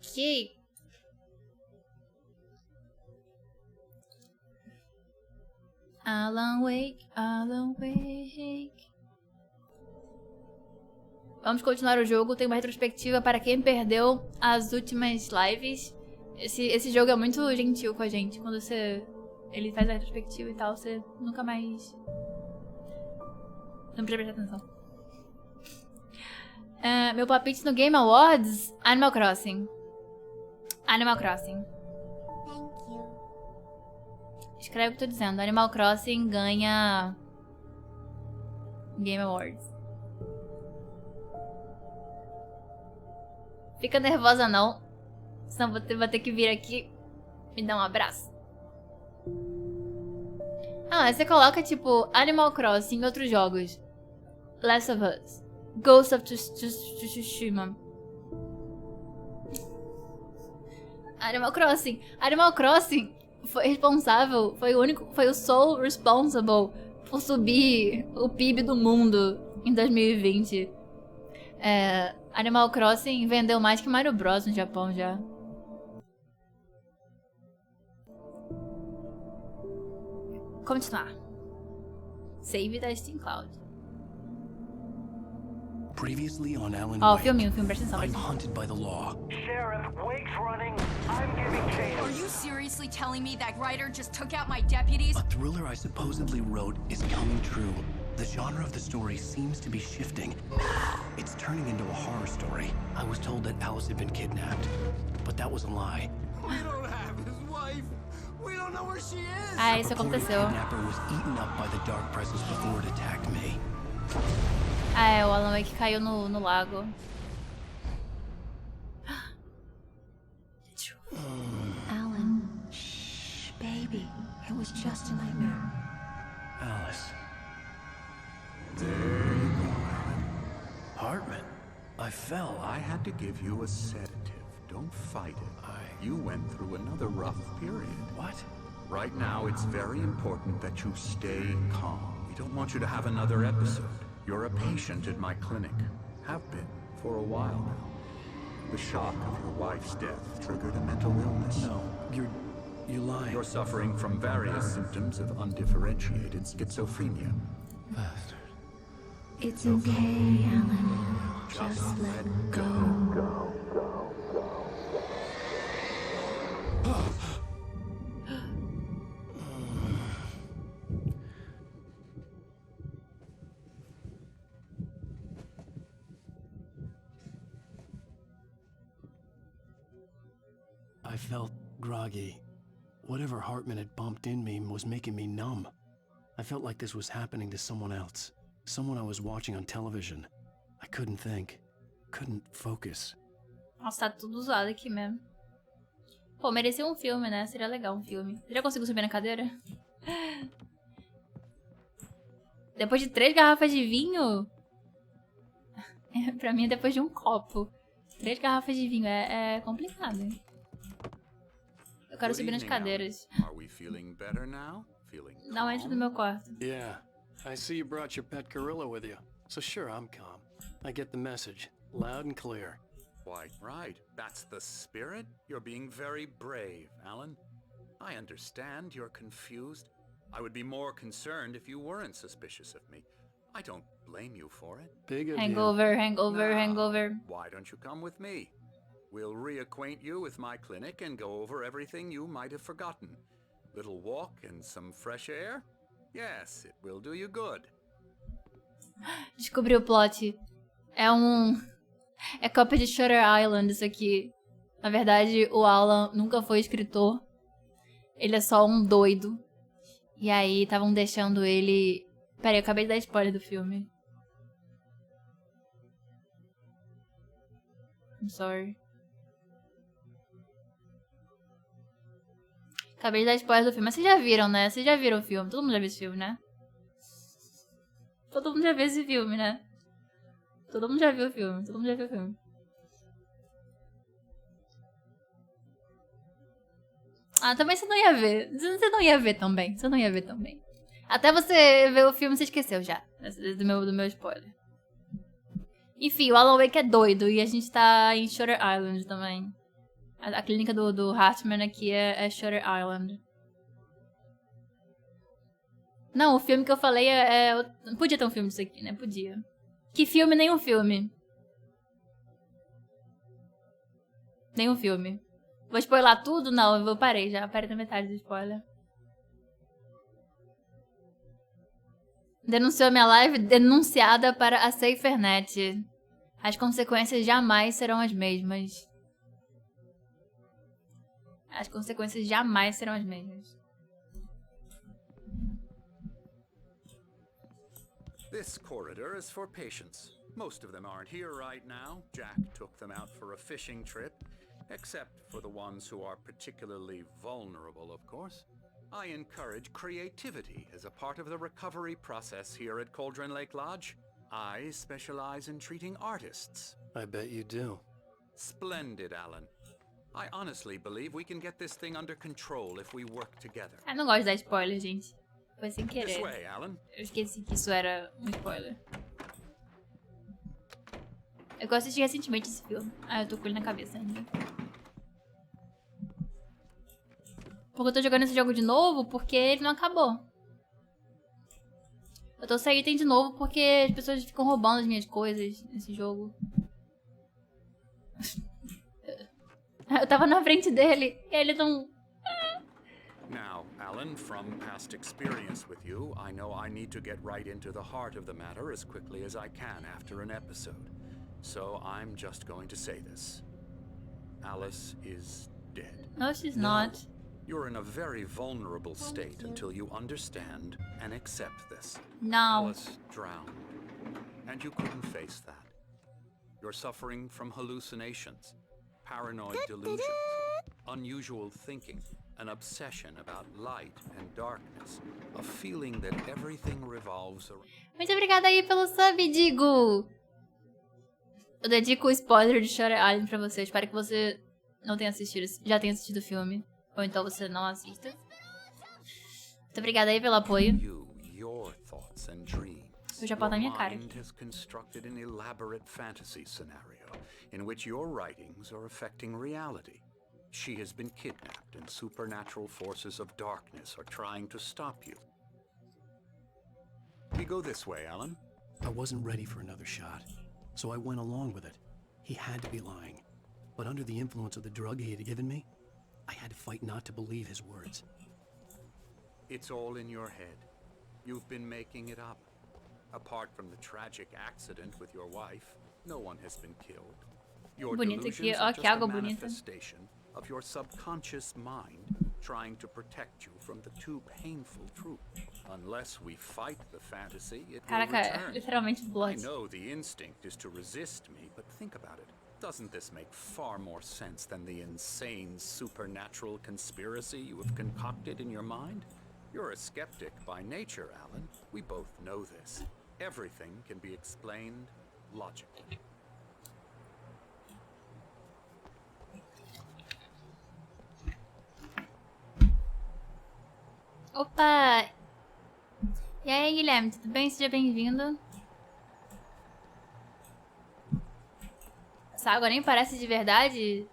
Ok. Alan Wake, Alan Wake. Vamos continuar o jogo. Tem uma retrospectiva para quem perdeu as últimas lives. Esse jogo é muito gentil com a gente. Quando ele faz a retrospectiva e tal, você nunca mais... Não precisa prestar atenção. Meu palpite no Game Awards, Animal Crossing. Animal Crossing. Thank you. Escreve o que eu tô dizendo. Animal Crossing ganha Game Awards. Fica nervosa não. Senão vou ter que vir aqui me dar um abraço. Ah, você coloca tipo Animal Crossing em outros jogos. Last of Us. Ghost of Tsushima. Animal Crossing. Animal Crossing foi responsável, foi o sole responsible por subir o PIB do mundo em 2020. Animal Crossing vendeu mais que Mario Bros no Japão já. Continuar. Save da Steam Cloud. Previously on Alan Ó, Wake, filminho, presta atenção. I'm hunted by the law. Sheriff, Wake's running. I'm giving chase. Are you seriously telling me that writer just took out my deputies? A thriller I supposedly wrote is coming true. The genre of the story seems to be shifting. It's turning into a horror story. I was told that Alice had been kidnapped, but that was a lie. We don't have his wife. We don't know where she is. Ah, isso The purported aconteceu. kidnapper was eaten up by the dark presence before it attacked me. Ah, o Alan Wake caiu no lago. Alan, shh, baby. It was just a nightmare. Alice. There you go, Alan. Hartman, I fell. I had to give you a sedative. Don't fight it. You went through another rough period. What? Right now, it's very important that you stay calm. We don't want you to have another episode. You're a patient at my clinic. Have been for a while now. The shock of your wife's death triggered a mental illness. No, you're lying. You're suffering from various symptoms of undifferentiated schizophrenia. Bastard. It's okay, Alan. Just let go. I felt groggy. Whatever Hartman had bumped in me was making me numb. I felt like this was happening to someone else. Someone I was watching on television. I couldn't think. Couldn't focus. Nossa, tá tudo zoado aqui mesmo. Pô, merecia um filme, né? Seria legal um filme. Você já conseguiu subir na cadeira? Depois de 3 garrafas de vinho? Pra mim é depois de um copo. 3 garrafas de vinho é complicado, hein? Eu quero subir nas cadeiras. Are we feeling better now? Feeling Dá uma entra no meu quarto. Yeah, I see you brought your pet gorilla with you. So sure, I'm calm. I get the message, loud and clear. Quite right. That's the spirit. You're being very brave, Alan. I understand you're confused. I would be more concerned if you weren't suspicious of me. I don't blame you for it. Big of you. Hangover, hangover, Now, hangover. Why don't you come with me? We'll reacquaint you with my clinic and go over everything you might have forgotten. Little walk and some fresh air? Yes, it will do you good. Descobri o plot. É cópia de Shutter Island isso aqui. Na verdade, o Alan nunca foi escritor. Ele é só um doido. E aí, estavam deixando ele... Pera aí, eu acabei de dar spoiler do filme. I'm sorry. Acabei de dar spoiler do filme. Mas vocês já viram, né? Vocês já viram o filme. Todo mundo já viu esse filme, né? Todo mundo já viu esse filme, né? Todo mundo já viu o filme. Todo mundo já viu o filme. Ah, também você não ia ver. Você não ia ver também. Você não ia ver também. Até você ver o filme, você esqueceu já. Do meu spoiler. Enfim, o Alan Wake é doido. E a gente tá em Shutter Island também. A clínica do Hartman aqui é Shutter Island. Não, o filme que eu falei podia ter um filme disso aqui, né? Podia. Que filme? Nenhum filme. Nenhum filme. Vou spoiler tudo? Não, eu parei já. Parei na metade do spoiler. Denunciou minha live, denunciada para a SaferNet. As consequências jamais serão as mesmas. As consequências jamais serão as mesmas. This corridor is for patients. Most of them aren't here right now. Jack took them out for a fishing trip. Except for the ones who are particularly vulnerable, of course. I encourage creativity as a part of the recovery process here at Cauldron Lake Lodge. I specialize in treating artists. I bet you do. Splendid, Alan. I honestly believe we can get this thing under control if we work together. Eu não gosto de dar spoiler, gente. Foi sem This querer. way, Alan. Eu esqueci que isso era um spoiler. Eu assisti recentemente esse filme. Ah, eu tô com ele na cabeça ainda. Porque eu tô jogando esse jogo de novo porque ele não acabou. Eu tô sem item de novo porque as pessoas ficam roubando as minhas coisas nesse jogo. Eu tava na frente dele e ele não... Now, Alan, from past experience with you, I know I need to get right into the heart of the matter as quickly as I can after an episode. So I'm just going to say this. Alice is dead. No, she's not. You're in a very vulnerable state until you understand and accept this. No. Alice drowned, and you couldn't face that. You're suffering from hallucinations, paranoid delusions, unusual thinking, an obsession about light and darkness, a feeling that everything revolves around... Muito obrigada aí pelo sub, Digo! Eu dedico o spoiler de Shutter Island pra você. Espero que você não tenha assistido, já tenha assistido o filme. Ou então você não assista. Muito obrigada aí pelo apoio. Your thoughts and dreams. Eu já boto na minha cara. Your mind has constructed an elaborate fantasy scenario in which your writings are affecting reality. She has been kidnapped and supernatural forces of darkness are trying to stop you. We go this way, Alan. I wasn't ready for another shot, so I went along with it. He had to be lying. But under the influence of the drug he had given me, I had to fight not to believe his words. It's all in your head. You've been making it up. Apart from the tragic accident with your wife, no one has been killed. Your delusions are just a manifestation of your subconscious mind trying to protect you from the too painful truth. Unless we fight the fantasy, it will return. Literalmente I know the instinct is to resist me, but think about it. Doesn't this make far more sense than the insane supernatural conspiracy you have concocted in your mind? You're a skeptic by nature, Alan. We both know this. Everything can be explained logically. Opa! E aí, Guilherme, tudo bem? Seja bem-vindo. Essa água nem parece de verdade?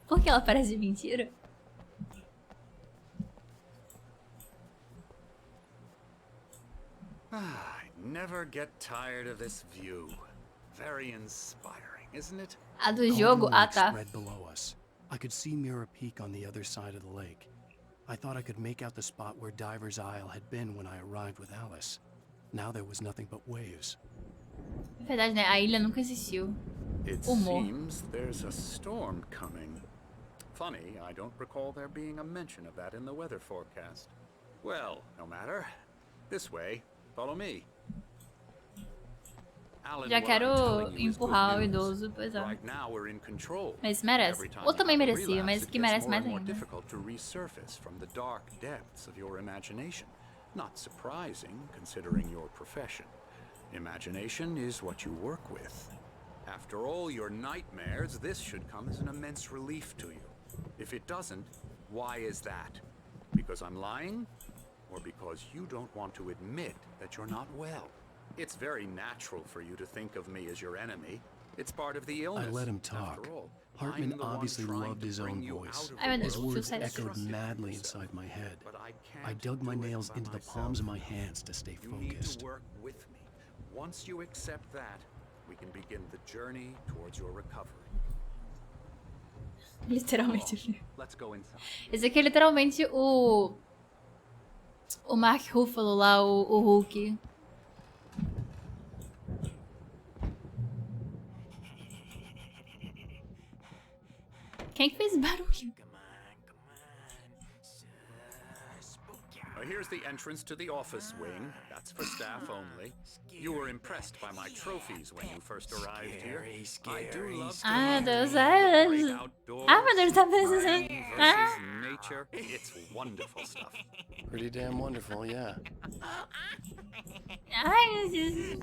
Por que ela parece de mentira? I never get tired of this view. Very inspiring, isn't it? A do jogo? Ah, tá. Spread below us. I could see Mirror Peak on the other side of the lake. I thought I could make out the spot where Diver's Isle had been when I arrived with Alice. Now there was nothing but waves. É verdade, né? A ilha nunca existiu. It seems there's a storm coming. Funny, I don't recall there being a mention of that in the weather forecast. Well, no matter. This way. Follow me. Alan, Já quero empurrar o idoso, pois é. Right now we're in control. Mas merece. Ou também merecia, mas que merece mais ainda. Difficult to resurface from the dark depths of your imagination. Not surprising, considering your profession. Imagination is what you work with. After all your nightmares, this should come as an immense relief to you. If it doesn't, why is that? Because I'm lying? Or because you don't want to admit that you're not well? It's very natural for you to think of me as your enemy. It's part of the illness. I let him talk. After all, Hartman I'm the one obviously trying loved to his bring own you voice. out of I mean, the His it's words just- echoed madly yourself. inside my head. But I I can't dug my do it nails by into the myself. palms of my hands to stay You need focused. to work with me. Once you accept that, we can begin the journey towards your recovery. Literalmente. Let's go inside. Esse aqui é literalmente o Mark Ruffalo lá, o Hulk. Quem que fez barulho? Here's the entrance to the office wing. That's for staff only. You were impressed by my trophies when you first arrived here. I do love to Ai, meu Deus. great outdoors, Ah, meu Deus, tá pensando. man versus nature. It's wonderful stuff. Pretty damn wonderful, yeah. Ai, meu Deus.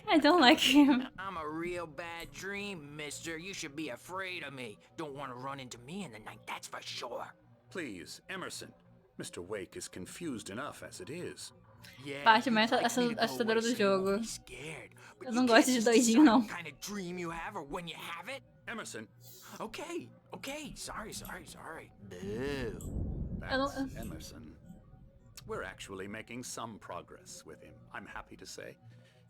I don't like him. I'm a real bad dream, mister. You should be afraid of me. Don't want to run into me in the night, that's for sure. Please, Emerson. Mr. Wake is confused enough as it is. Yeah, Parte mais you'd like me to go assustadora away do so you won't jogo. be scared. But Eu you não can't gosto de just doidinho, decide não. what kind of dream you have or when you have it. Emerson, Okay. Sorry. that's don't- Emerson. We're actually making some progress with him, I'm happy to say.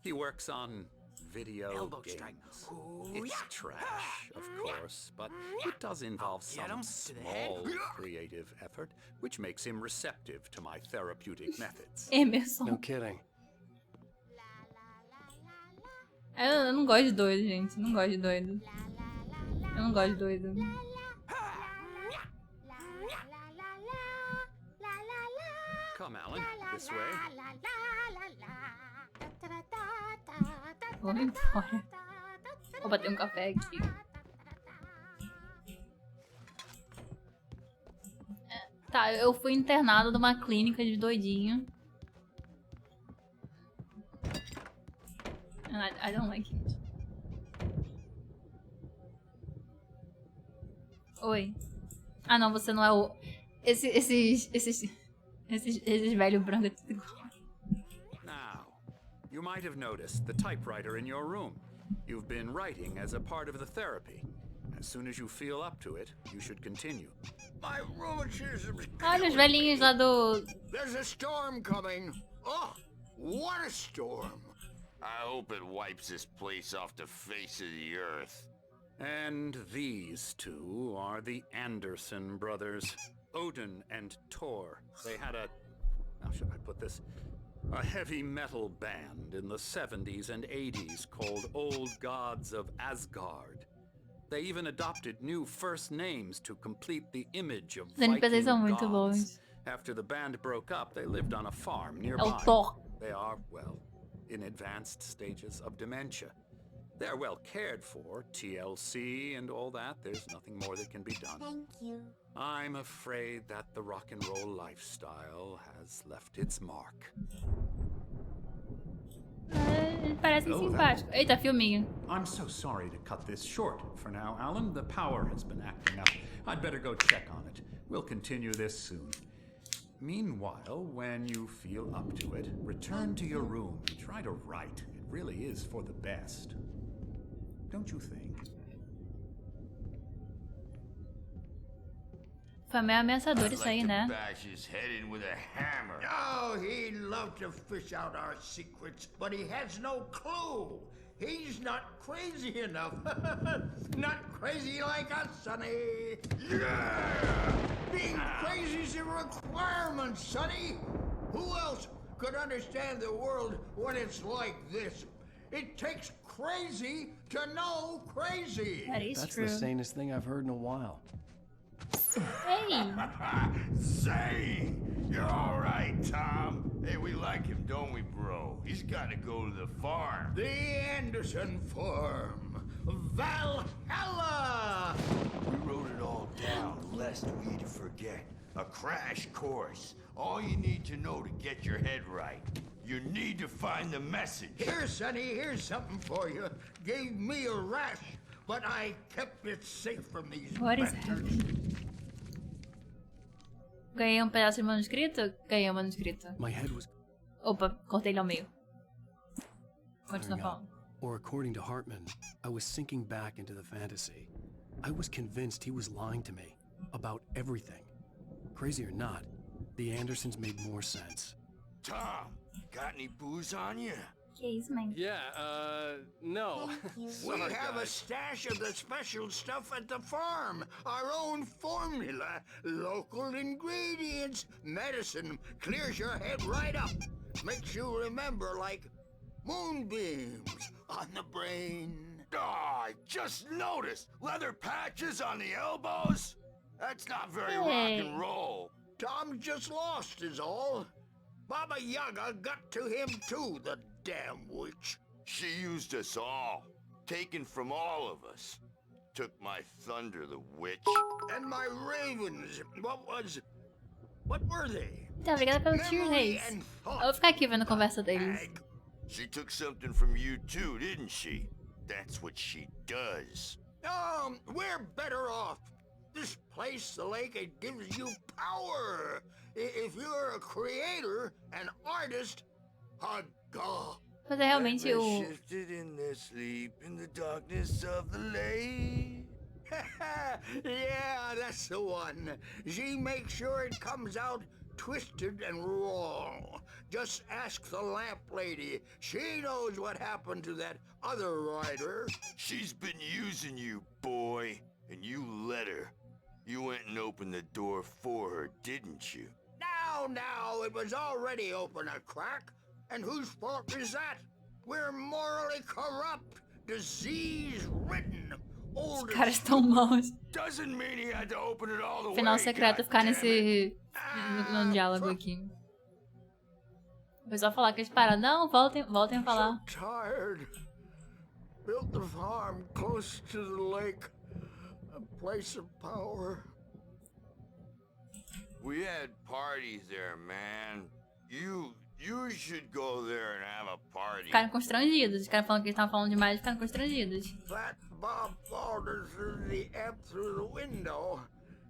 He works on video Elbow games. strike. Ooh, It's yeah. trash, of course, but it does involve Get him some to the head. small creative effort, which makes him receptive to my therapeutic methods. Emerson. No kidding. Eu não gosto de doido, gente. Eu não gosto de doido. Eu não gosto de doido. Come, Alan, this way. Vou embora. Vou bater um café aqui. Tá, eu fui internado numa clínica de doidinho. And I don't like it. Oi. Ah, não, você não é o... Esses velhos brancos é tudo igual. Now, you might have noticed the typewriter in your room. You've been writing as a part of the therapy. As soon as you feel up to it, you should continue. My rheumatism is Olha os velhinhos lá do... There's a storm coming. Oh, what a storm. I hope it wipes this place off the face of the earth. And these two are the Anderson brothers, Odin and Tor. They had a... how should I put this? A heavy metal band in the 70s and 80s called Old Gods of Asgard. They even adopted new first names to complete the image of Os Viking NPCs são muito gods. bons. After the band broke up, they lived on a farm É o nearby. Thor. They are, well, in advanced stages of dementia. They're well cared for, TLC and all that. There's nothing more that can be done. Thank you. I'm afraid that the rock and roll lifestyle has left its mark. Eles parecem simpáticos. Eita, filminho. I'm so sorry to cut this short for now, Alan. The power has been acting up. I'd better go check on it. We'll continue this soon. Meanwhile, when you feel up to it, return to your room and try to write. It really is for the best. Don't you think? Foi meio ameaçador isso aí, né? Bash his head in with a hammer. Oh, he'd love to fish out our secrets, but he has no clue. He's not crazy enough. Not crazy like us, Sonny. Yeah! Being crazy's a requirement, Sonny. Who else could understand the world when it's like this? It takes crazy to know crazy. That is That's true. the sanest thing I've heard in a while. Hey! Say, you're all right, Tom. Hey, we like him, don't we, bro? He's got to go to the farm. The Anderson Farm. Valhalla! We wrote it all down, lest we forget. A crash course. All you need to know to get your head right. You need to find the message. Here, Sonny, here's something for you. Gave me a rash, but I kept it safe from these What is bastards. happening? Ganhei um pedaço de manuscrito? Ganhei um manuscrito. My head was Opa, cortei ele ao meio. Continua clearing falando. up. Or according to Hartman, I was sinking back into the fantasy. I was convinced he was lying to me about everything. Crazy or not, the Andersons made more sense. Tom, got any booze on you? Que isso, mãe? Yeah, no. We have a stash of the special stuff at the farm. Our own formula. Local ingredients. Medicine clears your head right up. Makes you remember like moonbeams on the brain. Oh, I just noticed. Leather patches on the elbows? That's not very rock and roll. Tom just lost is all. Baba Yaga got to him too, the damn witch. She used us all. Taken from all of us. Took my thunder, the witch. And my ravens. What were they? Tá, obrigada pelo tier Memory race. and Eu vou ficar aqui vendo a conversa deles. She took something from you too, didn't she? That's what she does. We're better off. This place, the lake, it gives you power. If you're a creator, an artist, a god. Mas é realmente o... Shifted in their sleep in the darkness of the lake. Yeah, that's the one. She makes sure it comes out twisted and wrong. Just ask the lamp lady. She knows what happened to that other rider. She's been using you, boy, and you let her. You went and opened the door for her, didn't you? Now, it was already open a crack. And whose fault is that? We're morally corrupt, disease-ridden, Os caras estão maus. Doesn't mean he had to open it all the Final way, secreto ficar goddammit. nesse... no diálogo aqui. O pessoal falar que eles param. Não, voltem a falar. So tired. Built the farm close to the lake. A place of power. We had parties there, man. You should go there and have a party. Ficaram constrangidos. Os caras falando que eles estavam falando demais e ficaram constrangidos. Flat Bob faltered through the F through the window.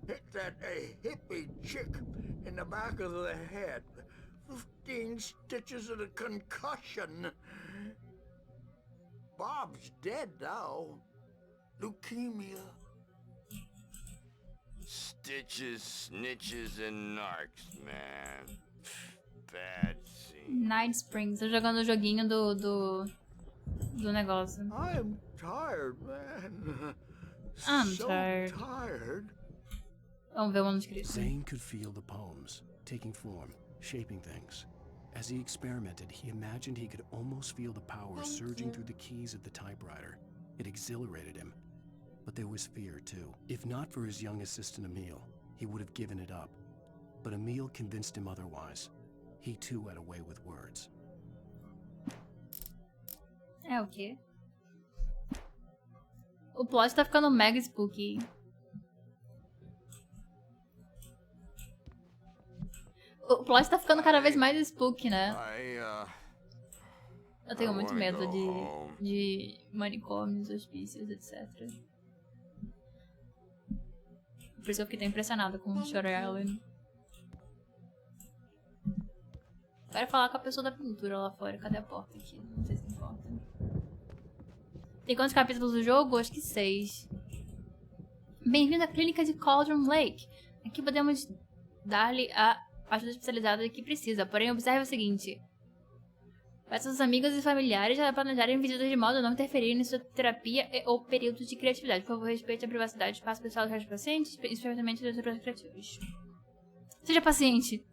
Hit that hippie chick in the back of the head. 15 stitches and a concussion. Bob's dead now. Leukemia. Stitches, snitches, and narcs, man. Bad scene. Night Springs. Tô jogando o joguinho do negócio. I'm tired, man. I'm so tired. Vamos ver o manuscrito. Zane could feel the poems, taking form, shaping things. As he experimented, he imagined he could almost feel the power surging through the keys of the typewriter. It exhilarated him. But there was fear, too. If not for his young assistant Emil, he would have given it up. But Emil convinced him otherwise. He too had a way with words. É o quê? O plot tá ficando mega spooky. O plot tá ficando cada vez mais spooky, né? Eu tenho muito medo de manicômios, hospícios, etc. Por isso eu fiquei tão impressionada com o Jogando Alan. Quero falar com a pessoa da pintura lá fora. Cadê a porta aqui? Não sei se tem porta. Tem quantos capítulos do jogo? Acho que 6. Bem-vindo à clínica de Cauldron Lake. Aqui podemos dar-lhe a ajuda especializada que precisa. Porém, observe o seguinte. Peça aos amigos e familiares a planejarem visitas de modo a não interferir em sua terapia ou período de criatividade. Por favor, respeite a privacidade e espaço pessoal dos pacientes, especialmente dos processos criativos. Seja paciente.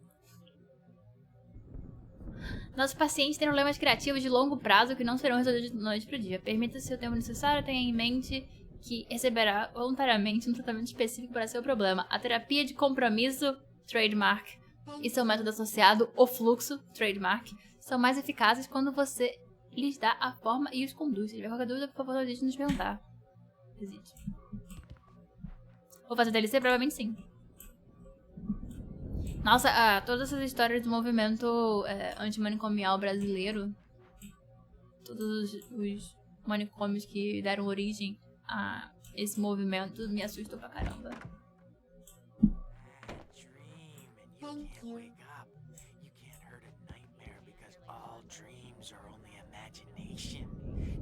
Nossos pacientes têm problemas criativos de longo prazo que não serão resolvidos de noite para o dia. Permita-se o tempo necessário, tenha em mente que receberá voluntariamente um tratamento específico para seu problema. A terapia de compromisso, trademark, e seu método associado, o fluxo, trademark, são mais eficazes quando você lhes dá a forma e os conduz. Se tiver qualquer dúvida, por favor, não deixe de nos perguntar. Visite. Vou fazer DLC? Provavelmente sim. Nossa, todas essas histórias do movimento antimanicomial brasileiro, todos os manicômios que deram origem a esse movimento me assustam pra caramba.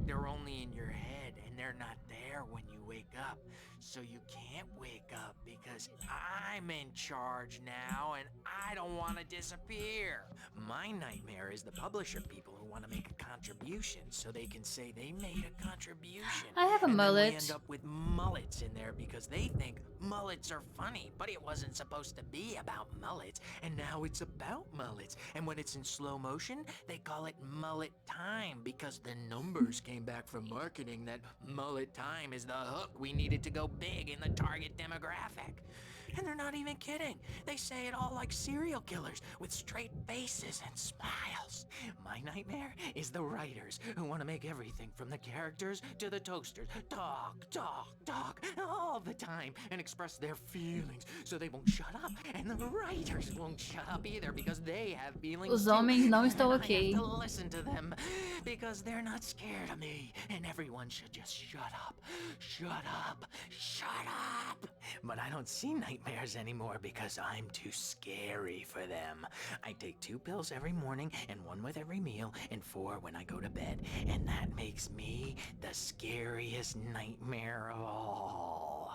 They're they're only in your head and they're not there when you wake up. So you can't wake up because I'm in charge now and I don't want to disappear. My nightmare is the publisher people who want to make a contribution so they can say they made a contribution. I have a and then we mullet. end up with mullets in there because they think mullets are funny, but it wasn't supposed to be about mullets, and now it's about mullets. And when it's in slow motion, they call it mullet time because the numbers came back from marketing that mullet time is the hook we needed to go big in the target demographic. And they're not even kidding. They say it all like serial killers with straight faces and smiles. My nightmare is the writers who want to make everything from the characters to the toasters talk all the time and express their feelings so they won't shut up. And the writers won't shut up either because they have feelings Os too. homens não And estão I ok. have to listen to them because they're not scared of me. And everyone should just shut up. Shut up. Shut up. But I don't see nightmares anymore because I'm too scary for them. I take 2 pills every morning and 1 with every meal and 4 when I go to bed. And that makes me the scariest nightmare of all.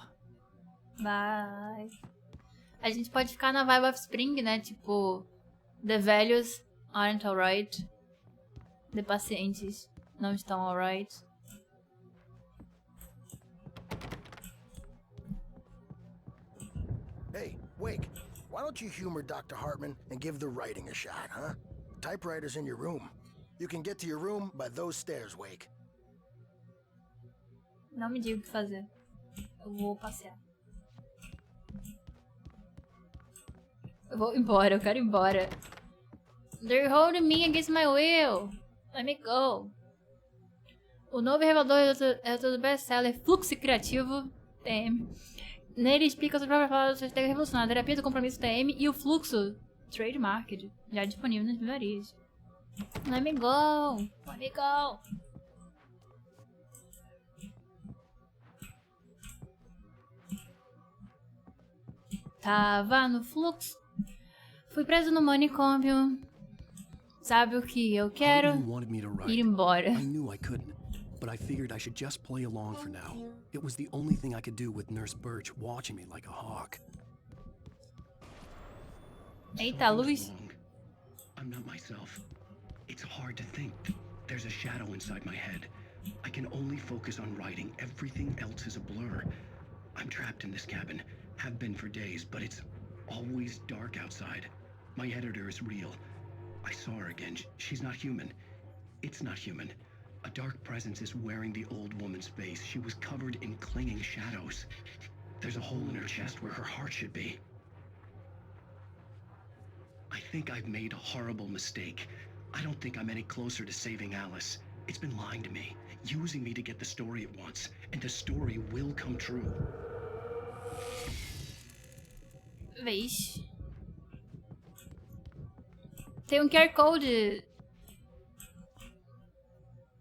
Bye. A gente pode ficar na vibe of Spring, né? Tipo, the velhos aren't alright. The pacientes não estão alright. Hey, Wake, why don't you humor Dr. Hartman and give the writing a shot, huh? Typewriter's in your room. You can get to your room by those stairs, Wake. Não me diga o que fazer. Eu vou passear. Eu vou embora, eu quero ir embora. They're holding me against my will. Let me go. O novo revelador do best-seller Fluxo Criativo, TM. Nele explica suas próprias palavras da estratégia revolucionária, terapia do compromisso TM e o fluxo trademarked, já disponível nas livrarias. Let me go. Let me go. Tava no fluxo. Fui preso no manicômio. Sabe o que eu quero? Hartman wanted me to write. Ir embora. I knew I couldn't, but I figured I should just play along for now. It was the only thing I could do with Nurse Birch watching me like a hawk. Eita, Luis. Wrong. I'm not myself. It's hard to think. There's a shadow inside my head. I can only focus on writing. Everything else is a blur. I'm trapped in this cabin. Have been for days, but it's always dark outside. My editor is real. I saw her again. She's not human. It's not human. A dark presence is wearing the old woman's face. She was covered in clinging shadows. There's a hole in her chest where her heart should be. I think I've made a horrible mistake. I don't think I'm any closer to saving Alice. It's been lying to me, using me to get the story it wants, and the story will come true. Vixe. Tem QR Code.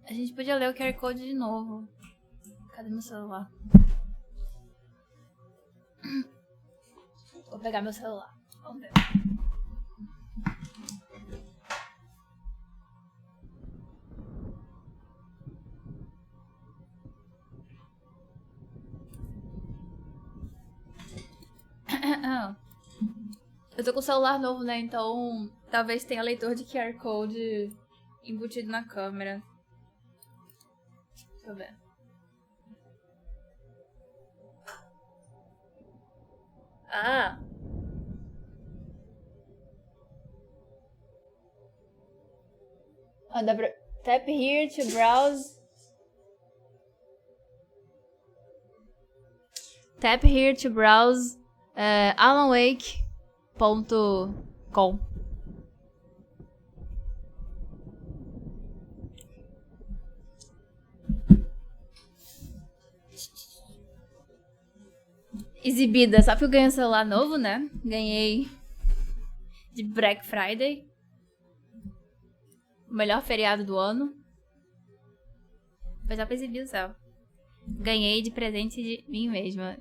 A gente podia ler o QR Code de novo. Cadê meu celular? Vou pegar meu celular. Vamos ver. Eu tô com o celular novo, né? Então talvez tenha leitor de QR Code embutido na câmera. Deixa eu ver. Ah! Dá pra... Tap here to browse. Tap here to browse alanwake.com. Exibida. Sabe que eu ganhei um celular novo, né? Ganhei de Black Friday. O melhor feriado do ano. Foi só pra exibir o céu. Ganhei de presente de mim mesma.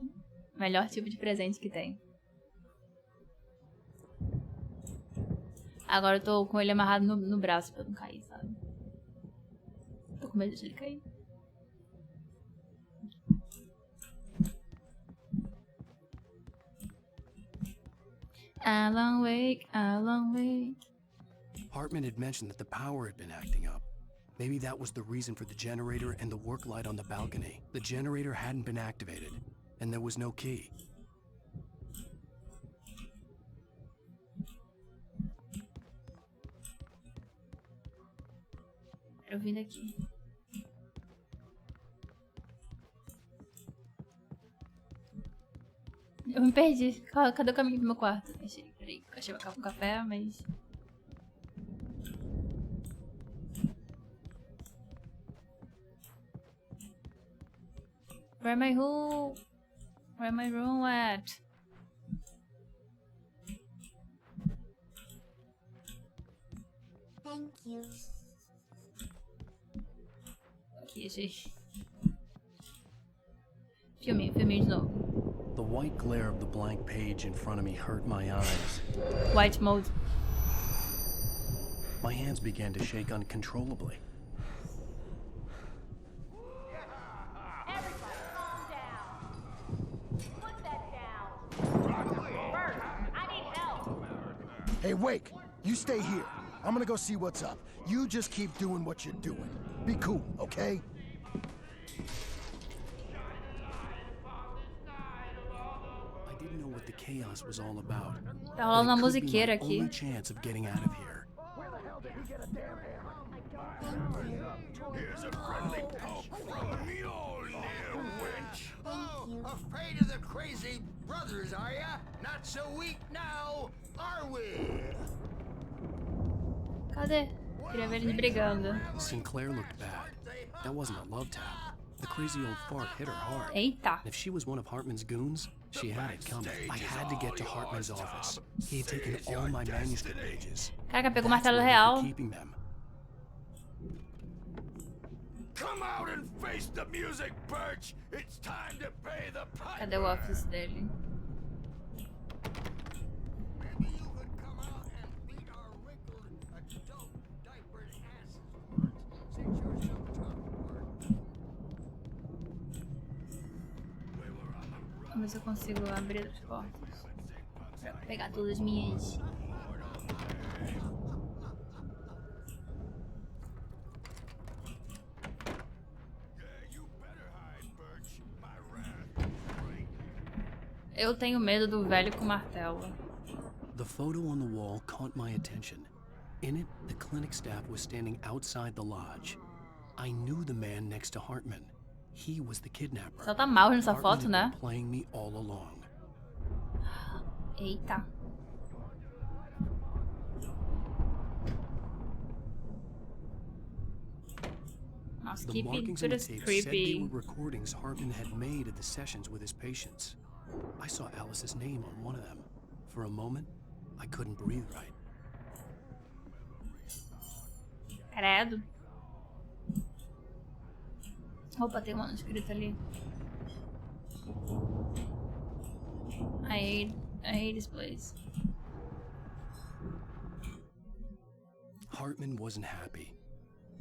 Melhor tipo de presente que tem. Agora eu tô com ele amarrado no braço pra não cair, sabe? Tô com medo de ele cair. Alan Wake, Alan Wake. Hartman had mentioned that the power had been acting up. Maybe that was the reason for the generator and the work light on the balcony. The generator hadn't been activated, and there was no key. Eu vim daqui. Eu me perdi. Cadê o caminho pro meu quarto? Peraí, achei um café, mas... Where my room at? Thank you. Aqui, achei. Filminho de novo. The white glare of the blank page in front of me hurt my eyes. White mode. My hands began to shake uncontrollably. Everybody, calm down. Put that down. Bert, I need help. Hey, Wake, you stay here. I'm gonna go see what's up. You just keep doing what you're doing. Be cool, okay? I didn't know what the chaos was all about. Tá rolando uma But it could be musiqueira my aqui. only chance of getting out of here. Where the hell did he get a damn hammer? Here's a friendly poke from Mjolnir, wench. Oh, afraid of the crazy brothers, are ya? Not so weak now, are we? Cadê? Queria ver eles brigando. Sinclair looked bad. That wasn't a love tap. The crazy old fart hit her hard. Eita. And if she was one of Hartman's goons, she had it coming. I had to get to Hartman's office. He had taken all my manuscript pages. Caraca, pegou o That's martelo where he'd real. be keeping them. Come out and face the music, Birch. It's time to pay the piper. Cadê o office dele? Maybe you could come out and beat our wrinkled, adult, diapered asses once, since you're so tough, Bert. Vamos ver se eu consigo abrir as portas. Pra pegar todas as minhas. Eu tenho medo do velho com martelo. The photo on the wall caught my attention. In it, the clinic staff was standing outside the lodge. I knew the man next to Hartman. He was the kidnapper. Só tá mal nessa Hartman foto, had né? been playing me all along. Eita. Nossa, The que markings on pintura the tape said they creepy. were recordings Hartman had made at the sessions with his patients. I saw Alice's name on one of them. For a moment, I couldn't breathe right. Credo. Opa, tem um manuscrito ali. I hate this place. Hartman wasn't happy.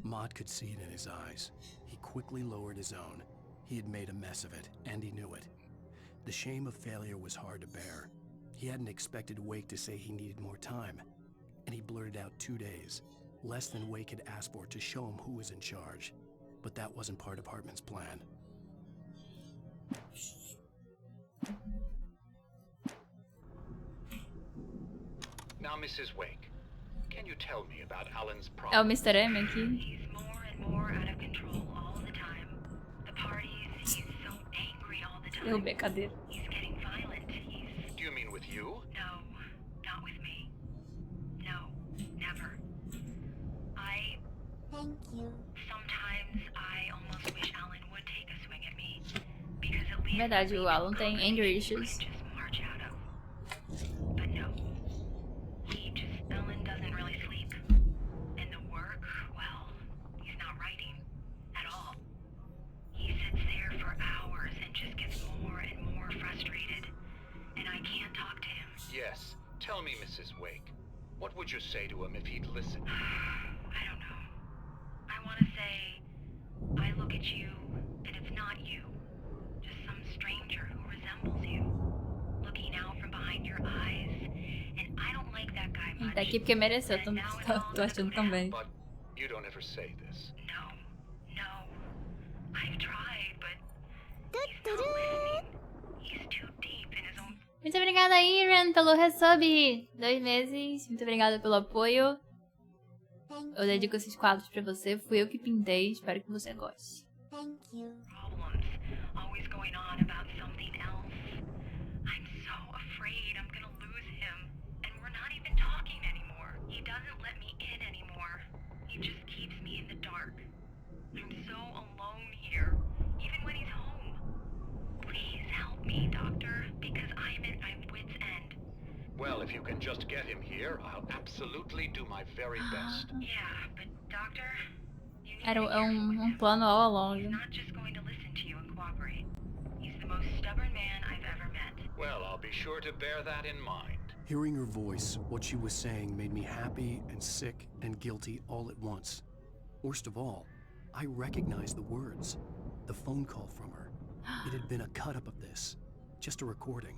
Mott could see it in his eyes. He quickly lowered his own. He had made a mess of it, and he knew it. The shame of failure was hard to bear. He hadn't expected Wake to say he needed more time, and he blurted out 2 days, less than Wake had asked for to show him who was in charge. But that wasn't part of Hartman's plan. Now, Mrs. Wake, can you tell me about Alan's É o problem? Mr. M aqui. He's more and more out of control all the time. The parties, he's so angry all the time. Derrubei a cadeira. He's getting violent. He's... Do you mean with you? No, not with me. No, never. Thank you. Sometimes I almost wish Alan would take a swing at me. Because at least... Verdade, o Alan tem anger issues. just march out of. But no. Alan doesn't really sleep. And the work, well, he's not writing at all. He sits there for hours and just gets more and more frustrated. And I can't talk to him. Yes. Tell me, Mrs. Wake. What would you say to him if he'd listen? I don't know. I want to say, I look at you, and it's not you. Just some stranger who resembles you. Looking out from behind your eyes, and Tá aqui porque mereceu, tô achando também. But you don't ever say this. No. I've tried, but he's not listening. He's too deep in his own. Muito obrigada, Iran, pelo resub. 2 meses. Muito obrigada pelo apoio. Eu dedico esses quadros pra você. Fui eu que pintei. Espero que você goste. Problems always going on about something else. I'm so afraid I'm gonna lose him, and we're not even talking anymore. He doesn't let me in anymore. He just keeps me in the dark. I'm so alone here, even when he's home. Please help me, Doctor, because I'm at my wit's end. Well, if you can just get him here, I'll absolutely do my very best. Yeah, but Doctor, you need Era to hear um plano all along. He's not just going to listen to you and cooperate. He's the most stubborn man I've ever met. Well, I'll be sure to bear that in mind. Hearing her voice, what she was saying made me happy and sick and guilty all at once. Worst of all, I recognized the words. The phone call from her. It had been a cut-up of this. Just a recording.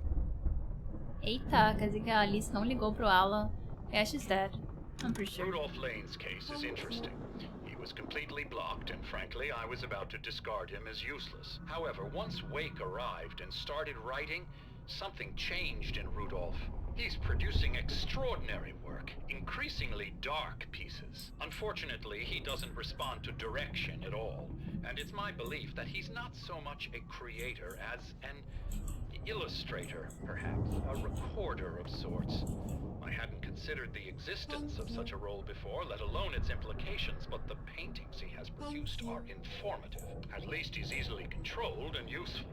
Eita, quer dizer que a Alice não ligou pro Alan. Yeah, she's dead. I'm pretty sure. Rudolph Lane's case is interesting. He was completely blocked, and frankly, I was about to discard him as useless. However, once Wake arrived and started writing, something changed in Rudolph. He's producing extraordinary work, increasingly dark pieces. Unfortunately, he doesn't respond to direction at all, and it's my belief that he's not so much a creator as an illustrator, perhaps, a recorder of sorts. I hadn't considered the existence of such a role before, let alone its implications, but the paintings he has produced are informative. At least he's easily controlled and useful.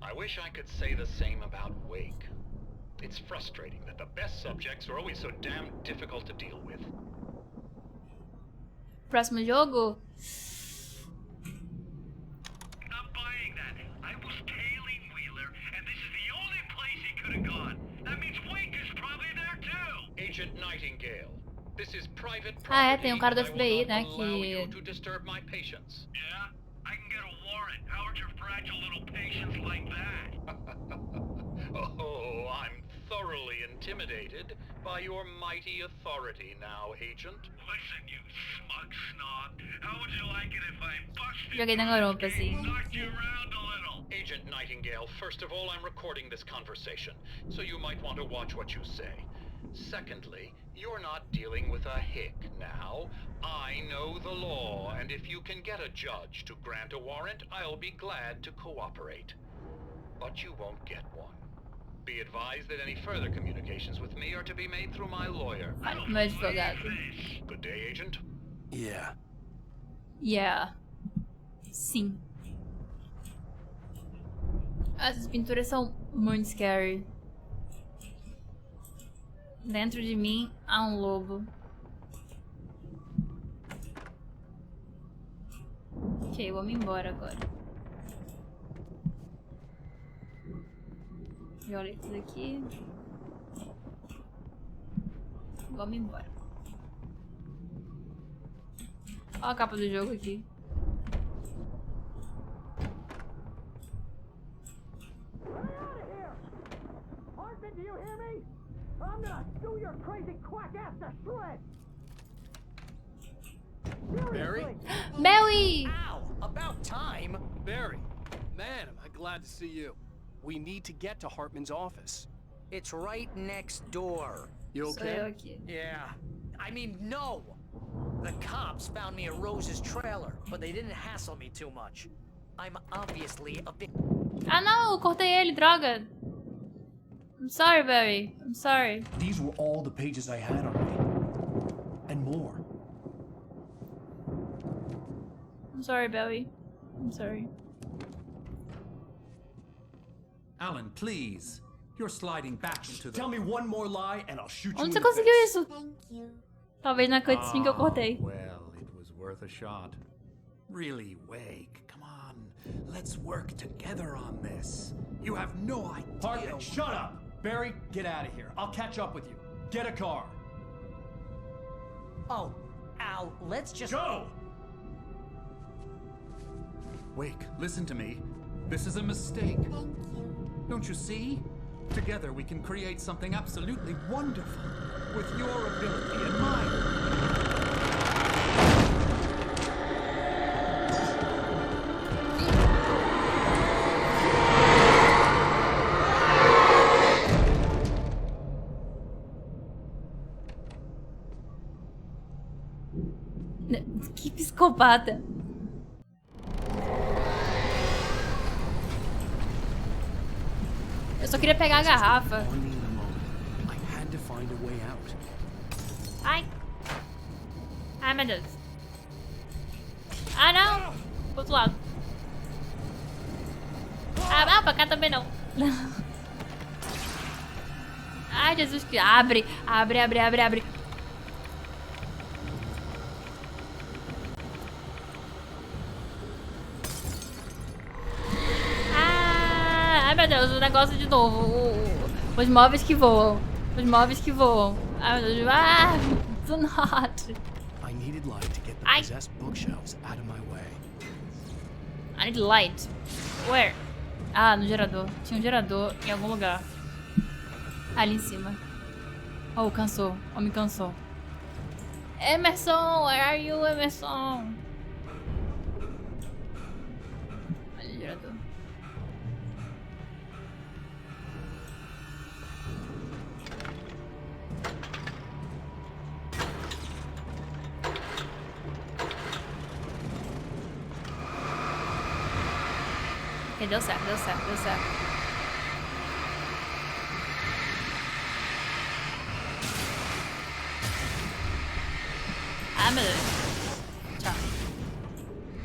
I wish I could say the same about Wake. It's frustrating that the best subjects are always so damn difficult to deal with. Próximo jogo? Not buying that. I was tailing Wheeler, and this is the only place he could have gone. That means Wake is probably there too. Agent Nightingale, this is private property. Ah, é, tem um cara do and I will FBI, not né, allow you que... to disturb my patients. Yeah? I can get a warrant. How would your fragile little patience like that? Oh, I'm thoroughly intimidated by your mighty authority now, Agent. Listen, you smug snob. How would you like it if I busted Joguei na garupa, assim. knocked you around a little? Agent Nightingale, first of all, I'm recording this conversation, so you might want to watch what you say. Secondly, you're not dealing with a hick now. I know the law, and if you can get a judge to grant a warrant, I'll be glad to cooperate. But you won't get one. Be advised that any further communications with me are to be made through my lawyer. Meu advogado. Good day, Agent. Yeah. Yeah. Sim. Essas pinturas são muito scary. Dentro de mim há um lobo. Ok, vamos embora agora. E olha isso daqui. Vamos embora. Olha a capa do jogo aqui. Do you hear me? I'm gonna chew your crazy quack ass to shreds! Barry? Barry! Ow! About time! Barry, man, am I glad to see you. We need to get to Hartman's office. It's right next door. You okay? Sou eu aqui. Yeah. I mean, no! The cops found me at Rose's trailer, but they didn't hassle me too much. I'm obviously a bit... Ah não, eu cortei ele, droga. I'm sorry, Barry. I'm sorry. These were all the pages I had on me. And more. I'm sorry, Barry. I'm sorry. Alan, please. You're sliding back into the... Tell me one more lie and I'll shoot you Onde in você the conseguiu face. isso? Talvez na cutscene que eu cortei. Well, it was worth a shot. Really, Wake, come on. Let's work together on this. You have no idea... Hartman, shut up! Barry, get out of here. I'll catch up with you. Get a car. Oh, Al, let's just... Go! Wake, listen to me. This is a mistake. Don't you see? Together we can create something absolutely wonderful. With your ability and mine. Que psicopata. Eu só queria pegar a garrafa. Ai. Ai, meu Deus. Ah, não. Pro outro lado. Ah, não, pra cá também não. Ai, Jesus, que abre. Abre, abre, abre, abre. Ai, meu Deus, o negócio de novo. Os móveis que voam. Os móveis que voam. Ai, meu Deus. Ah, do not. I needed light to get the possessed bookshelves out of my way. I need light. Where? Ah, no gerador. Tinha um gerador em algum lugar. Ali em cima. Oh, cansou. Oh, me cansou. Emerson, where are you, Emerson? Ali, gerador. Ok, deu certo, deu certo, deu certo. Ah, meu Deus. Tchau.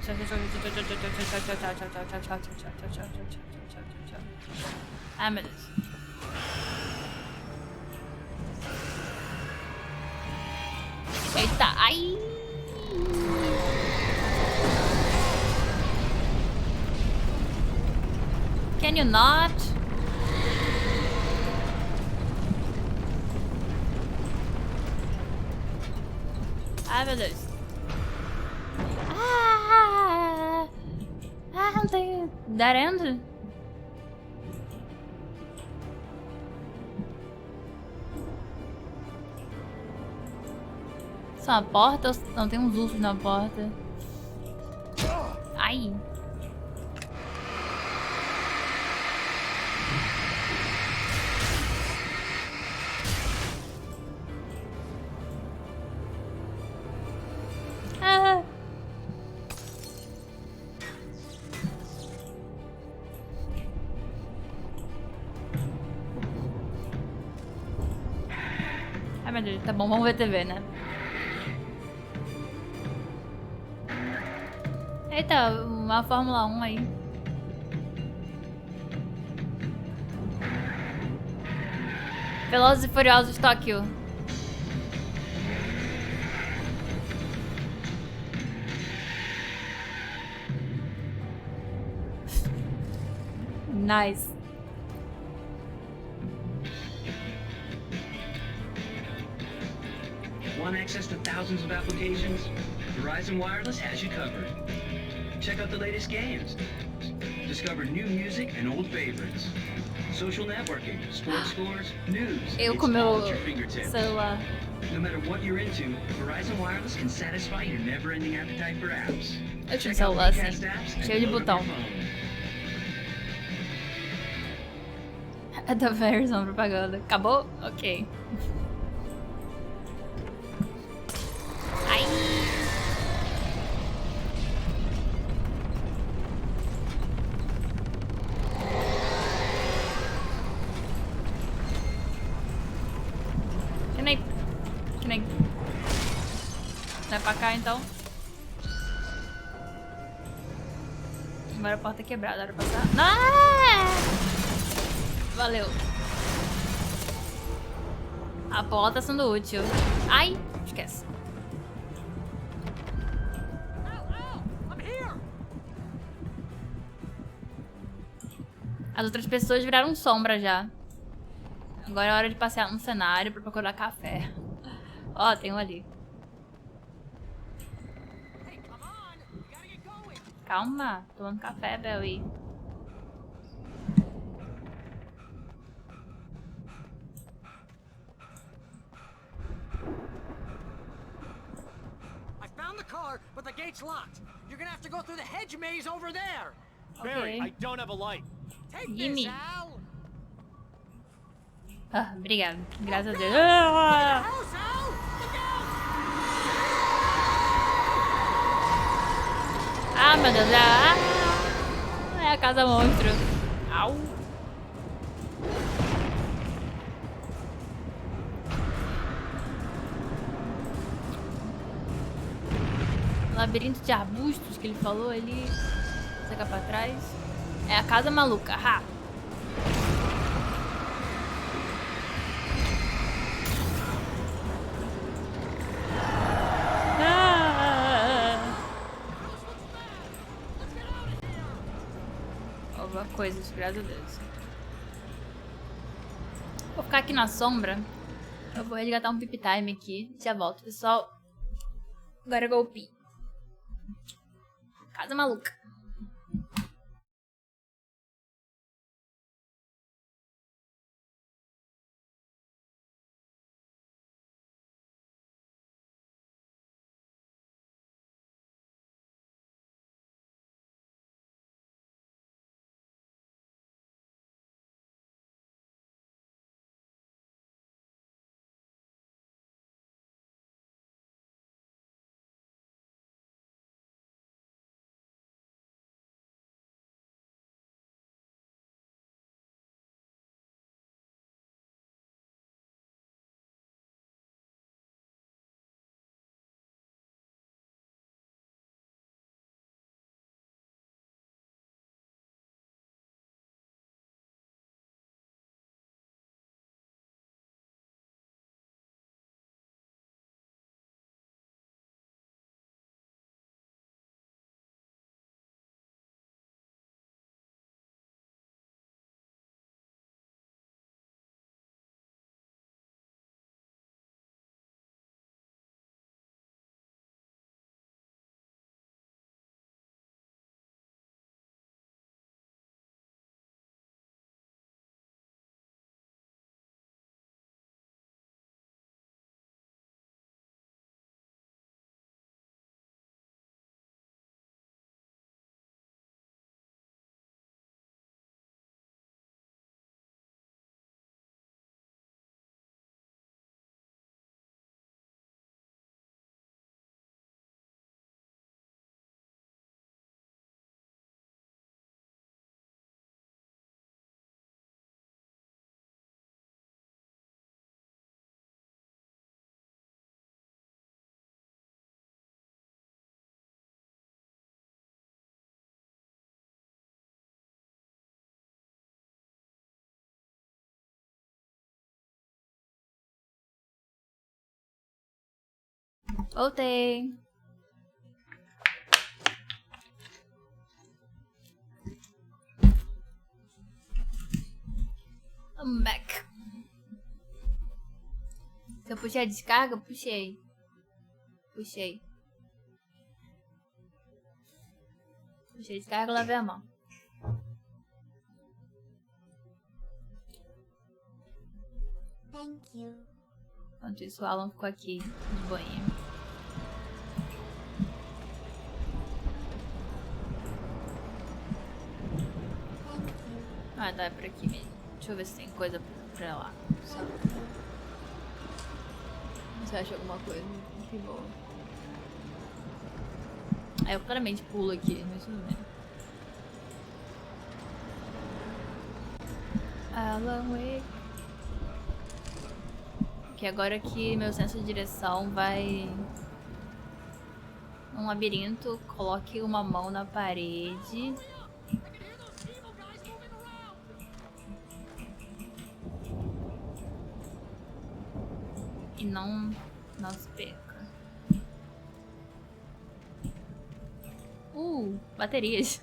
Tchau, tchau, tchau, tchau, tchau, tchau, tchau, tchau, tchau, tchau, tchau, tchau, tchau, tchau, tchau, tchau, tchau. Ah, meu Deus. Eita, ai. Can you not? Ai, meu Deus. Ah, não tem dead end? Só uma porta? Não, tem uns ursos na porta. Ai. Ai, meu Deus, tá bom, vamos ver TV, né? Eita, uma Fórmula 1 aí. Velozes e Furiosos Tóquio. Nice. Want access to thousands of applications? Verizon Wireless has you covered. Check out the latest games. Discover new music and old favorites. Social networking, sports scores, news. Eu com meu celular. No matter what you're into, Verizon Wireless can satisfy your never-ending appetite for apps. Eu tinha um celular assim, cheio de botão. É da versão propaganda. Acabou? Ok. Ai. Que nem. Vai pra cá então. Agora a porta é quebrada, dá pra passar. Ah! Valeu. A porta tá sendo útil. Ai, esquece. As outras pessoas viraram sombra já. Agora é hora de passear no cenário pra procurar café. Ó, tem um ali. Calma, tomando café, Belly. car, but the gate's locked. You're gonna have to go through the hedge maze over there. Barry, I don't have a light. Take Gimme. this, Al. Ah, obrigado. Graças a Deus. Ah! House, Al. Look out. Ah, meu Deus. Ah, é a casa monstro. Au. Labirinto de arbustos que ele falou ali. Vou cá pra trás. É a casa maluca. Ha! Alguma coisa, graças a Deus. Vou ficar aqui na sombra. Eu vou resgatar um pip time aqui. Já volto, pessoal. Agora golpe. Casa maluca. Voltei. I'm back. Se eu puxei a descarga, puxei. Puxei. Puxei a descarga, lavei a mão. Thank you. Enquanto isso, o Alan ficou aqui de banho. Ah, tá, é por aqui mesmo. Deixa eu ver se tem coisa pra lá. Só. Você acha alguma coisa? Que boa. Aí eu claramente pulo aqui, mas tudo bem. Alan Wake. Que agora que meu senso de direção vai num labirinto, coloque uma mão na parede. E não se perca. Baterias.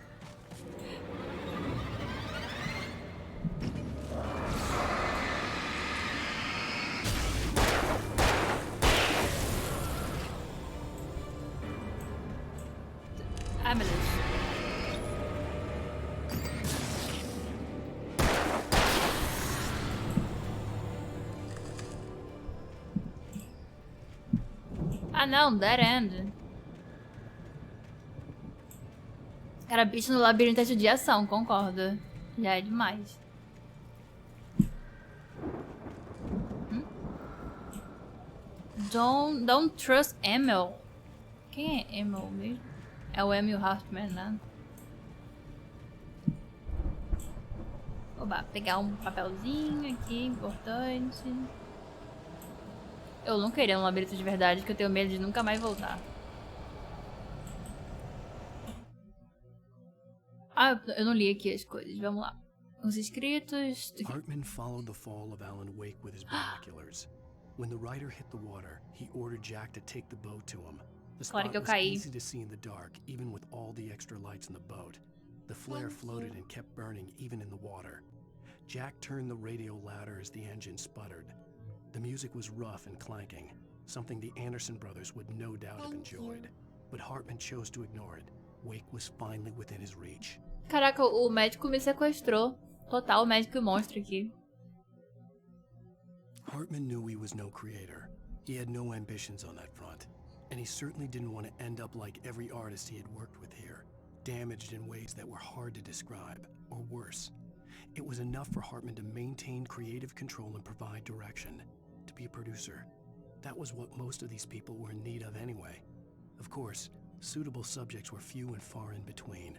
Ah, meu Deus. Ah, não, dead end. Cara, bicho no labirinto é judiação, concordo. Já é demais. Don't trust Emil. Quem é Emil mesmo? É o Emil Hartman, né? Oba, pegar um papelzinho aqui, importante. Eu não queria um labirinto de verdade, porque eu tenho medo de nunca mais voltar. Ah, eu não li aqui as coisas. Vamos lá. Os escritos... Hartman followed the fall of Alan Wake with his binoculars. When the rider hit the water, he ordered Jack to take the boat to him. The spot was easy to see in the dark, even with all the extra lights in the boat. The flare floated and kept burning even in the water. Jack turned the radio louder as the engine sputtered. The music was rough and clanking, something the Anderson brothers would no doubt have enjoyed. But Hartman chose to ignore it. Wake was finally within his reach. Caraca, o médico me sequestrou. Total, o médico monstro aqui. Hartman knew he was no creator. He had no ambitions on that front. And he certainly didn't want to end up like every artist he had worked with here, damaged in ways that were hard to describe, or worse. It was enough for Hartman to maintain creative control and provide direction, to be a producer. That was what most of these people were in need of anyway. Of course, suitable subjects were few and far in between.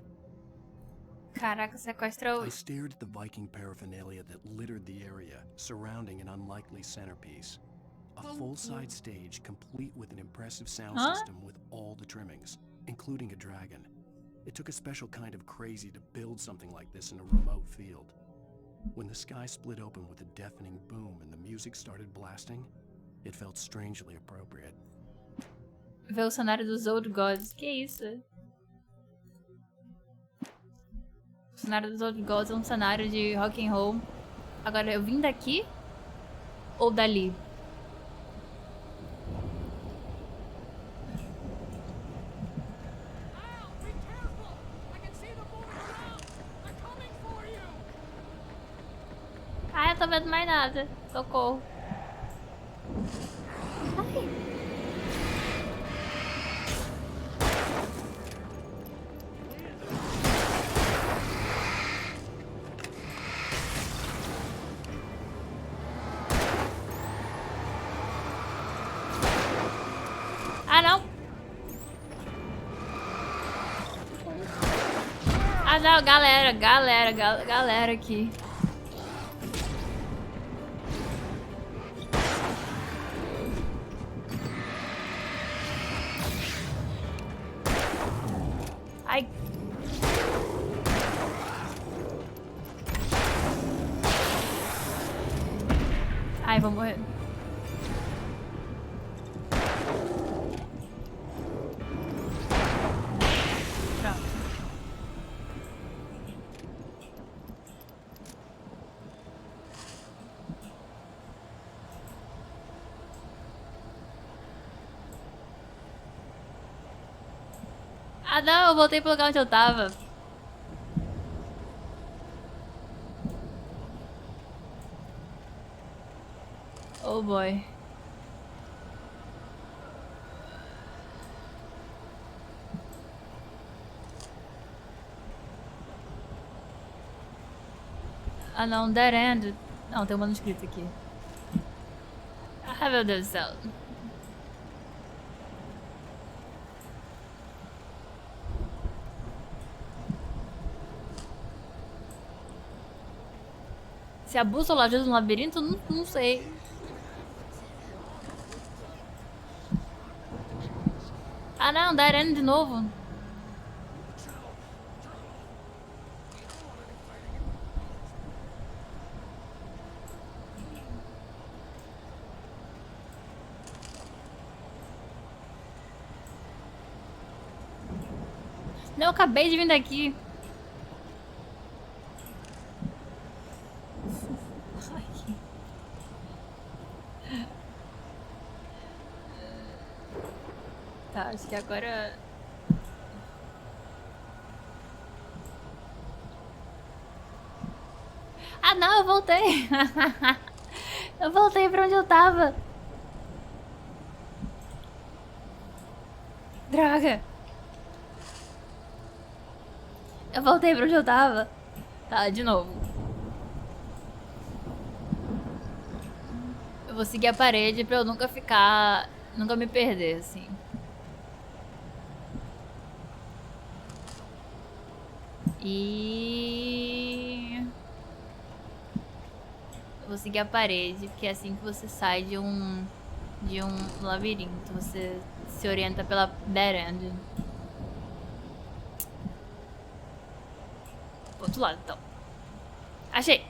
Caraca, sequestrou. I stared at the Viking paraphernalia that littered the area, surrounding an unlikely centerpiece. A full-size stage complete with an impressive sound system with all the trimmings, including a dragon. It took a special kind of crazy to build something like this in a remote field. When the sky split open with a deafening boom and the music started blasting, it felt strangely appropriate. Ver o cenário dos Old Gods. Que isso? O cenário dos Old Gods é um cenário de rock and roll. Agora, eu vim daqui ou dali? Ah, eu tô vendo mais nada. Socorro. Ai. Ah, não. Ah, não, galera aqui. Ai. Ai, vou morrer. Pronto. Ah, não, eu voltei pro lugar onde eu tava. Oh boy. Ah não, dead end. Não, tem um manuscrito aqui. Ah, meu Deus do céu. Se a bússola ajuda no labirinto, não sei. Ah não, dead end de novo. Não, eu acabei de vir daqui. Tá, acho que agora... Ah não, eu voltei. Eu voltei pra onde eu tava. Droga. Eu voltei pra onde eu tava. Tá, de novo. Eu vou seguir a parede pra eu nunca ficar... Nunca me perder, assim. E... eu vou seguir a parede, porque é assim que você sai de um labirinto. Você se orienta pela dead end. Do outro lado, então. Achei!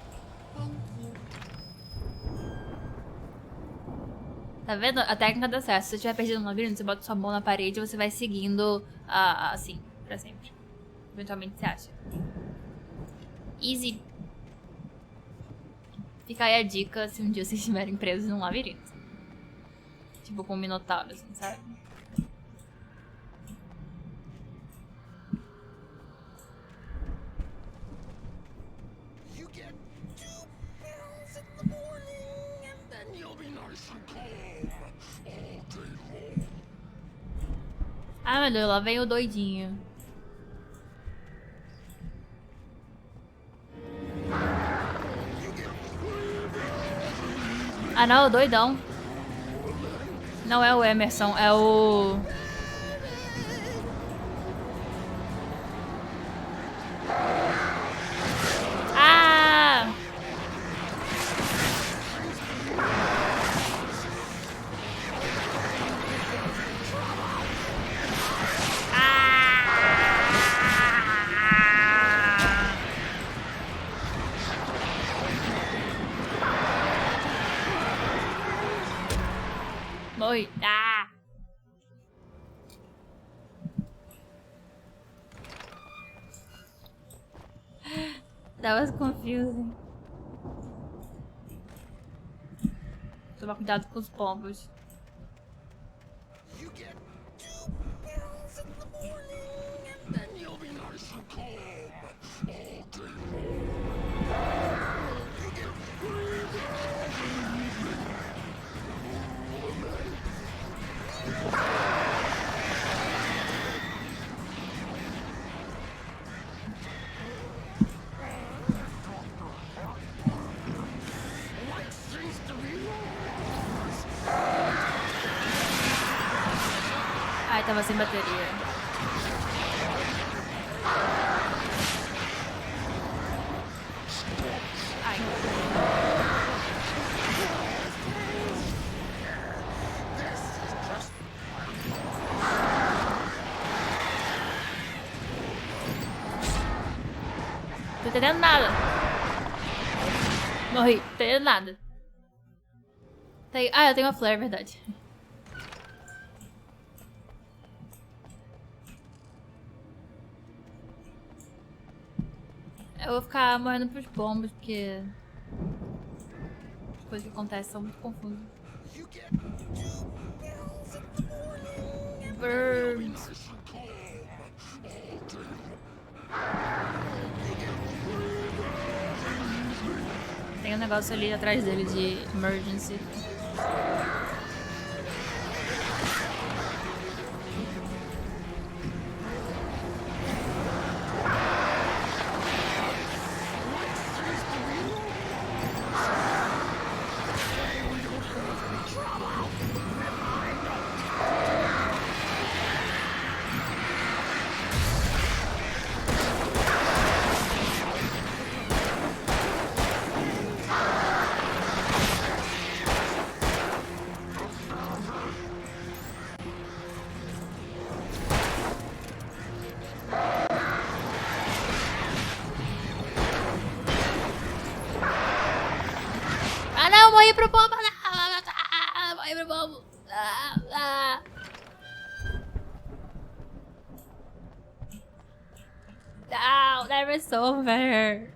Tá vendo? A técnica dá certo. Se você estiver perdido no labirinto, você bota sua mão na parede e você vai seguindo assim, pra sempre. Eventualmente você acha. Easy. Fica aí a dica se um dia vocês estiverem presos num labirinto. Tipo com um minotauro, assim, sabe? Ah, meu Deus, lá vem o doidinho. Ah, não, o doidão. Não é o Emerson, é o... Ah! Morri. Ah! That was confusing. Tomar cuidado com os pombos. Ai, tava sem bateria. Ai. Tô entendendo nada. Morri, tô entendendo nada. Ah, eu tenho uma flare, é verdade. Eu vou ficar morrendo pros bombos, porque as coisas que acontecem são muito confusas. Birds. Tem um negócio ali atrás dele de emergency. Ah, não, morri pro pombo. Não, morri pro pombo. Não, never over.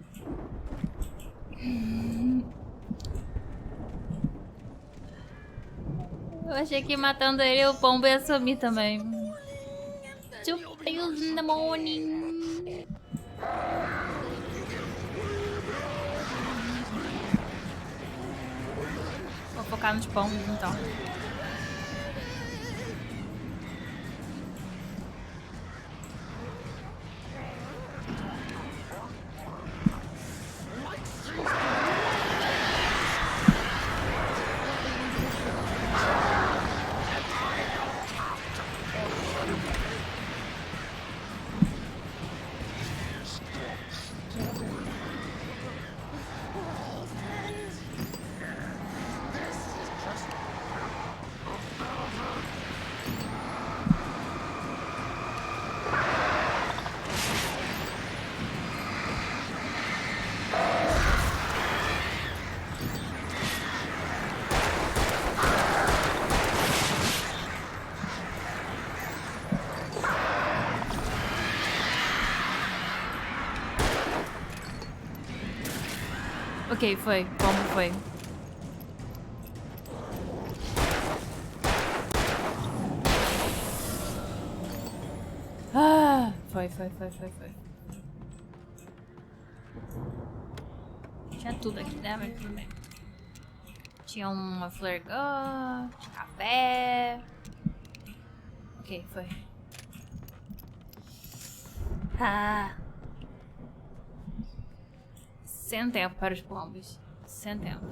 Eu achei que matando ele o pombo ia sumir também. 2 pills in the morning. Vou focar nos pombos então. Ok, foi. Como foi? Ah, foi. Tinha tudo aqui, né? Mas tudo bem. Tinha uma flare gun, tinha café. Ok, foi. Ah. Sem tempo para os pombos. Sem tempo.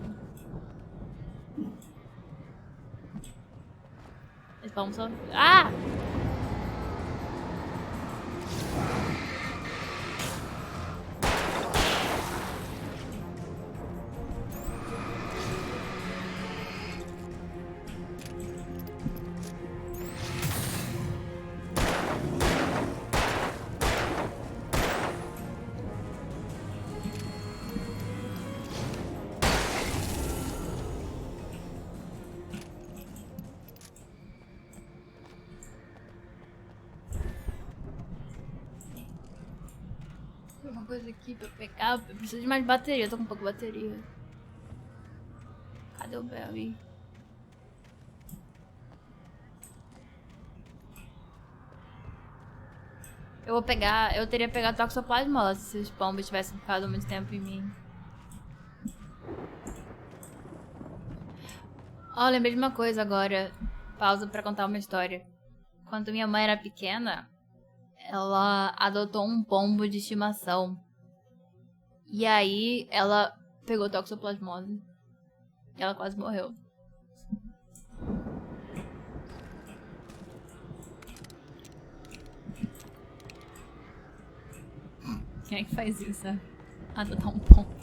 Os pombos só... Ah! Tem uma coisa aqui pra eu pegar. Eu preciso de mais bateria. Eu tô com pouca bateria. Cadê o Barry? Eu vou pegar... Eu teria pegado toxoplasmose se os pombos tivessem ficado muito tempo em mim. Ó, lembrei de uma coisa agora. Pausa pra contar uma história. Quando minha mãe era pequena, ela adotou um pombo de estimação. E aí, ela pegou toxoplasmose. E ela quase morreu. Quem é que faz isso? Adotar um pombo.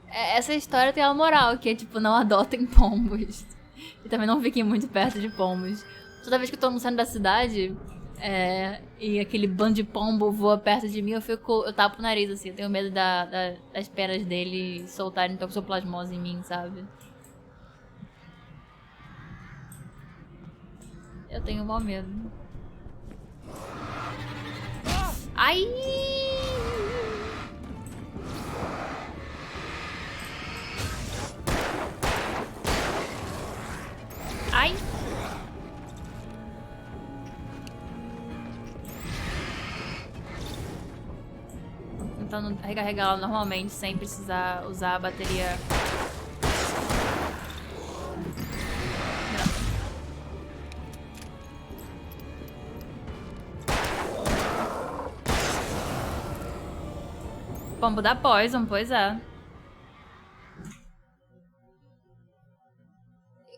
Essa história tem uma moral, que é tipo, não adotem pombos. E também não fiquem muito perto de pombos. Toda vez que eu tô no centro da cidade, e aquele bando de pombo voa perto de mim, eu tapo o nariz, assim. Eu tenho medo das penas dele soltarem toxoplasmose em mim, sabe? Eu tenho mó medo. Ai! Ai! Tentando recarregar ela normalmente, sem precisar usar a bateria. Pombo da Poison, pois é.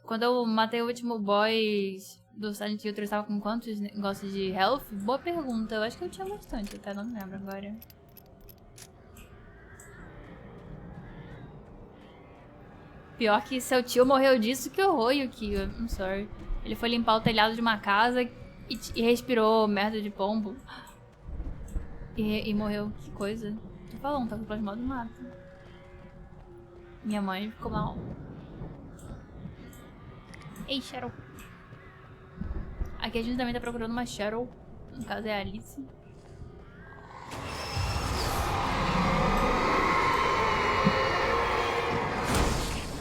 Quando eu matei o último boss do Silent Hill, eu estava com quantos negócios de health? Boa pergunta. Eu acho que eu tinha bastante, até não me lembro agora. Pior que seu tio morreu disso, que horror, Yuki. I'm sorry. Ele foi limpar o telhado de uma casa e respirou merda de pombo. E morreu. Que coisa. Tô falando, tá com plasmado do mato. Minha mãe ficou mal. Ei, Cheryl. Aqui a gente também tá procurando uma Cheryl. No caso é a Alice.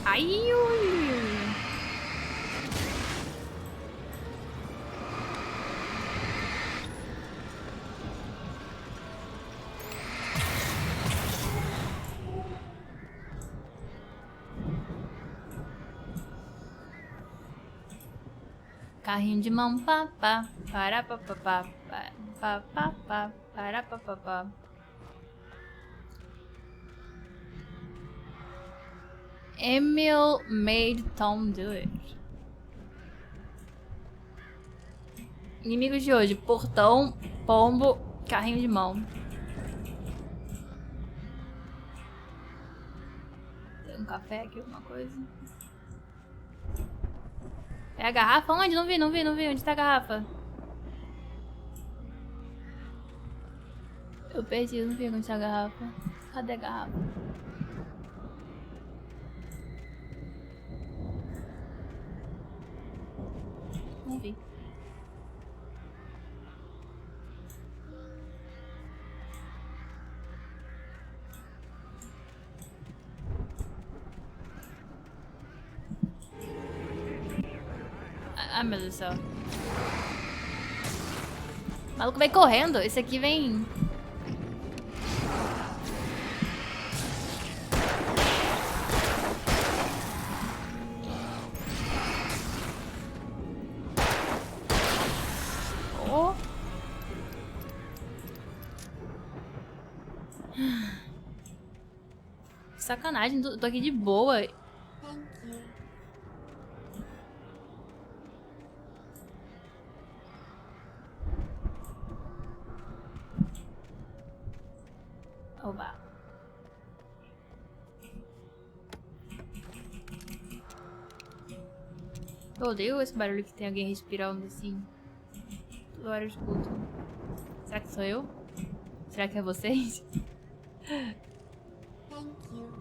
Ai, ui. Carrinho de mão, papá, para papapá, papapá, para papapá. Emil made Tom do it. Inimigos de hoje: portão, pombo, carrinho de mão. Tem um café aqui, alguma coisa? É a garrafa? Onde? Não vi. Onde tá a garrafa? Eu perdi, não vi onde tá a garrafa. Cadê a garrafa? Não vi. Ai, meu Deus do céu. O maluco vai correndo. Esse aqui vem... Oh. Sacanagem, tô aqui de boa. Oba. Eu odeio esse barulho que tem alguém respirando assim. Toda hora eu escuto. Será que sou eu? Será que é vocês? Thank you.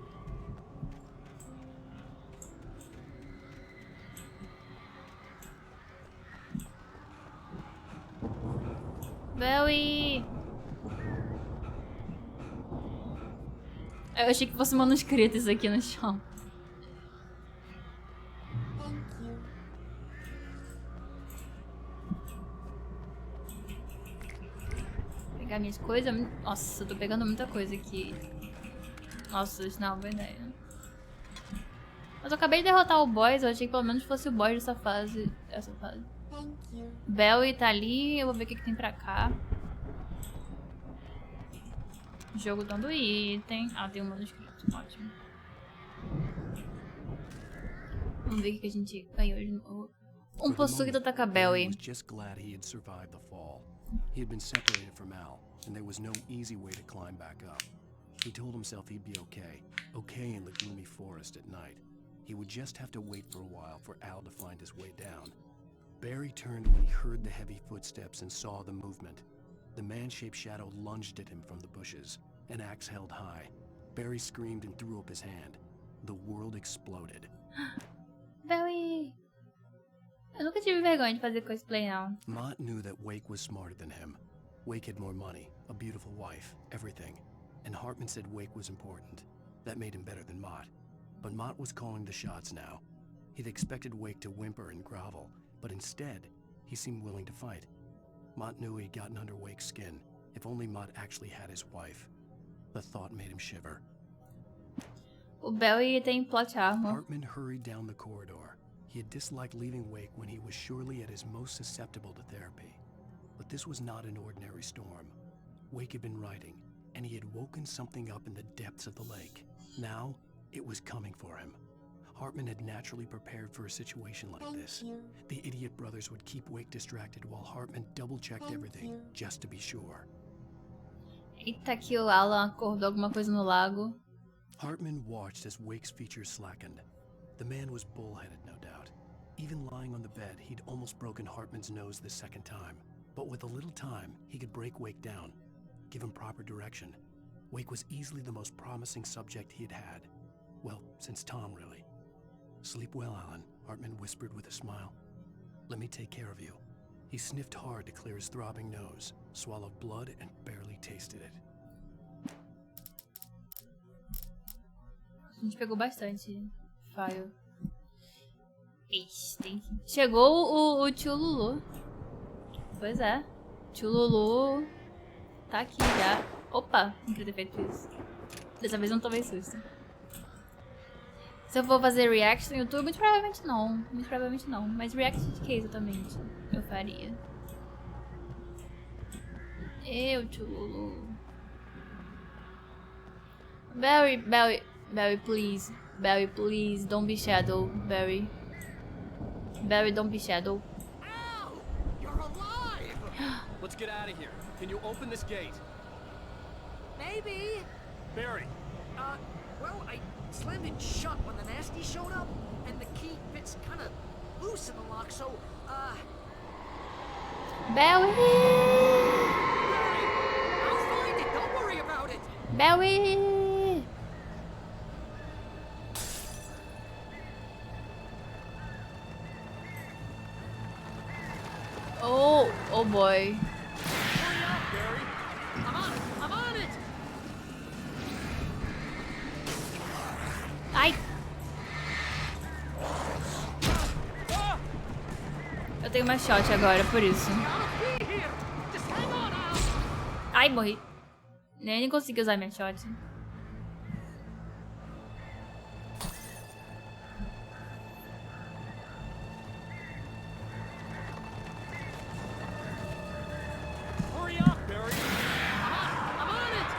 Belly! Eu achei que fosse manuscrito isso aqui no chão. Thank you. Pegar minhas coisas. Nossa, eu tô pegando muita coisa aqui. Nossa, isso não é uma boa ideia. Mas eu acabei de derrotar o boss, eu achei que pelo menos fosse o boss dessa fase. Essa fase. Thank you. Belly tá ali, eu vou ver o que tem pra cá. Jogo dando item. Ah, tem um manuscrito. Ótimo. Vamos ver o que a gente ganhou de novo. Um possuído ataca Belly. was just glad he had survived the fall. He had been separated from Al, and there was no easy way to climb back up. He told himself he'd be okay. Okay in the gloomy forest at night. He would just have to wait for a while for Al to find his way down. Barry turned when he heard the heavy footsteps and saw the movement. The man-shaped shadow lunged at him from the bushes, an axe held high. Barry screamed and threw up his hand. The world exploded. Barry! Eu nunca tive vergonha de fazer cosplay, não. Mott knew that Wake was smarter than him. Wake had more money, a beautiful wife, everything. And Hartman said Wake was important. That made him better than Mott. But Mott was calling the shots now. He'd expected Wake to whimper and grovel, but instead, he seemed willing to fight. Mott knew he'd gotten under Wake's skin. If only Mott actually had his wife. The thought made him shiver. O Belly tem plot armor. Hartman hurried down the corridor. He had disliked leaving Wake when he was surely at his most susceptible to therapy. But this was not an ordinary storm. Wake had been writing, and he had woken something up in the depths of the lake. Now, it was coming for him. Hartman had naturally prepared for a situation like this. The idiot brothers would keep Wake distracted while Hartman double-checked everything, just to be sure. Eita, que o Alan acordou alguma coisa no lago. Hartman watched as Wake's features slackened. The man was bullheaded, no doubt. Even lying on the bed, he'd almost broken Hartman's nose the second time. But with a little time, he could break Wake down, give him proper direction. Wake was easily the most promising subject he had had. Well, since Tom, really. Sleep well, Alan, Hartman whispered with a smile. Let me take care of you. He sniffed hard to clear his throbbing nose, swallowed blood, and barely tasted it. A gente pegou bastante file. Ixi, chegou o tio Lulu. Pois é. Tio Lulu tá aqui já. Opa, não queria ter feito isso. Dessa vez não tomei susto. Se eu for fazer react no YouTube, muito provavelmente não. Muito provavelmente não. Mas react de que exatamente eu faria? Tio Lulu. Barry, please. Barry, please. Don't be Shadow, Barry. Barry, don't be Shadow. Ow! You're alive! Let's get out of here. Can you open this gate? Maybe. Barry. Well, I slammed it shut when the nasty showed up, and the key fits kind of loose in the lock, so, Barry! I'll find it, don't worry about it! Barry! Oh boy. Hurry up, Barry! I'm on it! Ai! Eu tenho uma shot agora, por isso. Ai, morri. Nem consegui usar minha shot. Hurry up, Barry. I'm on it.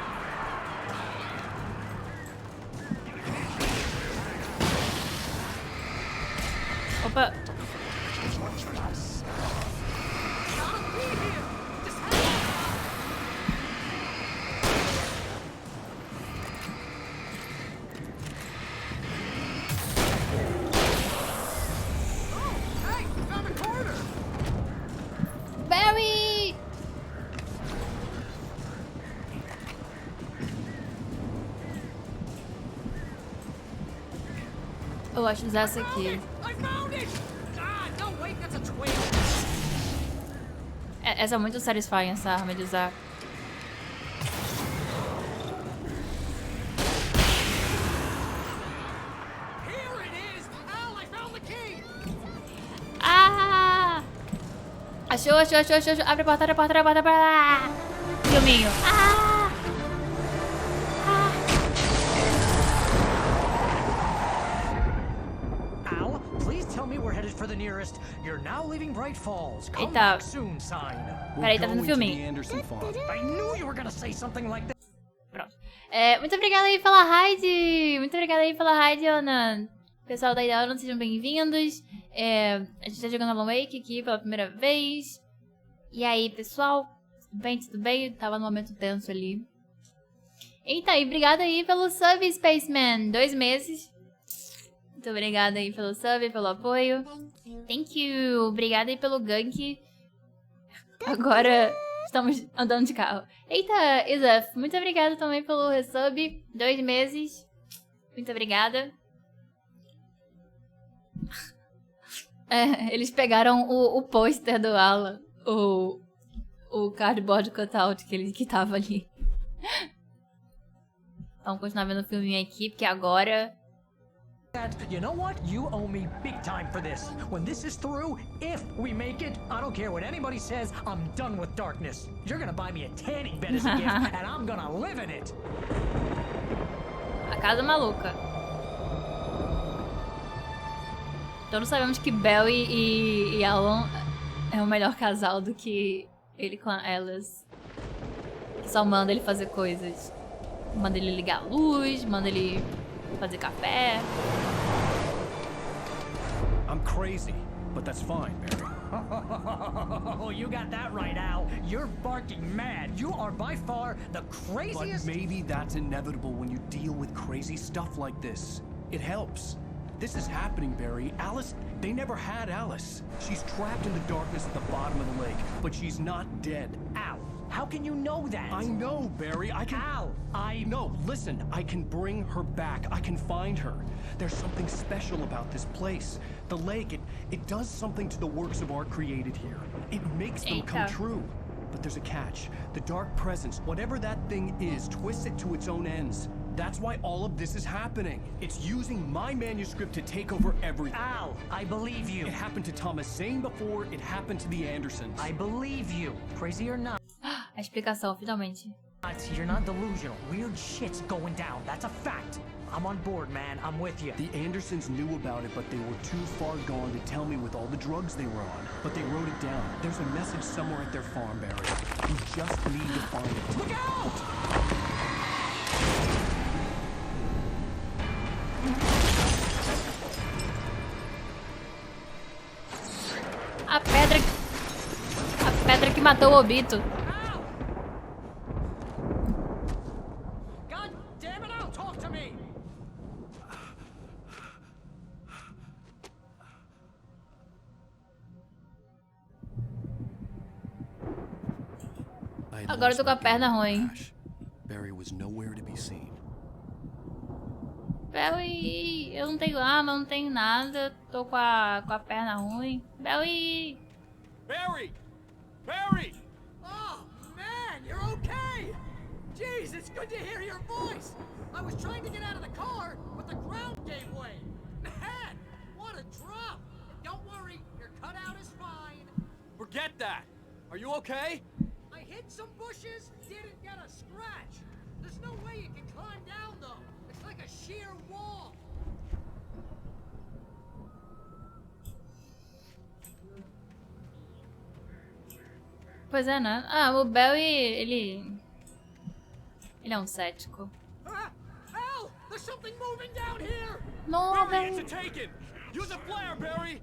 Opa. Barry! Eu acho usar essa aqui. Essa é muito satisfying, essa arma de usar. Ah! Achou. Abre a porta, Filminho. Al, please tell me we're headed for the nearest. You're now leaving Bright Falls. Come Eita. back soon sign. Peraí, tá vendo filminho. I knew you were gonna say something like that. Pronto. Muito obrigada aí pela raid. Muito obrigada aí pela raid, Ana. Pessoal da Ana, sejam bem-vindos. A gente tá jogando Alan Wake aqui pela primeira vez. E aí, pessoal? Tudo bem? Tava num momento tenso ali. Eita, e obrigada aí pelo sub, Spaceman. 2 meses. Muito obrigada aí pelo sub, pelo apoio. Thank you. Obrigada aí pelo gank. Agora estamos andando de carro. Eita, Isaf, muito obrigada também pelo resub. 2 meses. Muito obrigada. Eles pegaram o pôster do Alan. O cardboard cutout que tava ali. Vamos continuar vendo o filminho aqui, porque agora... You know what? You owe me big time for this. When this is through, if we make it, I don't care what anybody says, I'm done with darkness. You're gonna buy me a tanning bed as a gift, and I'm gonna live in it. A casa maluca. Todos sabemos que Belle e Alan é o melhor casal do que ele com a Alice. Que só manda ele fazer coisas. Manda ele ligar a luz, manda ele fazer café. I'm crazy, but that's fine, Barry. Oh, you got that right, Al. You're barking mad. You are by far the craziest... But maybe that's inevitable when you deal with crazy stuff like this. It helps. This is happening, Barry. Alice, they never had Alice. She's trapped in the darkness at the bottom of the lake, but she's not dead. Al, how can you know that? I know, Barry. I can... Al, No, listen. I can bring her back. I can find her. There's something special about this place. The lake, it does something to the works of art created here. It makes them come true. But there's a catch. The dark presence, whatever that thing is, twists it to its own ends. That's why all of this is happening. It's using my manuscript to take over everything. Al, I believe you. It happened to Thomas Zane before, it happened to the Andersons. I believe you. Crazy or not. A explicação, finalmente. You're not delusional. Weird shit's going down. That's a fact. I'm on board, man. I'm with you. The Andersons knew about it, but they were too far gone to tell me with all the drugs they were on. But they wrote it down. There's a message somewhere at their farm, Barry. You just need to find it. Look out! A pedra que matou o Obito. God damn it, Al, talk to me. Agora eu tô com a perna ruim. Barry was nowhere to be seen. Barry, eu não tenho arma, não tenho nada. Tô com a perna ruim. Barry! Barry! Barry! Oh, man, you're okay. Jeez, it's good to hear your voice. I was trying to get out of the car, but the ground gave way. Man, what a drop. Don't worry, your cutout is fine. Forget that. Are you okay? I hit some bushes, didn't get a scratch. There's no way you can climb down, though. It's like a sheer wall. Pois é, né? Ah, o Barry, ele é um cético. Al! There's something moving down here! No, Barry, it's Barry. a taken. Use a flare, Barry.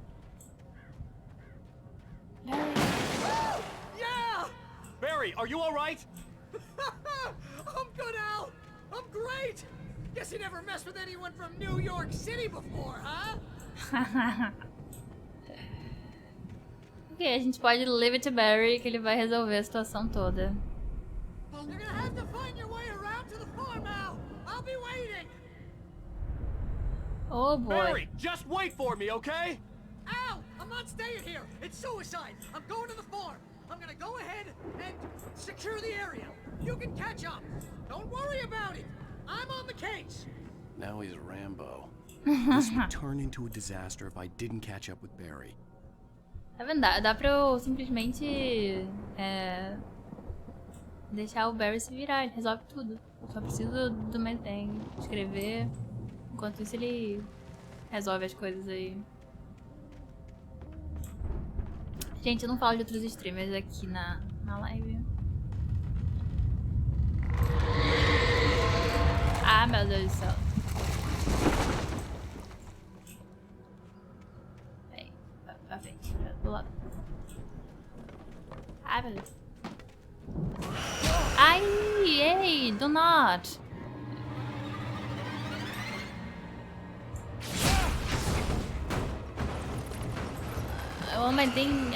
Yeah! Barry, are you all right? I'm good, Al! I'm great! Guess you never messed with anyone from New York City before, huh? Ok, a gente pode leave it to Barry, que ele vai resolver a situação toda. You're gonna have to find your way around to the farm, Al! I'll be waiting! Oh boy. Barry, just wait for me, okay? Al! I'm not staying here! It's suicide! I'm going to the farm! I'm gonna go ahead and secure the area. You can catch up. Don't worry about it. I'm on the case. Now he's Rambo. This would turn into a disaster if I didn't catch up with Barry. Tá vendo? Dá pra eu simplesmente deixar o Barry se virar, ele resolve tudo. Só preciso do maintain, escrever. Enquanto isso ele resolve as coisas aí. Gente, eu não falo de outros streamers aqui na live. Ah, meu Deus do céu. Peraí, pra frente, do lado. Ai, meu Deus. Ai, ei, do not. Oh, mas tem...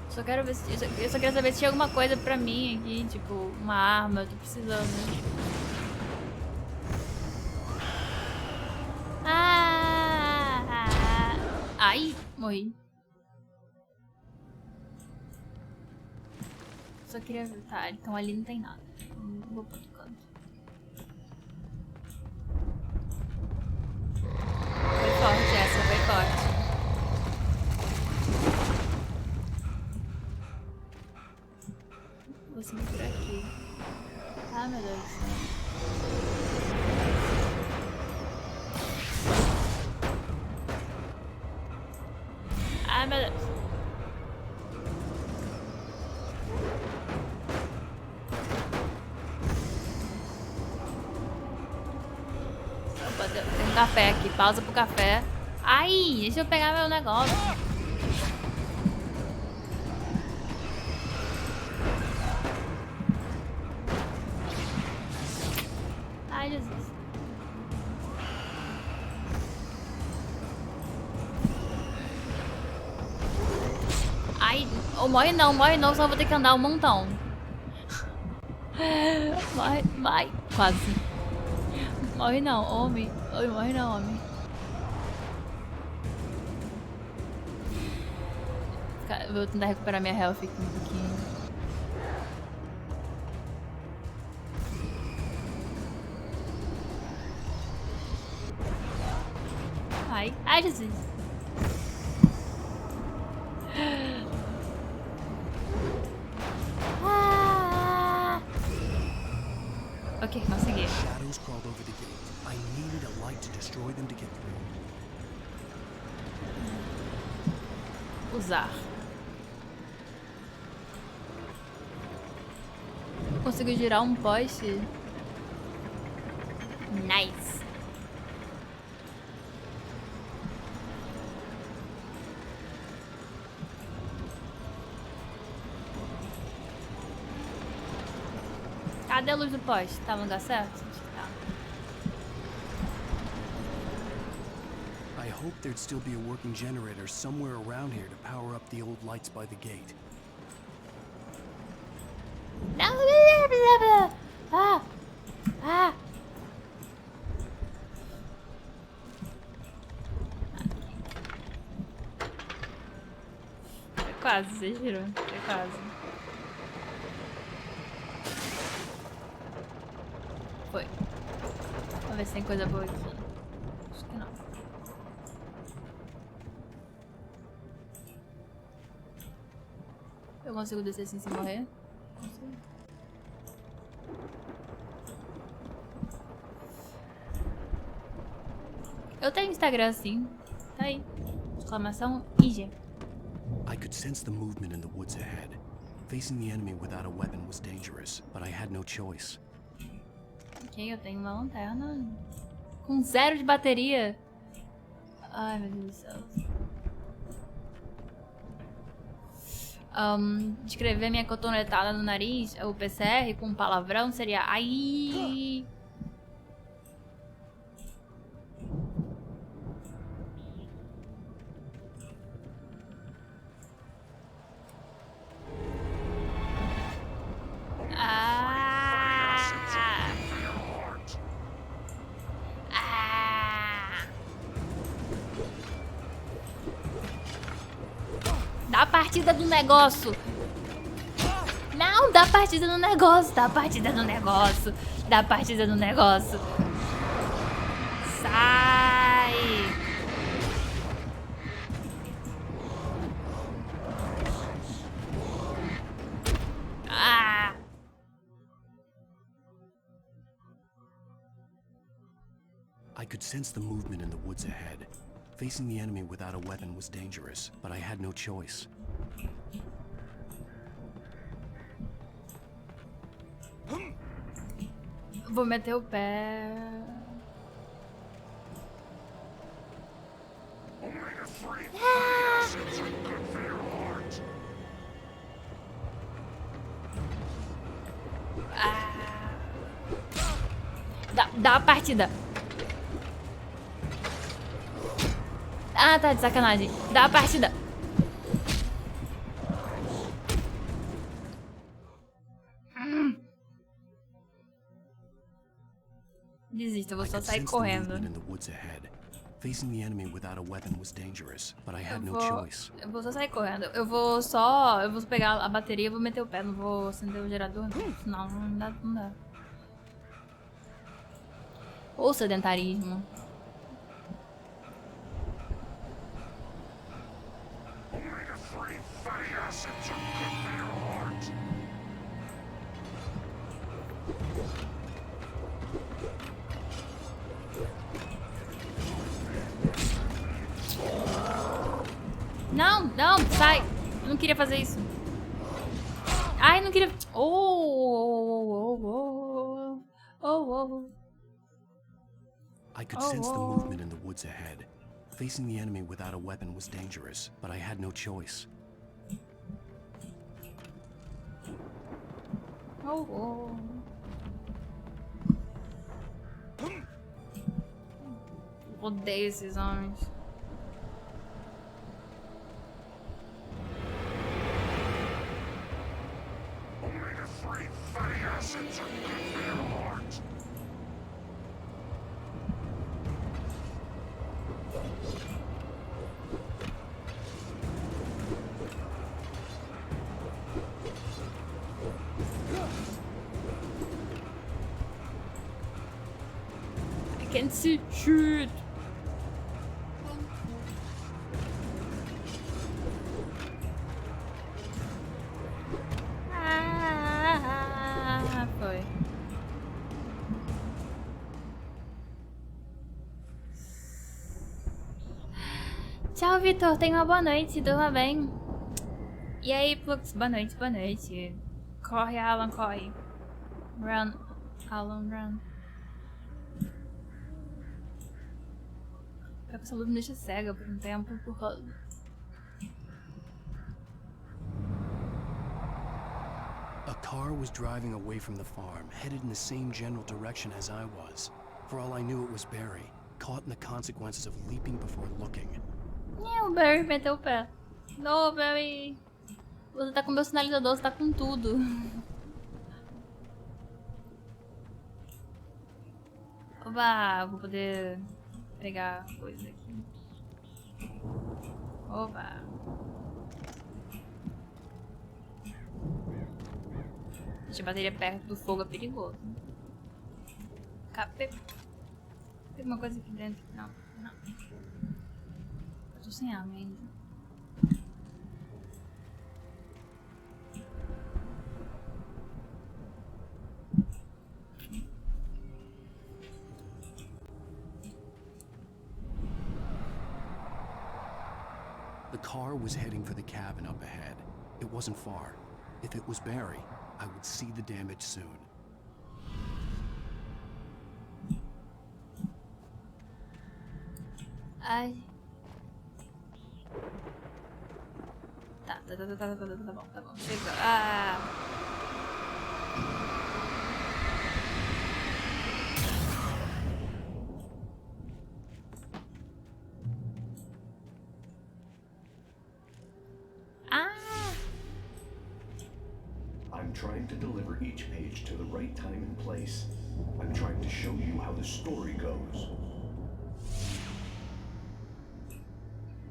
Só quero ver se... Eu só quero saber se tinha alguma coisa pra mim aqui, tipo, uma arma, eu tô precisando. Ai, morri. Só queria ver, tá, então ali não tem nada. Vou pro outro canto. Foi forte essa, foi forte. Vou seguir por aqui. Ah, meu Deus do céu. Ah, meu Deus. Opa, tem um café aqui. Pausa pro café. Ai, deixa eu pegar meu negócio. Ai, Jesus. Ai, oh, morre não, só vou ter que andar um montão. Vai, quase. Morre não, homem. Oi, morre não, homem. Vou tentar recuperar minha health aqui um pouquinho. Ai, Jesus. Ok, consegui. Shadows crawled over the gate. I needed a light to destroy them to get through. Usar. Conseguiu girar um poste. Nice. Cadê a luz do poste? Tá no lugar certo? Tá. I hoped there'd still be a working generator somewhere around here to power up the old lights by the gate. Foi quase, vocês viram? Foi quase. Foi. Vamos ver se tem coisa boa aqui. Acho que não. Eu consigo descer assim sem morrer? Consigo. Eu tenho Instagram sim. Tá aí. Exclamação IG. I could sense the movement in the woods ahead. Facing the enemy without a weapon was dangerous, but I had no choice. Ok, eu tenho uma lanterna. Com 0 de bateria. Ai, meu Deus do céu. Descrever minha cotonetada no nariz, o PCR com palavrão seria ai. Dá a partida do negócio. Não, dá a partida do negócio. Dá a partida do negócio. Dá a partida do negócio. Sai. Ah. I could sense the movement in the woods ahead. Facing the enemy without a weapon was dangerous, but I had no choice. Vou meter o pé. Dá a partida. Ah, tá de sacanagem. Dá a partida. Desisto, eu vou só sair correndo. Eu vou só sair correndo. Eu vou pegar a bateria e vou meter o pé. Não vou acender o gerador. Não, não dá, não dá. Ou sedentarismo. Não, não, sai. Eu não queria fazer isso. Ai, não queria. I could sense the movement in the woods ahead. Facing the enemy without a weapon was dangerous, but I had no choice. Odeio esses homens. I can see shoot. Foi. Tchau, Vitor. Tenha uma boa noite. Durma bem. E aí, Flux? Boa noite, boa noite. Corre, Alan, corre. Run, Alan, run. Essa luz me deixa cega por um tempo por causa... A car was driving away from the farm, headed in the same general direction as I was. For all I knew, it was Barry, caught in the consequences of leaping before looking. O Barry meteu o pé. Não, Barry. Você tá com meu sinalizador, você tá com tudo. Oba, vou poder pegar coisa aqui. Oba. Deixa a bateria perto do fogo, é perigoso. Tem uma coisa aqui dentro. Não, não. Eu tô sem água ainda. The car was heading for the cabin up ahead. It wasn't far. If it was Barry, I would see the damage soon. Ai. Tá bom. Chega. Ah. I'm trying to deliver each page to the right time and place. I'm trying to show you how the story goes.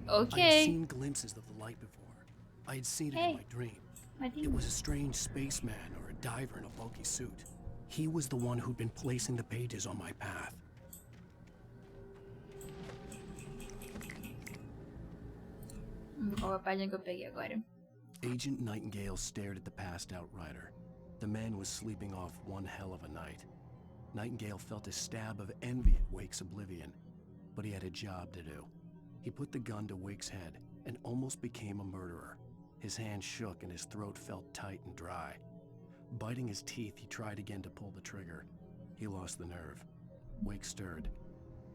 Okay. I'd seen glimpses of the light before. I had seen it in my dream. It was a strange spaceman or a diver in a bulky suit. He was the one who'd been placing the pages on my path. Qual a página que eu peguei agora? Agent Nightingale stared at the passed-out rider. The man was sleeping off one hell of a night. Nightingale felt a stab of envy at Wake's oblivion, but he had a job to do. He put the gun to Wake's head and almost became a murderer. His hand shook and his throat felt tight and dry. Biting his teeth, he tried again to pull the trigger. He lost the nerve. Wake stirred.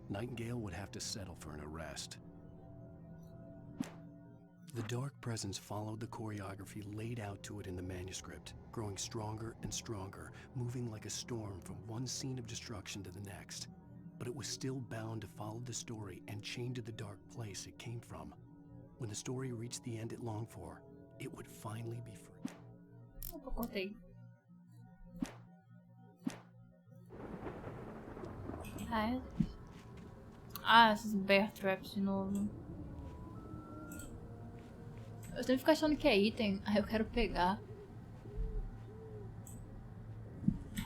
Nightingale would have to settle for an arrest. The dark presence followed the choreography laid out to it in the manuscript, growing stronger and stronger, moving like a storm from one scene of destruction to the next. But it was still bound to follow the story and chained to the dark place it came from. When the story reached the end it longed for, it would finally be free. Cortei. Esses bear traps de novo. Eu sempre fico achando que é item, aí eu quero pegar.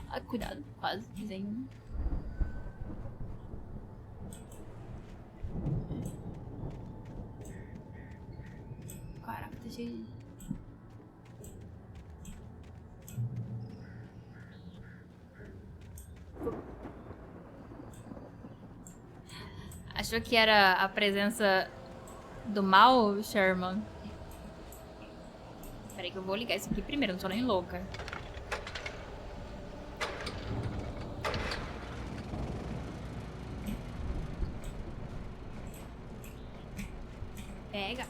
Ah, cuidado, quase desenho. Caraca, tá cheio de... Achou que era a presença do mal, Sherman? Peraí que eu vou ligar isso aqui primeiro, não sou nem louca. Pega.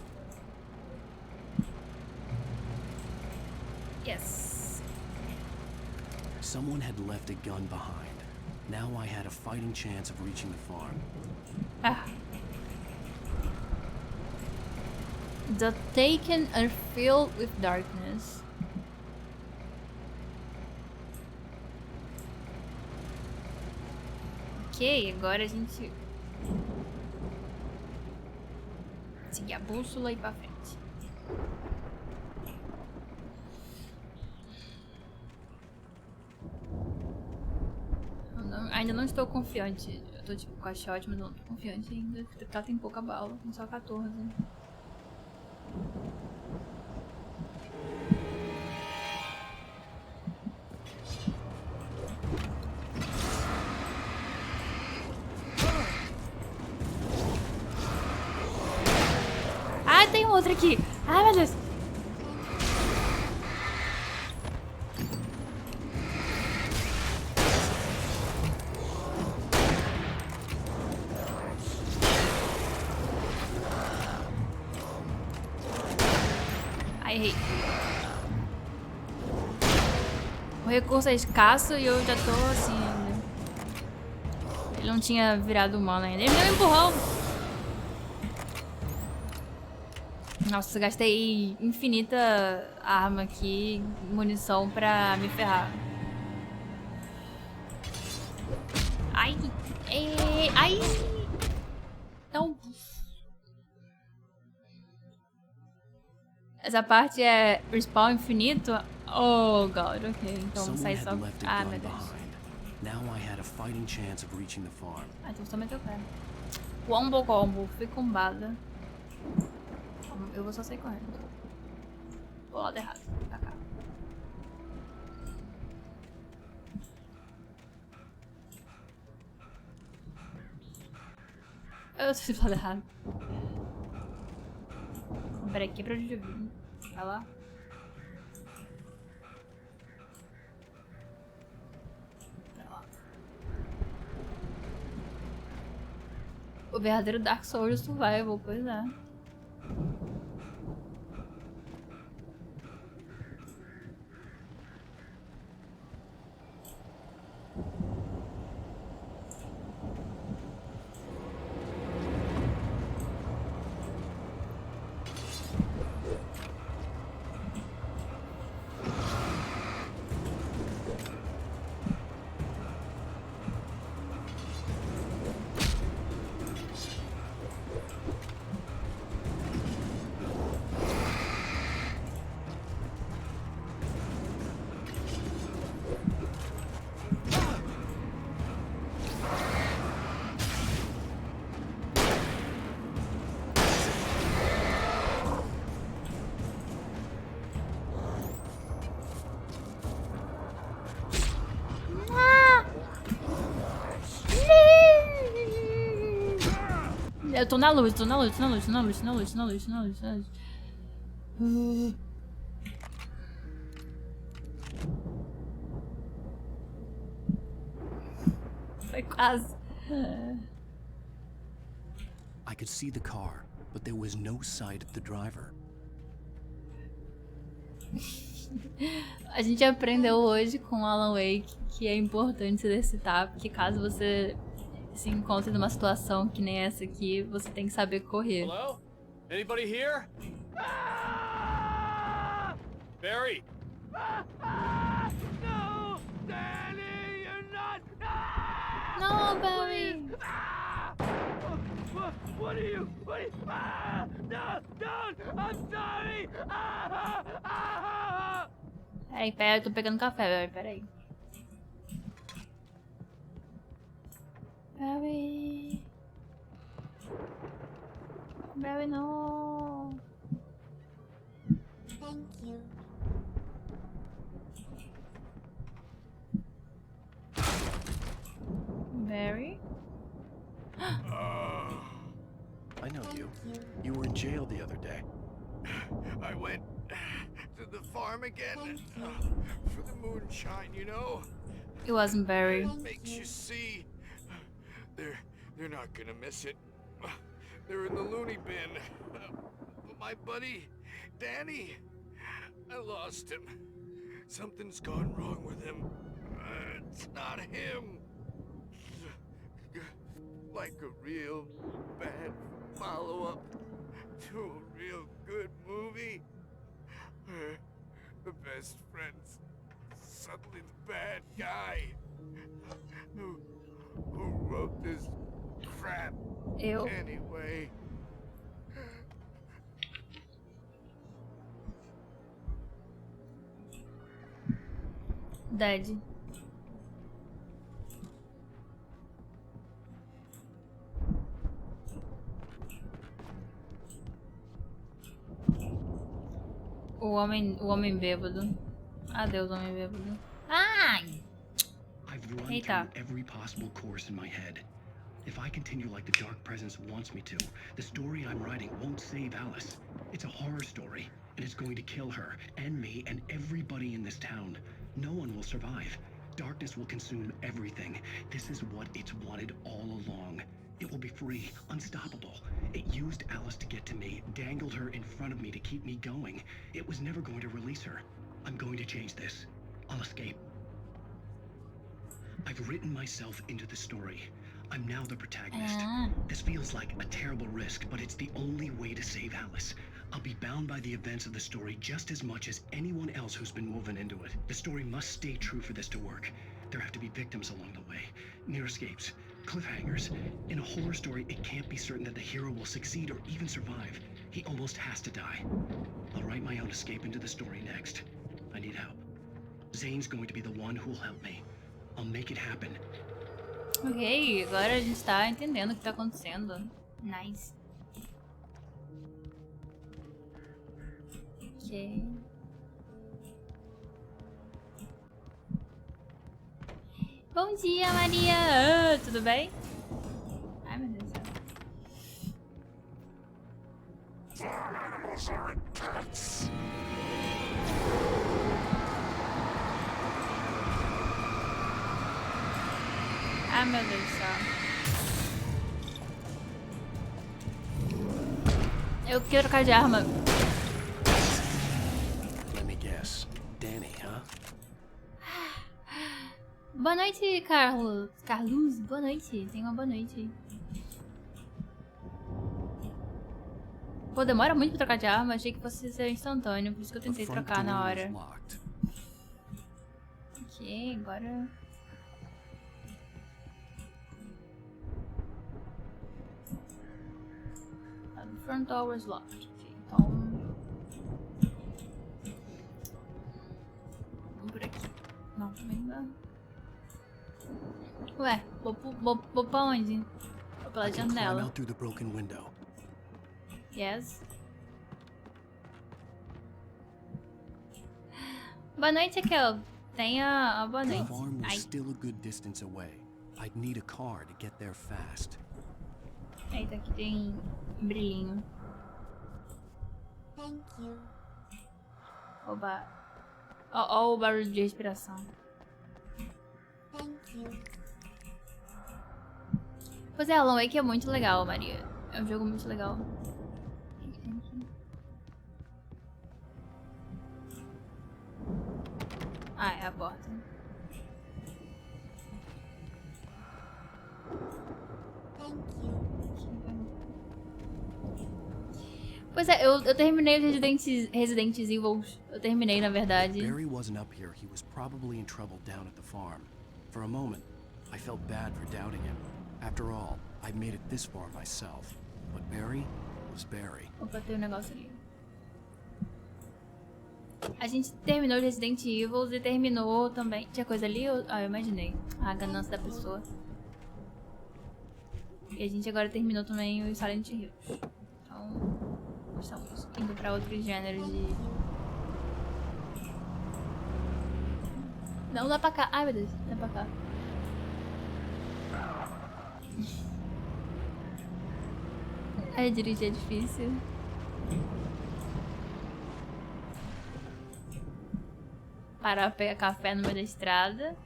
Yes. Someone had left a gun behind. Now I had a fighting chance of reaching the farm. The taken are filled with darkness. Ok, agora a gente seguir a bússola e ir pra frente. Ainda não estou confiante. Eu tô tipo com a shot, mas não tô confiante ainda. Porque ela tem pouca bala, tem só 14. Ah, tem outra aqui. Ai, meu Deus. Ai, errei. O recurso é escasso e eu já tô assim ainda. Ele não tinha virado humano ainda. Ele me deu um empurrão. Nossa, gastei infinita arma aqui, munição pra me ferrar. Ai, ai, não. Essa parte é respawn infinito? Oh god, ok, então vamos sair só... Ah, meu Deus. Ah, então só meter o pé. Combo, fui combada. Eu vou só sair correndo. Vou lado errado, pra cá. Eu tô do lado errado. Peraí, aqui pra onde eu vim. Vai lá. O verdadeiro Dark Souls Survival, pois é. Eu tô na luz, tô na luz, tô na luz, tô na luz, tô na luz, tô na luz, tô na luz, tô na luz. Foi quase. I could see the car, but there was no sight of the driver. A gente aprendeu hoje com Alan Wake que é importante se exercitar, porque caso você se encontre numa situação que nem essa aqui, você tem que saber correr. Hello? Anybody here? Barry! No! Danny, you're not! No, Barry! What are you? No! Don't! I'm sorry! Peraí, eu tô pegando café, peraí. Barry. Barry, no. Thank you. Barry? I know you. You were in jail the other day. I went to the farm again for the moonshine, you know? It wasn't Barry. It makes you see. They're not gonna miss it. They're in the loony bin. But my buddy, Danny, I lost him. Something's gone wrong with him. It's not him. Like a real bad follow-up to a real good movie. The best friend's suddenly the bad guy. Who wrote this crap Eu. anyway? Dead. O homem bêbado. Adeus, homem bêbado. Ai! I've run Eita. through every possible course in my head. If I continue like the Dark Presence wants me to, the story I'm writing won't save Alice. It's a horror story, and it's going to kill her, and me, and everybody in this town. No one will survive. Darkness will consume everything. This is what it's wanted all along. It will be free, unstoppable. It used Alice to get to me, dangled her in front of me to keep me going. It was never going to release her. I'm going to change this. I'll escape. I've written myself into the story. I'm now the protagonist. This feels like a terrible risk, but it's the only way to save Alice. I'll be bound by the events of the story just as much as anyone else who's been woven into it. The story must stay true for this to work. There have to be victims along the way, near escapes, cliffhangers. In a horror story, it can't be certain that the hero will succeed or even survive. He almost has to die. I'll write my own escape into the story next. I need help. Zane's going to be the one who'll help me. I'll make it happen. Ok, agora a gente tá entendendo o que tá acontecendo. Nice. Ok. Bom dia, Maria! Tudo bem? Ai, meu Deus do céu. Ai, meu Deus do céu. Eu quero trocar de arma. Let me guess. Danny, huh? Boa noite, Carlos. Carlos, boa noite. Tenha uma boa noite. Pô, demora muito pra trocar de arma. Achei que fosse ser instantâneo. Por isso que eu tentei trocar na hora. Ok, agora... The front door is locked. Ok, então... Vamos por aqui. Não, também não. Ué, vou pra onde? Vou pela janela. Yes. Boa noite, Akel. Tenha a boa noite. The farm was still a good distance away. I'd need a car to get there fast. Eita, aqui tem brilhinho. Thank you. Oba. Ó o barulho de respiração. Thank you. Pois é, Alan Wake é muito legal, Maria. É um jogo muito legal. Ah, é a porta. Thank you. Pois é, eu terminei os Resident Evil. Eu terminei, na verdade. Barry wasn't up here. He was probably in trouble down at the farm. For a moment, I felt bad for doubting him. After all, I made it this far myself. But Barry was Barry. Opa, tem um negócio ali. A gente terminou os Resident Evil e terminou também... Tinha coisa ali? Ah, eu imaginei. A ganância da pessoa. E a gente agora terminou também os Silent Hills. Então... Estamos indo pra outros gêneros de... Não, dá pra cá. Ai, meu Deus. Dá pra cá. Ai, dirigir é difícil. Parar pra pegar café no meio da estrada.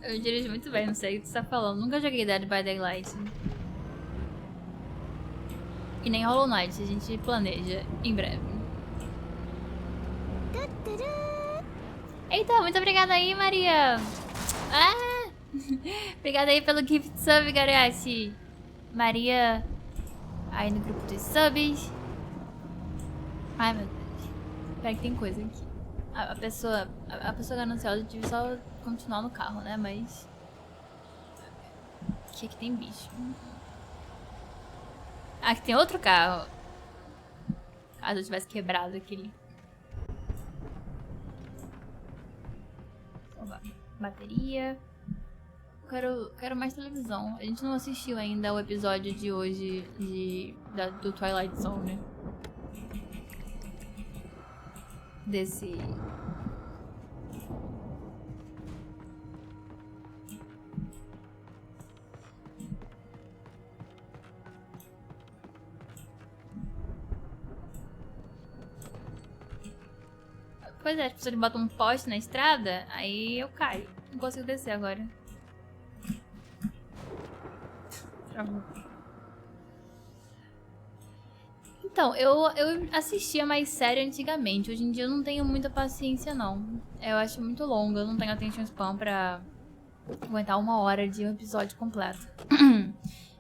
Eu dirijo muito bem, não sei o que você tá falando. Nunca joguei Dead by Daylight. E nem Hollow Knight, a gente planeja em breve. Eita, muito obrigada aí, Maria. Ah! Obrigada aí pelo gift sub, Gariachi. Maria aí no grupo dos subs. Ai, meu Deus. Espera que tem coisa aqui. A pessoa gananciosa devia só continuar no carro, né? Mas... Aqui tem bicho. Ah, aqui tem outro carro. Caso eu tivesse quebrado aquele. Oba. Bateria. Quero mais televisão. A gente não assistiu ainda o episódio de hoje do Twilight Zone. Desse... Pois é, as pessoas botam um poste na estrada, aí eu caio. Não consigo descer agora. Travou. Então, eu assistia mais série antigamente. Hoje em dia eu não tenho muita paciência, não. Eu acho muito longo, eu não tenho attention span pra aguentar 1 hora de um episódio completo.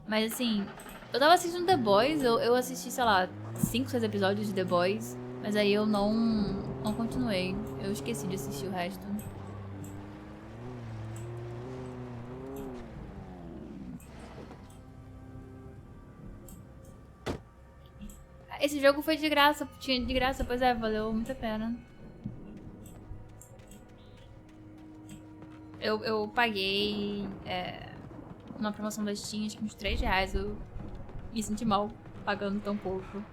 Mas assim, eu tava assistindo The Boys, eu assisti, sei lá, 5, 6 episódios de The Boys. Mas aí eu não continuei. Eu esqueci de assistir o resto. Esse jogo foi de graça. Tinha de graça, pois é, valeu muito a pena. Eu paguei uma promoção da Steam, acho que uns R$3. Eu me senti mal pagando tão pouco.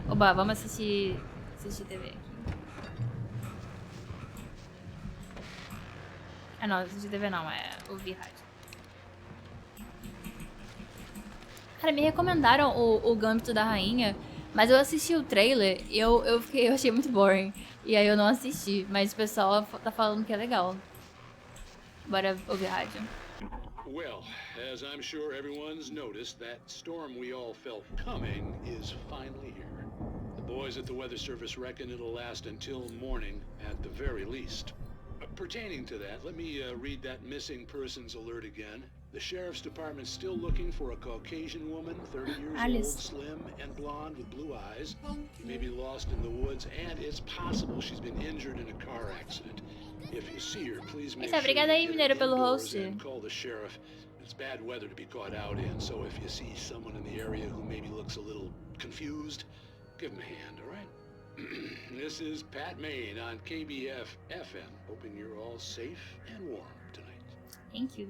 Oba, vamos assistir TV aqui. Ah não, assistir TV não, é ouvir rádio. Cara, me recomendaram o Gambito da Rainha, Mas eu assisti o trailer e eu achei muito boring. E aí eu não assisti, mas o pessoal tá falando que é legal. Bora ouvir a rádio. Well, as I'm sure everyone's noticed, that storm we all felt coming is finally here. The boys at the Weather Service reckon it'll last until morning at the very least. Pertaining to that, let me read that missing persons alert again. The Sheriff's Department's still looking for a Caucasian woman, 30 years old, slim and blonde with blue eyes. She may be lost in the woods, and it's possible she's been injured in a car accident. If you see her, please make sure you Obrigada aí, get her Mineiro, pelo indoors host. and call the sheriff. It's bad weather to be caught out in, so if you see someone in the area who maybe looks a little confused, give them a hand, all right? This is Pat Maine on KBF FM, hoping you're all safe and warm tonight. Thank you.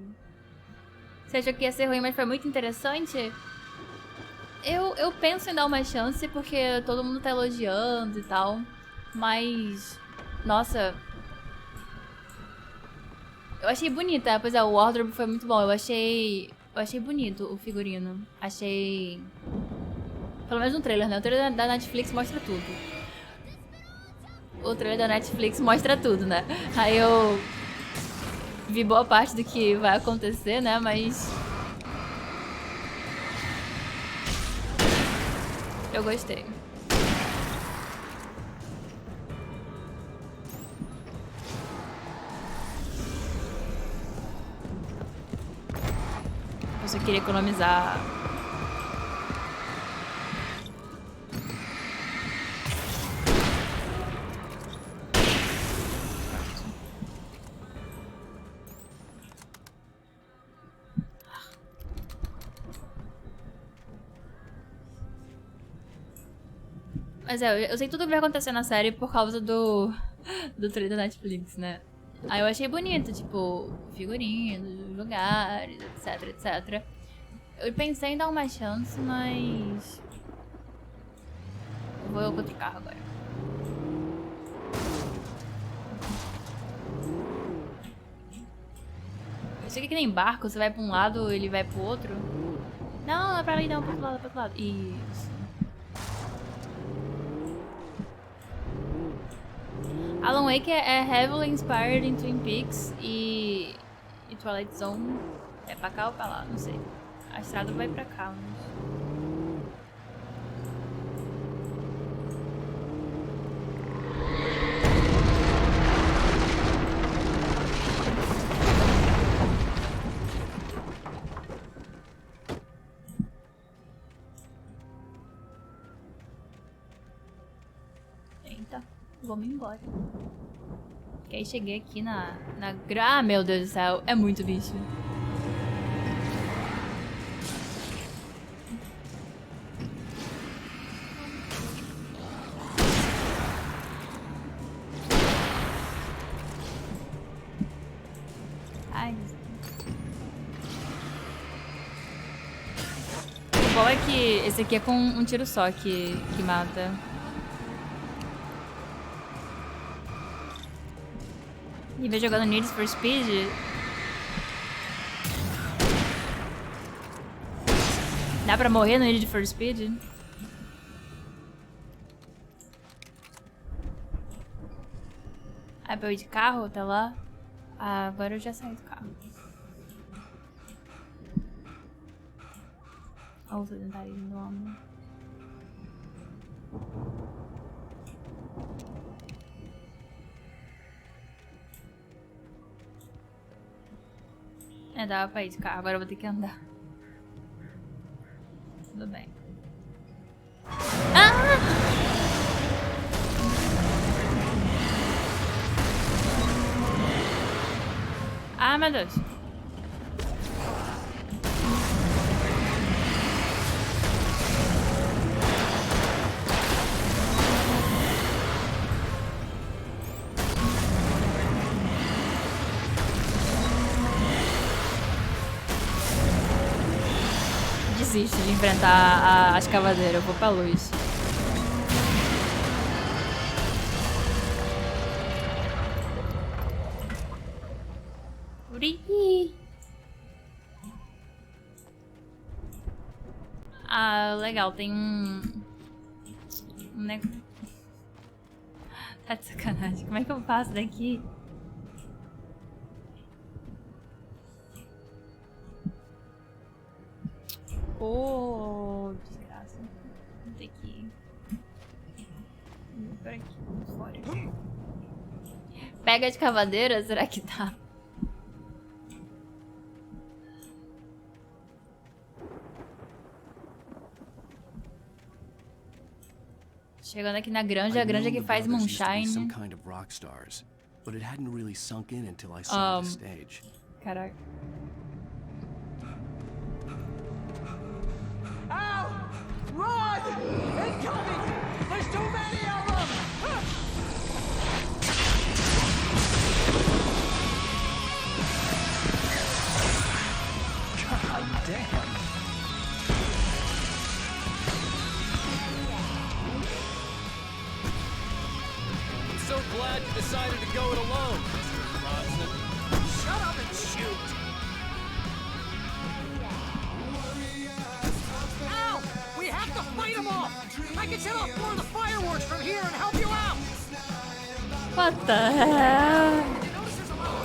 Você achou que ia ser ruim, mas foi muito interessante? Eu penso em dar uma chance, porque todo mundo tá elogiando e tal. Mas... Nossa... Eu achei bonita, pois é, o wardrobe foi muito bom. Eu achei bonito o figurino. Achei... Pelo menos no trailer, né? O trailer da Netflix mostra tudo. O trailer da Netflix mostra tudo, né? Aí eu... Vi boa parte do que vai acontecer, né? Mas... Eu gostei. Eu só queria economizar... Mas eu sei tudo o que vai acontecer na série por causa do trailer da Netflix, né? Aí eu achei bonito, tipo, figurinos, lugares, etc, etc. Eu pensei em dar uma chance, mas... Eu vou com outro carro agora. Isso aqui é que nem barco, você vai pra um lado, ele vai pro outro. Não, é pra ali não, pro outro lado, pro outro lado. Isso. Alan Wake é heavily inspired em Twin Peaks e Twilight Zone. É pra cá ou pra lá? Não sei. A estrada vai pra cá, mas... Eita, vamos embora. E aí cheguei aqui na Ah, meu Deus do céu, é muito bicho. Ai. O bom é que esse aqui é com um tiro só que mata. E vai jogando Need for Speed. Dá pra morrer no Need for Speed? Ah, pra eu ir de carro até lá? Ah, agora eu já saí do carro. Olha o sedentarismo do homem. É, dava pra ir de carro, agora eu vou ter que andar. Tudo bem. Ah! Ah, meu Deus. Desisto de enfrentar a escavadeira, eu vou pra luz. Ah, legal, tem um Né? Tá de sacanagem. Como é que eu passo daqui? Oh, desgraça. Vou ter que ir. Por aqui, fora. Pega de cavadeira? Será que dá? Chegando aqui na granja, a granja que faz moonshine. Caraca. Ow! Run! Incoming! There's too many of them! God damn. I'm so glad you decided to go it alone, Mr. Bronson. Shut up and shoot! Ow! We have to fight them off! I can set off more of the fireworks from here and help you out! What the hell?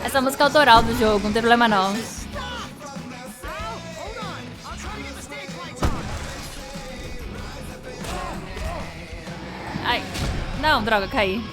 Essa música é autoral do jogo, não tem problema não. Ai, não, droga, caí.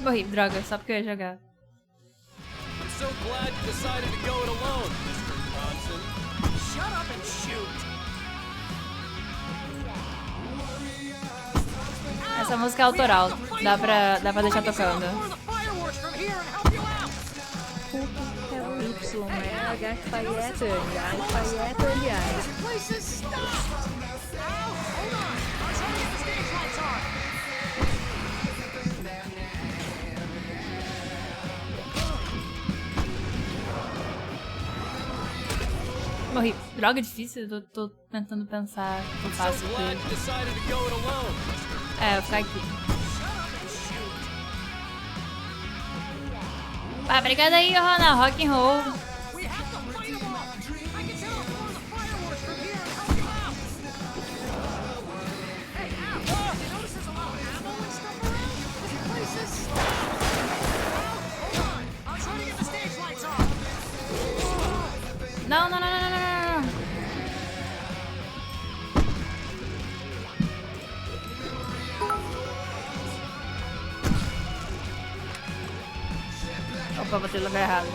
Morri, droga, só porque eu ia jogar. I'm so glad you decided to go it alone, Mr. Bronson. Shut up and shoot! Essa música é autoral, dá pra deixar tocando. É o Y, né? H-FAYE, aliás. Morri. Droga, difícil, eu tô tentando pensar o que eu faço aqui. É, eu vou ficar aqui. Ah, obrigada aí, Rona. Rock and roll. Não, não, não, não, não, não. Opa, botei no lugar errado.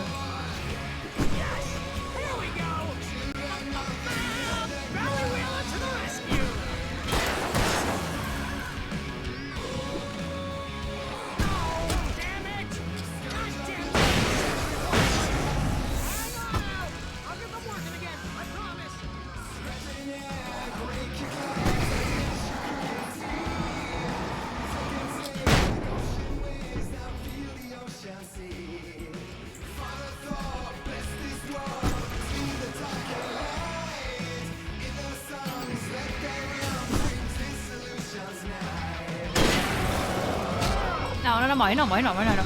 Não, não morre, não morre, não morre, não.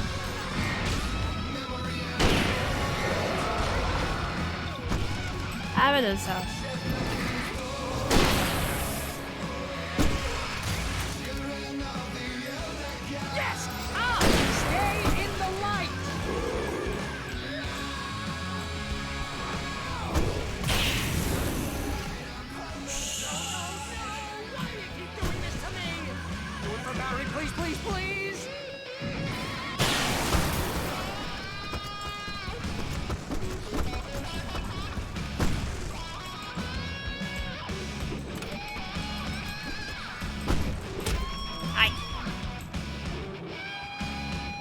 Ai, meu Deus do céu. Please, please, please! Ai.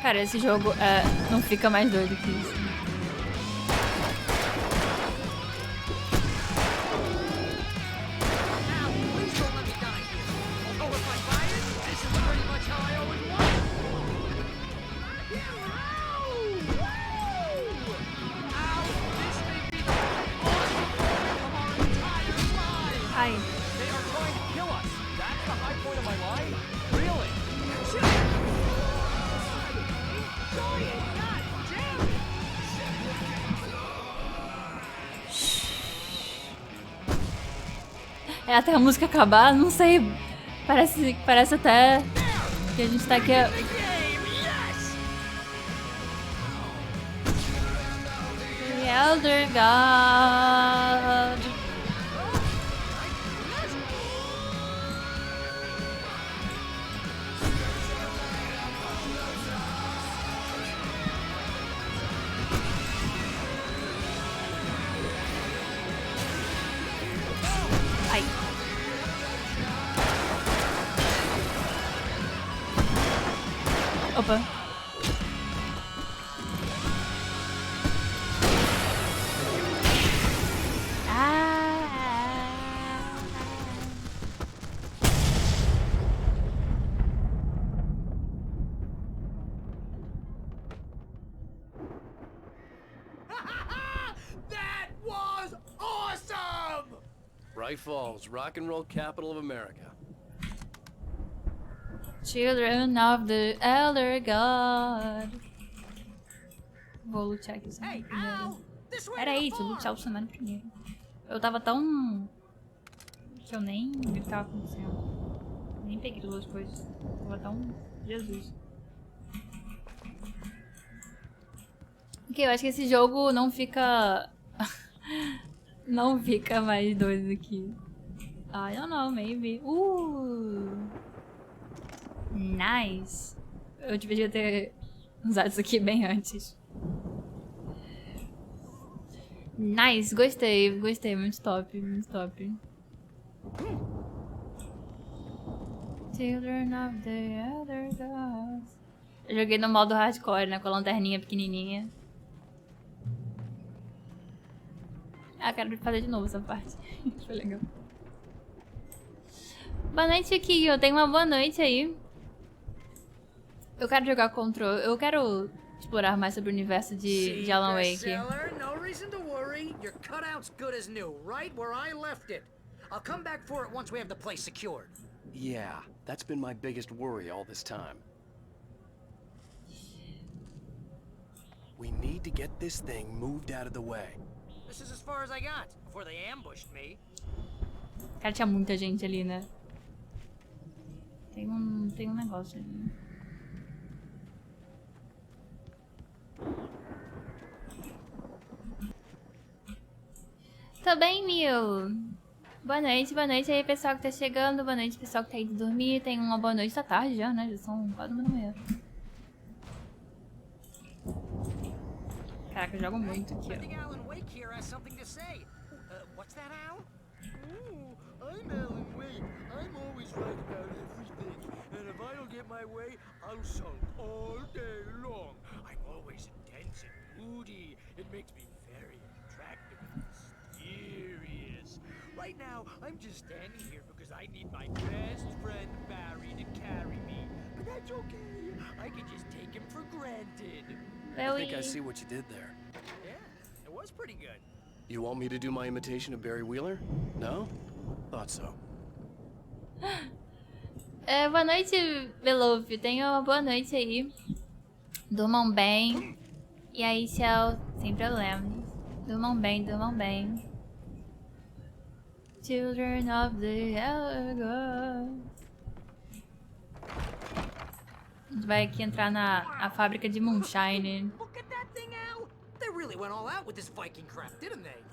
Cara, esse jogo não fica mais doido que isso. É até a música acabar, não sei. Parece até que a gente tá aqui. The Elder God. Ai. Opa. That was awesome! Bright Falls, rock and roll capital of America. Children of the Elder God. Vou lutear aqui o cenário primeiro. Era isso, lutear o cenário primeiro. Eu tava tão... que eu nem vi o que tava acontecendo. Nem peguei duas coisas. Tava tão... Jesus. Ok, eu acho que esse jogo não fica... não fica mais doido aqui. I don't know, maybe. Nice. Eu devia ter usado isso aqui bem antes. Nice, gostei, muito top, muito top. Children of the Elder Gods. Eu joguei no modo hardcore, né, com a lanterninha pequenininha. Ah, quero fazer de novo essa parte. Foi legal. Boa noite, Chiquinho. Tenha uma boa noite aí. Eu quero jogar Control. Eu quero explorar mais sobre o universo de Alan Wake. No reason to worry. Your cutout's good as new, right where I left it. I'll come back for it once we have the place secured. Yeah, that's been my biggest worry all this time. We need to get this thing moved out of the way. This is as far as I got before they ambushed me. Cara, tinha muita gente ali, né? Tem um negócio ali. Tô bem, Mil. Boa noite aí, pessoal que tá chegando. Boa noite, pessoal que tá indo dormir. Tem uma boa noite da tarde já, né? Já são quase 1h da manhã. Caraca, eu jogo muito aqui, ó. Alan Wake here has something to say. What's that, Al? Ooh, I'm Alan Wake. I'm always right about everything. And if I don't get my way, I'll sulk all day long. I'm always intense and moody. It makes me very attractive and mysterious. Right now, I'm just standing here because I need my best friend Barry to carry me. But that's okay. I can just take him for granted. I think I see what you did there. Yeah, it was pretty good. You want me to do my imitation of Barry Wheeler? No? Thought so. Boa noite, Beloved. Tenha uma boa noite aí. Durmam bem. E aí, Shell, sem problemas. Durmam bem, durmam bem. Children of the Elder God. A gente vai aqui entrar na fábrica de Moonshine. Look at that thing, Al. They really went all out with this Viking crap, didn't they?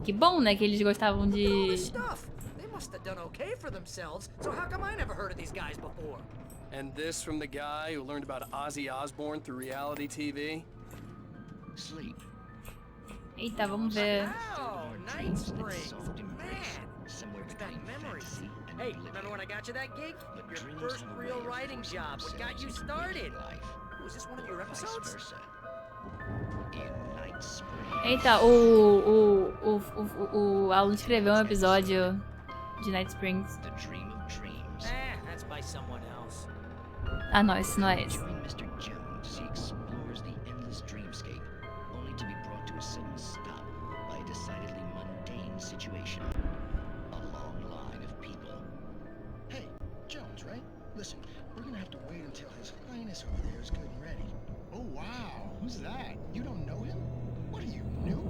Que bom, né, que eles gostavam All de... this stuff. They must have done okay for themselves. So how come I never heard of these guys before? And this from the guy who learned about Ozzy Osbourne through reality TV? Sleep. Eita, vamos ver. Oh, Night Springs. Man, what's that memory? Hey, remember when I got you that gig? Your first real writing job. What got you started? Was this one of your episodes? Eita, o Alan escreveu um episódio de Night Springs. That's by someone else. Ah, não, esse não é esse. During Mr. Jones, he explores the endless dreamscape, only to be brought to a sudden stop by a decidedly mundane situation. A long line of people. Hey, Jones, right? Listen, we're gonna have to wait until His Highness over there is good and ready. Oh, wow. Who's that? You don't know him? What are you, new?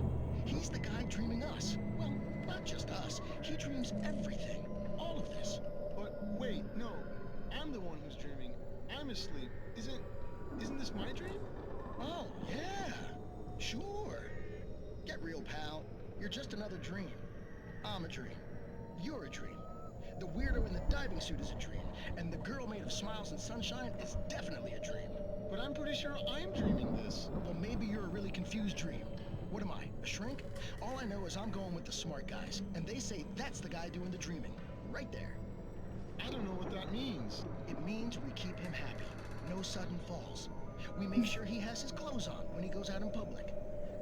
He's the guy dreaming us. Well, Not just us. He dreams everything. All of this. But wait, no. I'm the one who's dreaming. I'm asleep. Isn't this my dream? Oh, yeah. Sure. Get real, pal. You're just another dream. I'm a dream. You're a dream. The weirdo in the diving suit is a dream. And the girl made of smiles and sunshine is definitely a dream. But I'm pretty sure I'm dreaming this. Well, maybe you're a really confused dream. What am I, a shrink? All I know is I'm going with the smart guys, and they say that's the guy doing the dreaming. Right there. I don't know what that means. It means we keep him happy. No sudden falls. We make sure he has his clothes on when he goes out in public.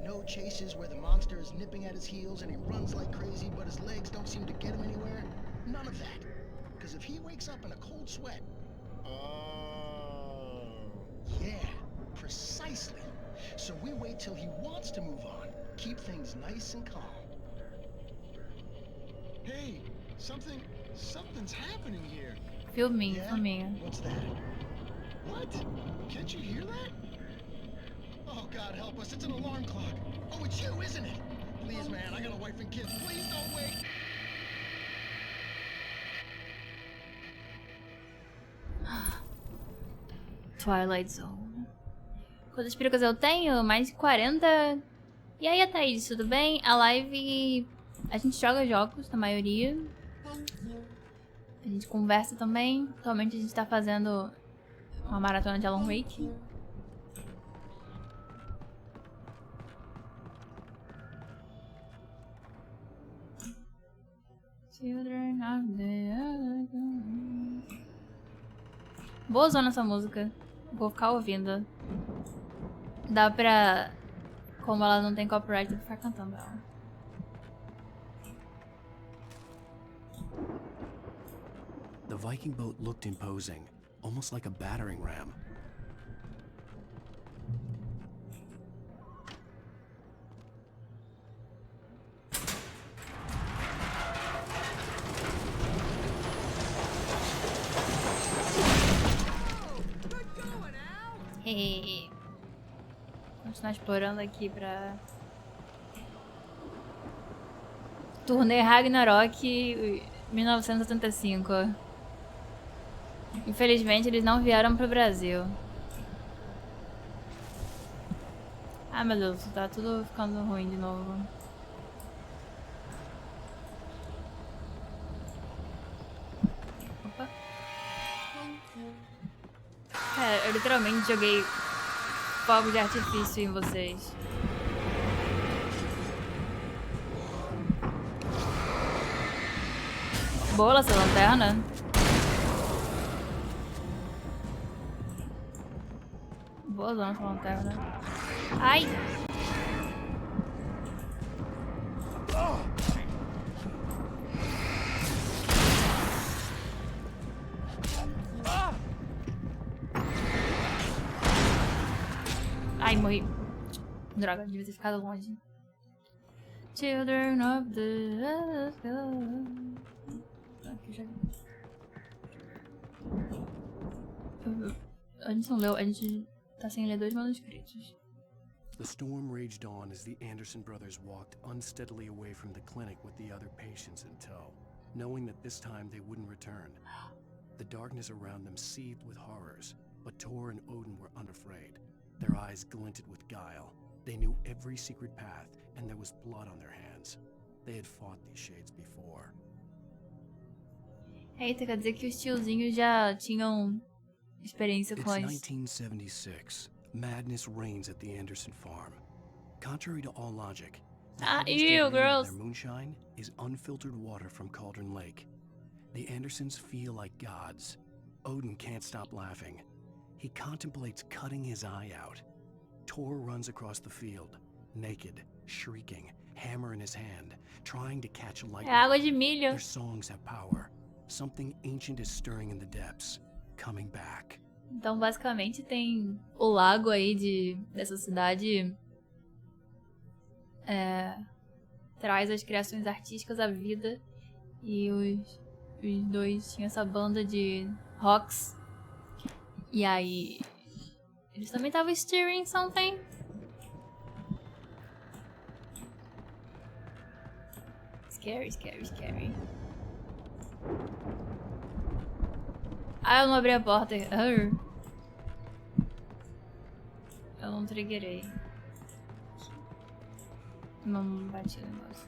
No chases where the monster is nipping at his heels and he runs like crazy, but his legs don't seem to get him anywhere. None of that. Because if he wakes up in a cold sweat... Oh. Yeah, precisely. So we wait till he wants to move on. Keep things nice and calm. Hey, something's happening here. Filminho, filminho. What's that? What? Can't you hear that? Oh, God help us, it's an alarm clock. Oh, it's you, isn't it? Please, man, I got a wife and kids. Please don't wait. Twilight Zone. Quantas pericas eu tenho? Mais de 40. E aí, Thaís, tudo bem? A live... A gente joga jogos, na maioria. A gente conversa também. Atualmente a gente tá fazendo uma maratona de Alan Wake. Children of the Other. Boa zona essa música. Vou ficar ouvindo. Dá pra... Como ela não tem copyright, eu vou ficar cantando ela. The Viking boat looked imposing, almost like a battering ram. Hehehe. Continuar explorando aqui pra... Turnê Ragnarok 1975. Infelizmente eles não vieram pro Brasil. Ah, meu Deus, tá tudo ficando ruim de novo. Opa. Cara, eu literalmente joguei fogo de artifício em vocês. Boa essa lanterna. Boa essa lanterna. Ai! Ai, morri. Droga, devia ter ficado longe. Children of the Aqui já... A gente não leu, a gente tá sem ler 2 manuscritos. The storm raged on as the Anderson brothers walked unsteadily away from the clinic with the other patients in tow, knowing that this time they wouldn't return. The darkness around them seethed with horrors, but Tor and Odin were unafraid. Their eyes glinted with guile. They knew every secret path, and there was blood on their hands. They had fought these shades before. Eita, quer dizer que os tiozinhos já tinham experiência com It's as... 1976. Madness reigns at the Anderson farm. Contrary to all logic, Ah, the ew, ingredient of girls. their moonshine is unfiltered water from Cauldron Lake. The Andersons feel like gods. Odin can't stop laughing. He contemplates cutting his eye out. Tor runs across the field, naked, shrieking, hammer in his hand, trying to catch lightning. É água de milho. Their songs have power. Something ancient is stirring in the depths, coming back. Então, basicamente, tem o lago aí dessa cidade. Traz as criações artísticas à vida. E os dois tinham essa banda de rocks. E aí... Eles também estavam stirring something. Scary, scary, scary. Ah, eu não abri a porta. Eu não triggerei. Não bati no negócio.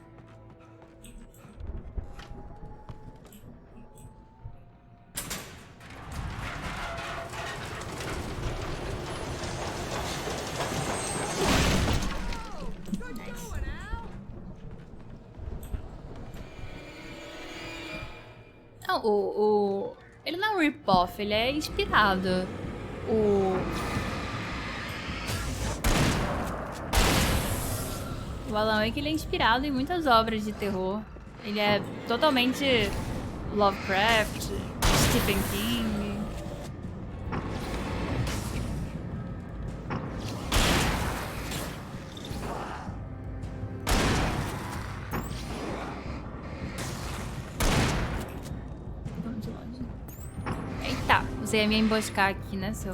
Não, ele não é um rip-off, ele é inspirado. O Alan Wake, ele é inspirado em muitas obras de terror. Ele é totalmente Lovecraft, Stephen King. Eita, você ia me emboscar aqui, né, seu...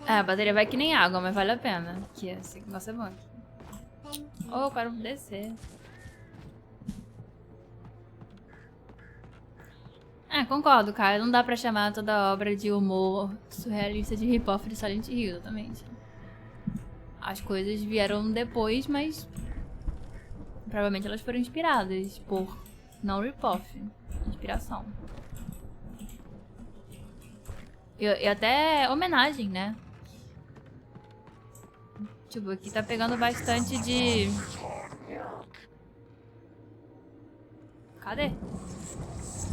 É, a bateria vai que nem água, mas vale a pena. Que esse negócio é bom aqui. Oh, eu quero descer. É, concordo, cara. Não dá pra chamar toda obra de humor surrealista de rip-off de Silent Hill, exatamente. As coisas vieram depois, mas... provavelmente elas foram inspiradas por... não rip-off. Inspiração. E até homenagem, né? Tipo, aqui tá pegando bastante de... Cadê?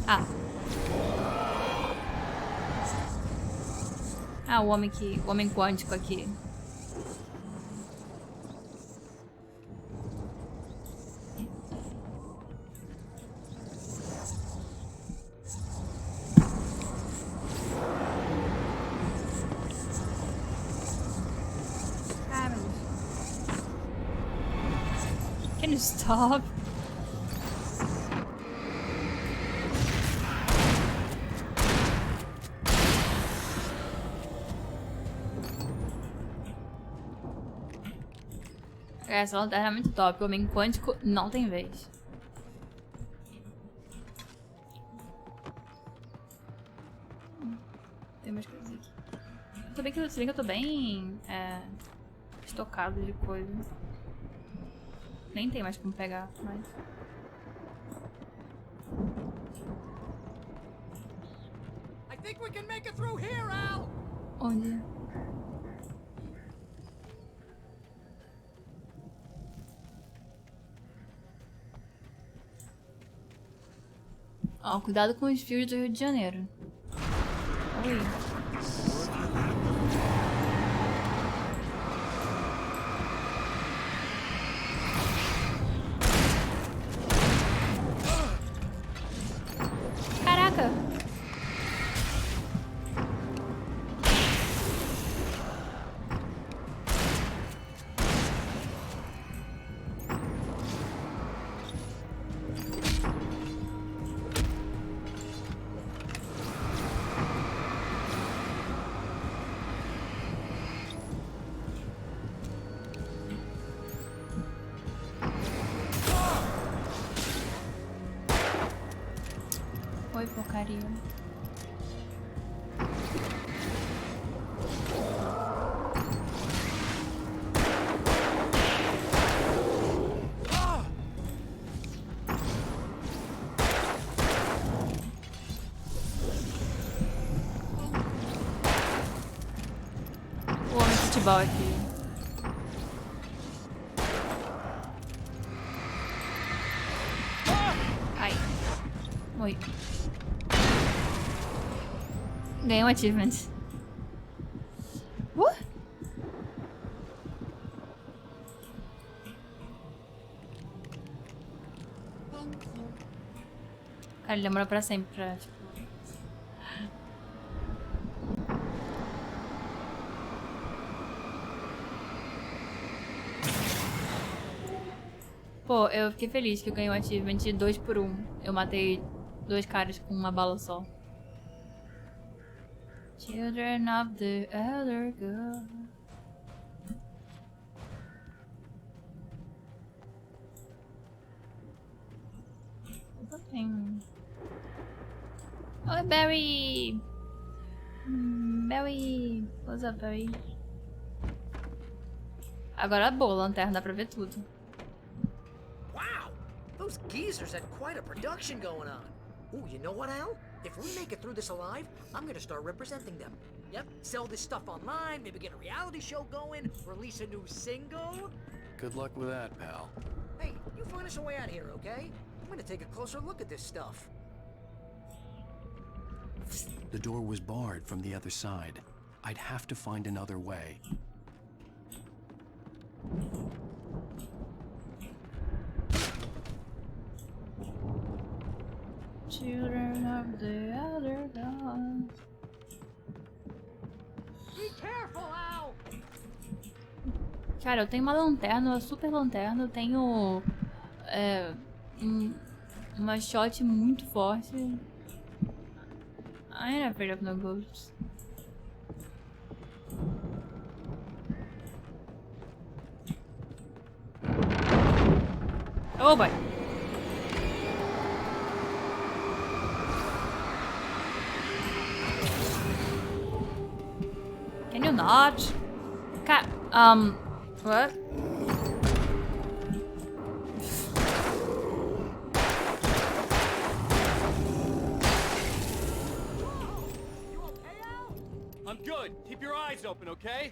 Ah. Ah, o homem quântico aqui. Can you stop? Essa lanterna é muito top. O homem quântico não tem vez. Tem mais coisas aqui. Se bem que eu tô bem estocado de coisa. Nem tem mais como pegar, mas... I think we can make it through here, Al. Onde? Ó, cuidado com os fios do Rio de Janeiro. Oi. Caraca! Oi, porcaria. O homem de futebol aqui. Ai. Oi. Ganhei um achievement. Cara, ele demora pra sempre pra, tipo... Pô, eu fiquei feliz que eu ganhei um achievement de 2 por 1. Eu matei 2 caras com uma bala só. Children of the Elder God. Tem... Oi, Barry! Barry! What's up, Barry? Agora é boa a lanterna, dá pra ver tudo. Wow! Those geezers had quite a production going on. Ooh, you know what, Al? If we make it through this alive, I'm gonna start representing them. Yep, sell this stuff online, maybe get a reality show going, release a new single. Good luck with that, pal. Hey, you find us a way out here, okay? I'm gonna take a closer look at this stuff. The door was barred from the other side. I'd have to find another way. Children of the Elder God. Be careful, Al! Cara, eu tenho uma lanterna, uma super lanterna, eu tenho uma shot muito forte. I ain't afraid of no ghosts. Oh boy. Can you not? What? I'm good. Keep your eyes open, okay?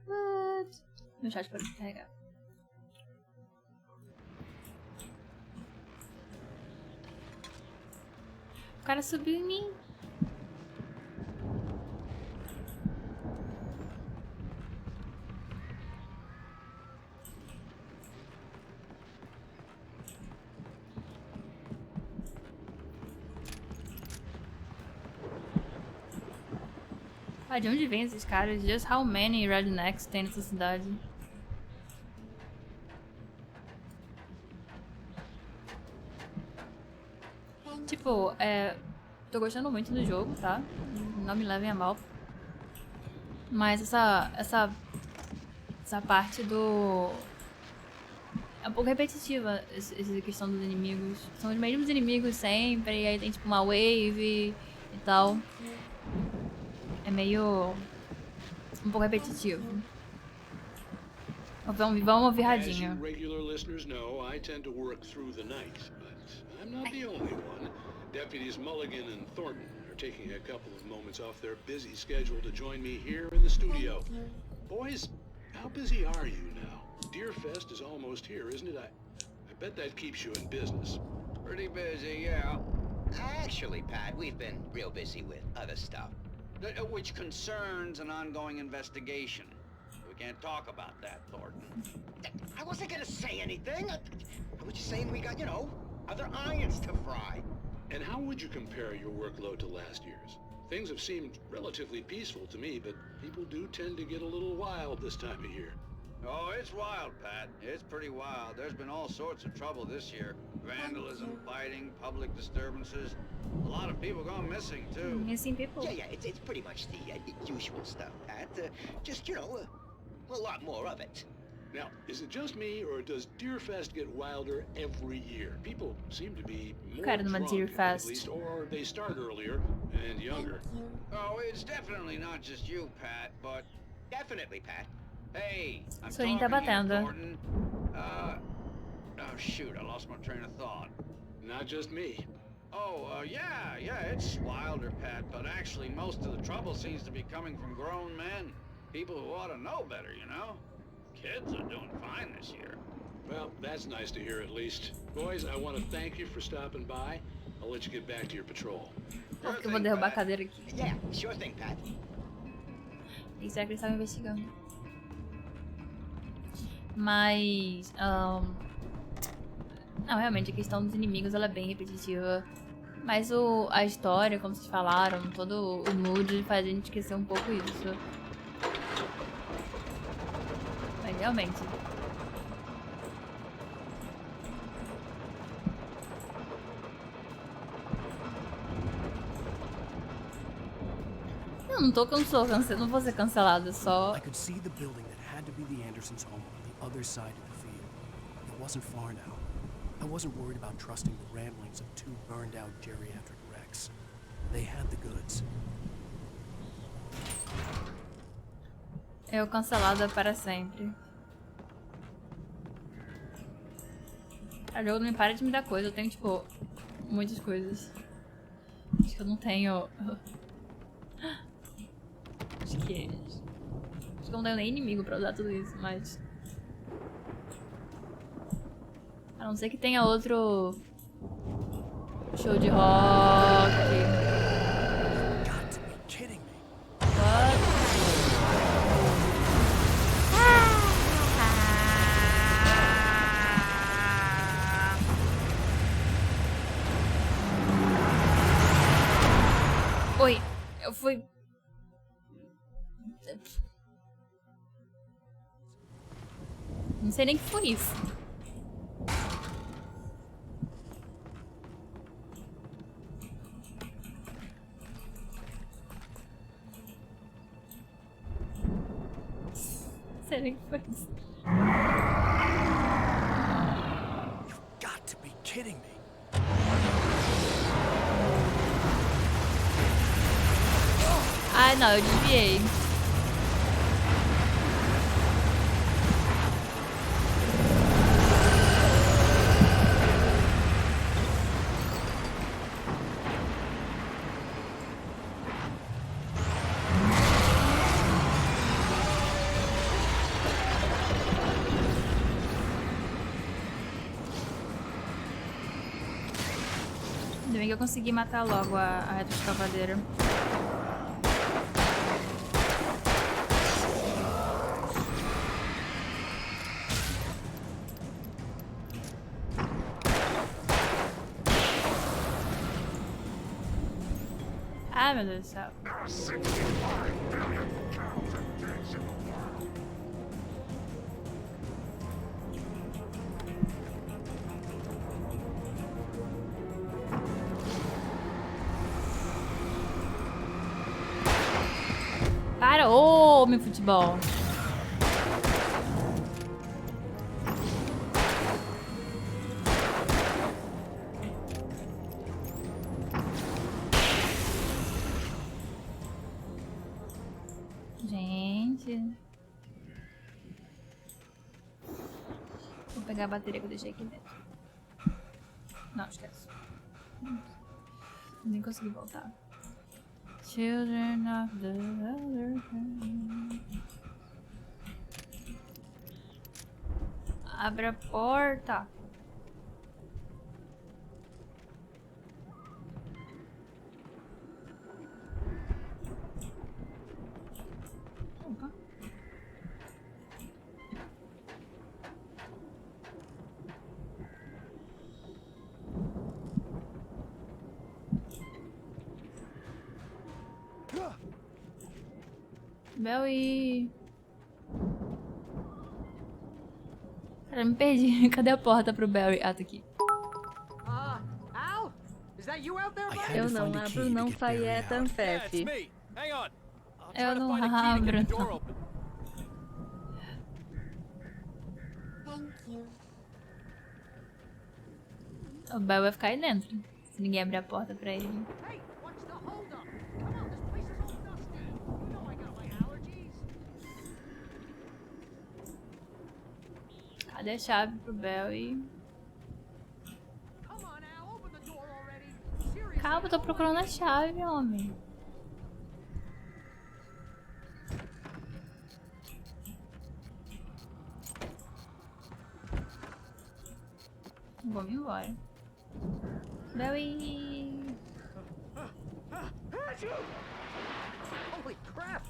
What? Meu chat parou de carregar. O cara subiu em mim. Ah, de onde vem esses caras? Just how many rednecks tem nessa cidade? Tipo, tô gostando muito do jogo, tá? Não me levem a mal. Mas essa parte do... É um pouco repetitiva, essa questão dos inimigos. São os mesmos inimigos sempre, e aí tem tipo uma wave e tal. É meio... um pouco repetitivo. Vamos ouvir radinho. As you regular listeners know, I tend to work through the night, but I'm not the only one. Deputies Mulligan and Thornton are taking a couple of moments off their busy schedule to join me here in the studio. Boys, how busy are you now? Deerfest is almost here, isn't it? I bet that keeps you in business. Pretty busy, yeah. Actually, Pat, we've been real busy with other stuff, which concerns an ongoing investigation. We can't talk about that, Thornton. I wasn't gonna say anything. I was just saying we got, you know, other irons to fry. And how would you compare your workload to last year's? Things have seemed relatively peaceful to me, but people do tend to get a little wild this time of year. Oh, it's wild, Pat. It's pretty wild. There's been all sorts of trouble this year. Vandalism, fighting, public disturbances. A lot of people gone missing, too. Missing people? Yeah, it's pretty much the usual stuff, Pat. Just, you know, a lot more of it. Now, is it just me, or does Deerfest get wilder every year? People seem to be more drunk, at least, or they start earlier and younger. Oh, it's definitely not just you, Pat, but... Definitely, Pat. Hey, I'm Sorin tá batendo. Oh, shoot, I lost my train of thought. Not just me. Oh, yeah, it's wilder, Pat, but actually most of the trouble seems to be coming from grown men. People who ought to know better, you know? Kids are doing fine this year. Well, that's nice to hear at least. Boys, I want to thank you for stopping by. I'll let you get back to your patrol. Porque eu vou derrubar a cadeira aqui. Yeah, sure thing, Pat. E será que eles estavam investigando? Mas... Não, realmente, a questão dos inimigos ela é bem repetitiva. Mas a história, como vocês falaram, todo o mood faz a gente esquecer um pouco isso. Realmente. Eu não tô cancelado, não vou ser cancelada, só... I could see the building that had to be the Andersons' home on the other side of the field. It wasn't far now. I wasn't worried about trusting the ramblings of two burned-out geriatric wrecks. They had the goods. Eu cancelada para sempre. O jogo não me para de me dar coisa. Eu tenho, tipo, muitas coisas. Acho que eu não tenho... Acho que eu não tenho nem inimigo pra usar tudo isso, mas... A não ser que tenha outro... show de rock. What? Oi, eu fui... Não sei nem o que foi isso. Não sei nem o que foi isso. You've got to be kidding me. Ai, não, eu desviei. Ainda bem que eu consegui matar logo a retroescavadeira. Ai, meu Deus do céu. Para, ô, meu futebol. Gente. Vou pegar a bateria que eu deixei aqui dentro. Não, esquece. Nem consegui voltar. Children of the other hand. Abre a porta. Opa. Belly. Cara, me perdi. Cadê a porta pro Barry? Ah, tá aqui. Al? Is that you out there, buddy? Eu não abro, não FAYE Tanfef. Eu não abro, não. Thank you. O Bel vai ficar aí dentro, se ninguém abrir a porta pra ele. Hey, what's the hold up? Come on, this place is all dusty. You know I got my allergies. Cadê a chave pro Bel e... Come on, Al, open the door already. Seriously. Calma, eu tô procurando a chave, homem. Vamos embora. Belly. Holy crap!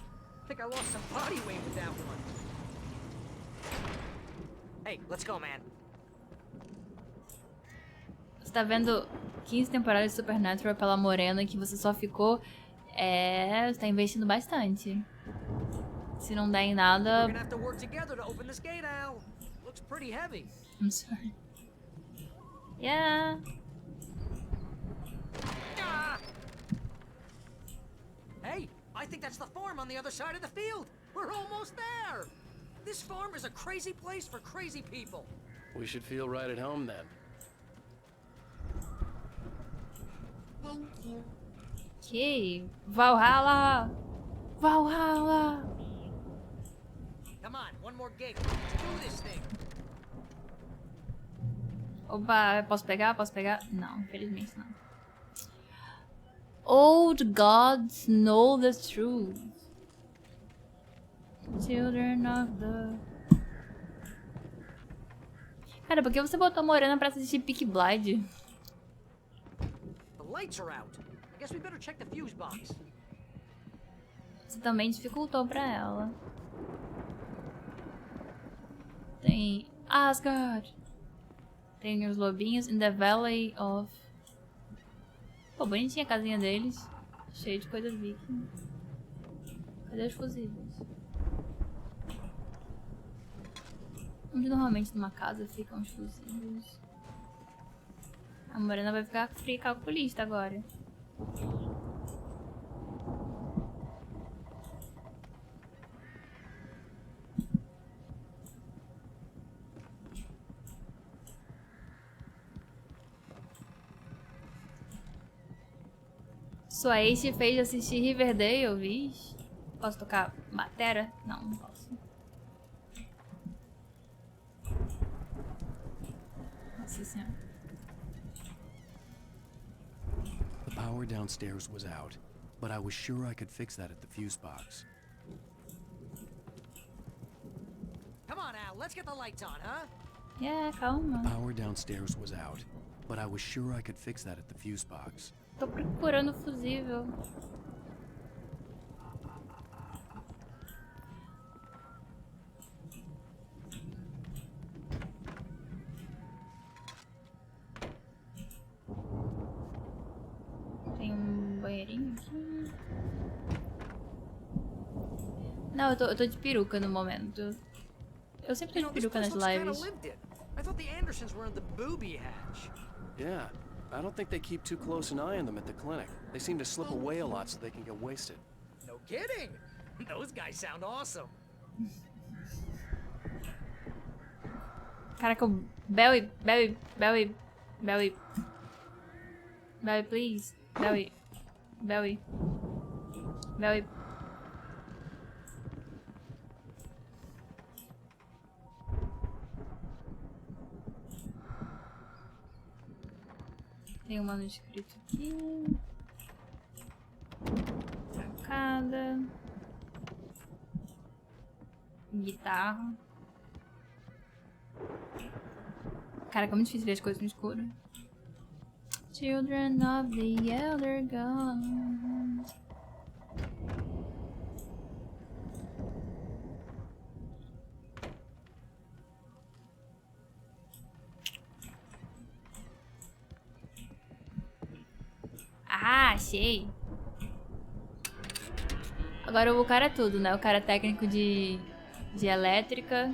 Think I lost some body weight with that one. Hey, let's go, man. Você tá vendo 15 temporadas de Supernatural pela morena que você só ficou... Você tá investindo bastante. Se não der em nada... We're gonna have to work together to open this gate, Al. Looks pretty heavy. I'm sorry. Yeah. Ah! Hey, I think that's the farm on the other side of the field. We're almost there. This farm is a crazy place for crazy people. We should feel right at home then. Thank you. Ok. Valhalla. Valhalla. Come on, one more gate. Let's do this thing. Opa, posso pegar? Posso pegar? Não, infelizmente não. Old gods know the truth. Children of the... Cara, por que você botou a Morena pra assistir Peaky Blind? The lights are out. I guess we better check the fuse box. Você também dificultou pra ela. Tem Asgard. Tem os lobinhos in the Valley of... Pô, bonitinha a casinha deles. Cheia de coisas viking. Cadê os fusíveis? Onde normalmente numa casa ficam os fusíveis. A Morena vai ficar fria calculista agora. Sua ex te fez assistir Riverdale, vixe. Posso tocar Matera? Não, não posso. Nossa senhora. The power downstairs was out, but I was sure I could fix that at the fuse box. Come on, Al, let's get the lights on, huh? Yeah, calma. The power downstairs was out, but I was sure I could fix that at the fuse box. Tô procurando o fusível. Tem um banheirinho aqui. Não, eu tô de peruca no momento. Eu sempre tô de peruca nas lives. I thought the Andersons were in the booby hatch. Yeah, I don't think they keep too close an eye on them at the clinic. They seem to slip away a lot so they can get wasted. No kidding. Those guys sound awesome. Caraca, Belly, please. Belly. Tem um manuscrito aqui. Sacada. Guitarra. Cara, como é difícil ver as coisas no escuro. Children of the Elder Gods. Ah, achei. Agora o cara é tudo, né? O cara é técnico de elétrica.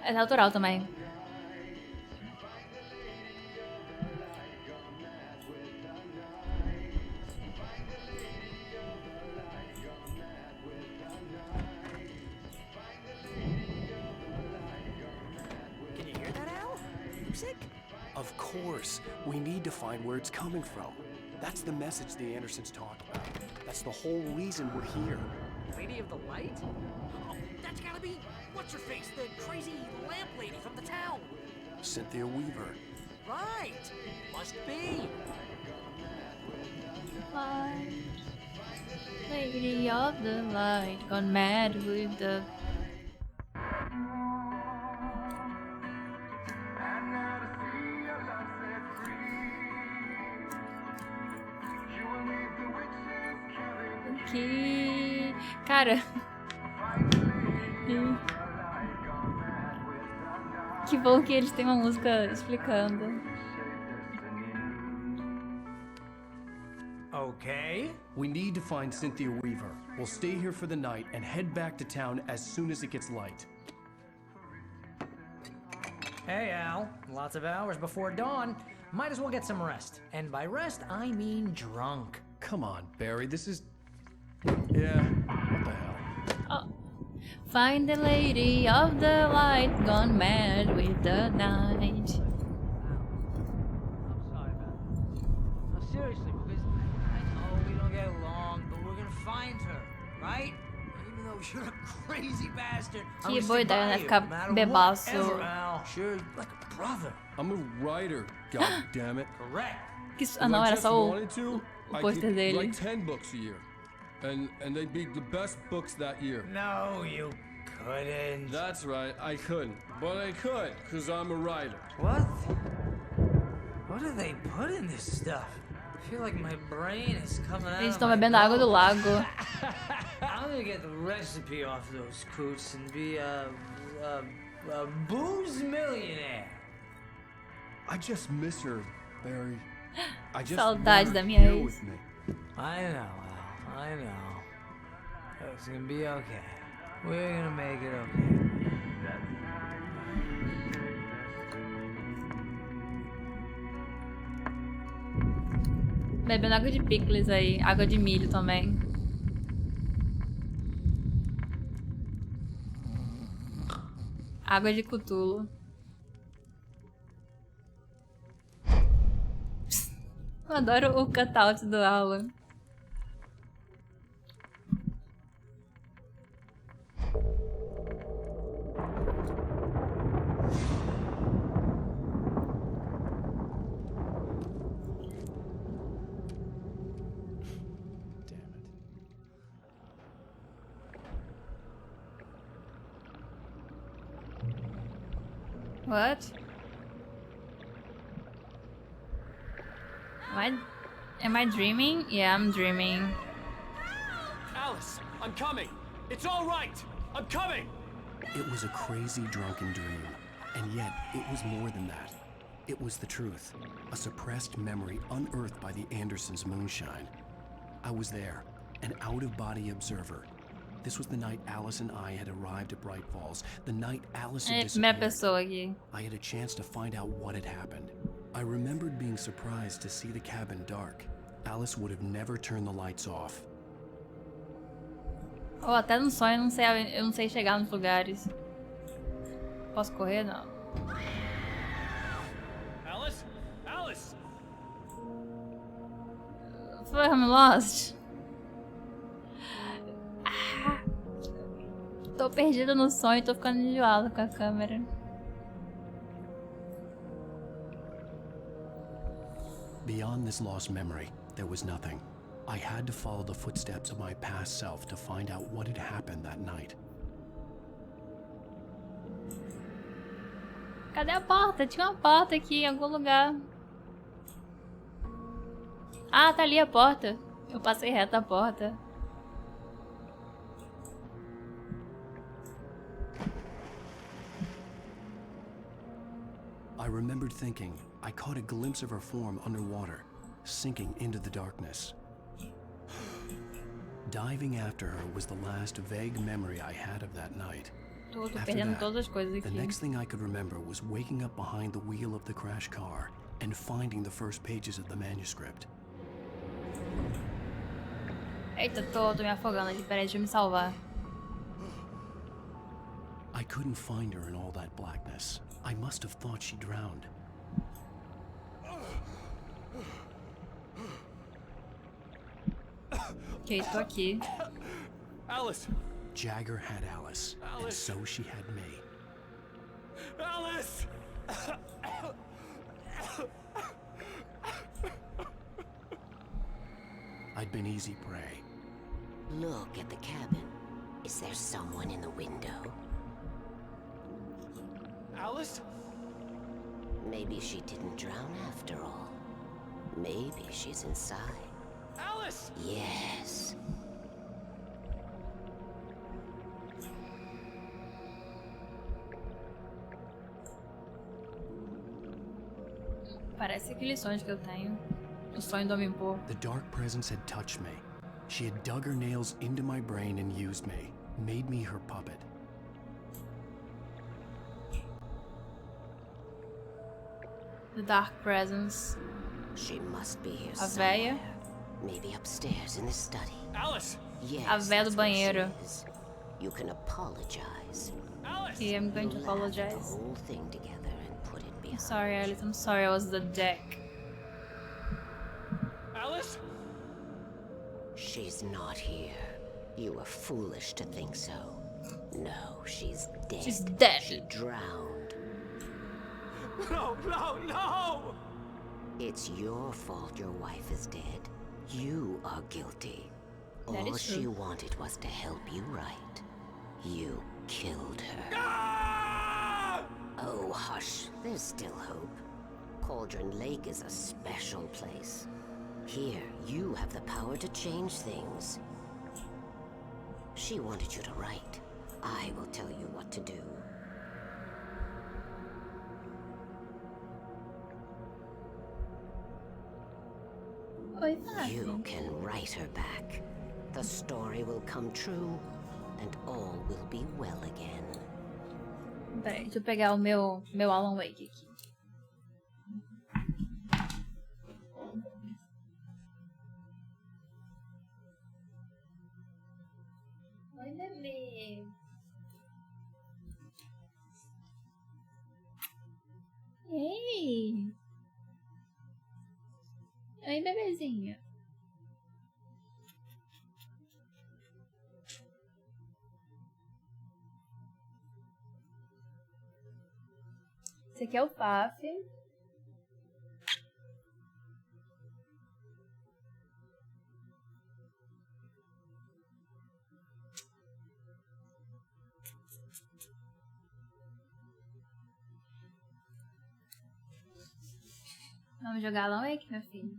É natural também. Can you hear that, Al? Music? Of course. We need to find where it's coming from. That's the message the Andersons talked about. That's the whole reason we're here. Lady of the Light? Oh, that's gotta be... What's-her-face? The crazy lamp lady from the town. Cynthia Weaver. Right. Must be. Light. Lady of the Light, gone mad with the... Que... Cara... Que bom que eles têm uma música explicando. Okay. We need to find Cynthia Weaver. We'll stay here for the night and head back to town as soon as it gets light. Hey, Al. Lots of hours before dawn. Might as well get some rest. And by rest, I mean drunk. Come on, Barry, this is... Yeah, what the hell? Oh. Find the lady of the light, gone mad with the night. I'm sorry about this. No, seriously, because I know we don't get along, but we're gonna find her, right? Even though you're a crazy bastard, I'm Que gonna boa stick ideia, by né? you, Ficar no matter bebaço. whatever, Al. Sure, like a brother. I'm a writer, goddammit. Correct. Ah, não, era só o pôster dele. write 10 books a year. And they'd be the best books that year. No, you couldn't. That's right, I couldn't. But I could, because I'm a writer. What? What do they put in this stuff? I feel like my brain is coming out. Eles of estão my bebendo a água do nose. lago. I'm gonna get the recipe off those coots and be a booze millionaire. I just miss her, Barry. I just Saudades want da her minha here ex. with me. I know, Al. I know. It's gonna be okay. We're gonna make it okay. Bebendo água de picles aí. Água de milho também. Água de Cthulhu. Eu adoro o cutout do Alan. What? Am I dreaming? Yeah, I'm dreaming. Alice, I'm coming. It's all right. I'm coming. It was a crazy drunken dream, and yet it was more than that. It was the truth, a suppressed memory unearthed by the Andersons' moonshine. I was there, an out-of-body observer. This was the night Alice and I had arrived at Bright Falls, the night Alice had Primeira disappeared. pessoa aqui. I had a chance to find out what had happened. I remembered being surprised to see the cabin dark. Alice would have never turned the lights off. Ou até no sonho eu não sei chegar nos lugares. Posso correr? Não. Alice? Alice! Foi, I'm lost. Tô perdida no sonho e tô ficando enjoada com a câmera. Beyond this lost memory, there was nothing. I had to follow the footsteps of my past self to find out what had happened that night. Cadê a porta? Tinha uma porta aqui em algum lugar. Ah, tá ali a porta. Eu passei reto a porta. I remembered thinking I caught a glimpse of her form underwater, sinking into the darkness. Diving after her was the last vague memory I had of that night. Tô After perdendo that, todas as coisas the aqui. next thing I could remember was waking up behind the wheel of the crash car and finding the first pages of the manuscript. Eita, tô me afogando ali. Peraí, deixa eu me salvar. I couldn't find her in all that blackness. I must have thought she drowned. Ok, tô aqui. Alice! Jagger had Alice, and so she had me. Alice! I'd been easy prey. Look at the cabin. Is there someone in the window? Alice? Maybe she didn't drown after all. Maybe she's inside. Alice! Yes. Parece aqueles sonhos que eu tenho. O sonho do Homem-Pô. The dark presence had touched me. She had dug her nails into my brain and used me, made me her puppet. The dark presence. She must be here A véia. Maybe upstairs in the study. Alice! Yes, A véia do banheiro. You can apologize. Alice! Yeah, I'm going to You laugh at the apologize. whole thing together and put it I'm behind. sorry, Alice. I'm sorry I was the dick. Alice? She's not here. You were foolish to think so. No, she's dead. She's dead. She drowned. No, no, no! It's your fault your wife is dead. You are guilty. That All is she true. wanted was to help you right. You killed her. Ah! Oh, hush. There's still hope. Cauldron Lake is a special place. Here, you have the power to change things. She wanted you to write. I will tell you what to do. Foi fácil. You can write her back. The story will come true, and all will be well again. Peraí, deixa eu pegar o meu Alan Wake aqui. Oi, bebê. Ei! Oi, bebezinho. Esse aqui é o Faf. Vamos jogar Alan Wake, meu filho.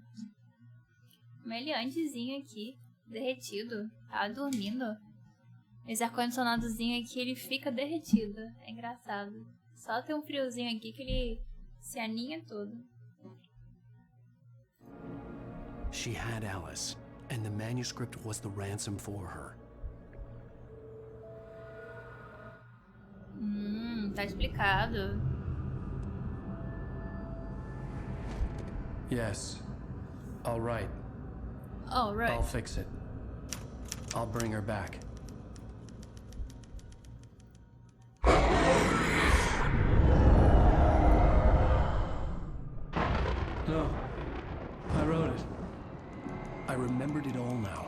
Meliantezinho aqui, derretido. Tá dormindo. Esse ar-condicionadozinho aqui, ele fica derretido. É engraçado. Só tem um friozinho aqui que ele se aninha todo. She had Alice, and the manuscript was the ransom for her. Tá explicado. Yes. All right. All right. I'll fix it. I'll bring her back. No. I wrote it. I remembered it all now.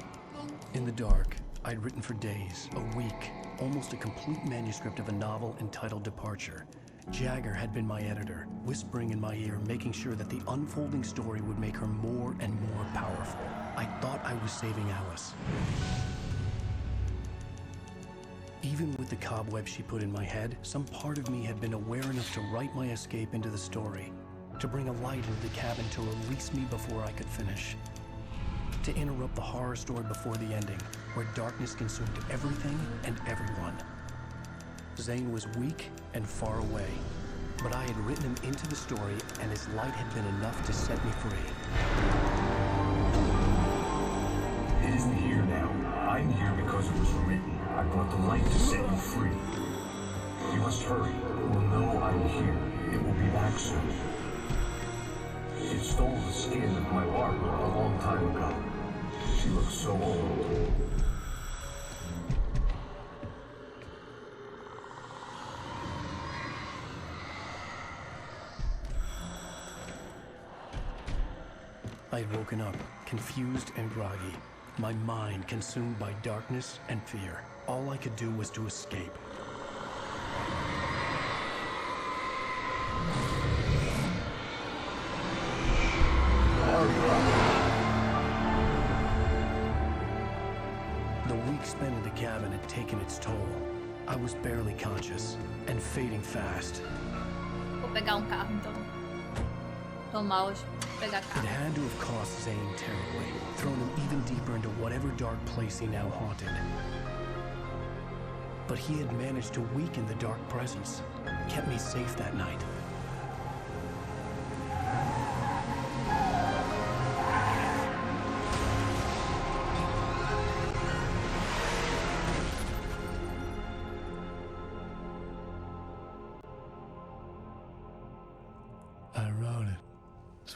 In the dark, I'd written for days, a week, almost a complete manuscript of a novel entitled Departure. Jagger had been my editor, whispering in my ear, making sure that the unfolding story would make her more and more powerful. I thought I was saving Alice. Even with the cobweb she put in my head, some part of me had been aware enough to write my escape into the story, to bring a light into the cabin to release me before I could finish, to interrupt the horror story before the ending, where darkness consumed everything and everyone. Zane was weak and far away, but I had written him into the story, and his light had been enough to set me free. It isn't here now. I'm here because it was written. I brought the light to set you free. You must hurry. We'll know I'm here. It will be back soon. It stole the skin of my Barbara a long time ago. She looks so old. I had woken up, confused and groggy, my mind consumed by darkness and fear. All I could do was to escape. The week spent in the cabin had taken its toll. I was barely conscious and fading fast. Vou pegar carro então. Tô mal hoje. Vou pegar It carro. had to have cost Zane terribly, thrown him even deeper into whatever dark place he now haunted. But he had managed to weaken the dark presence, kept me safe that night.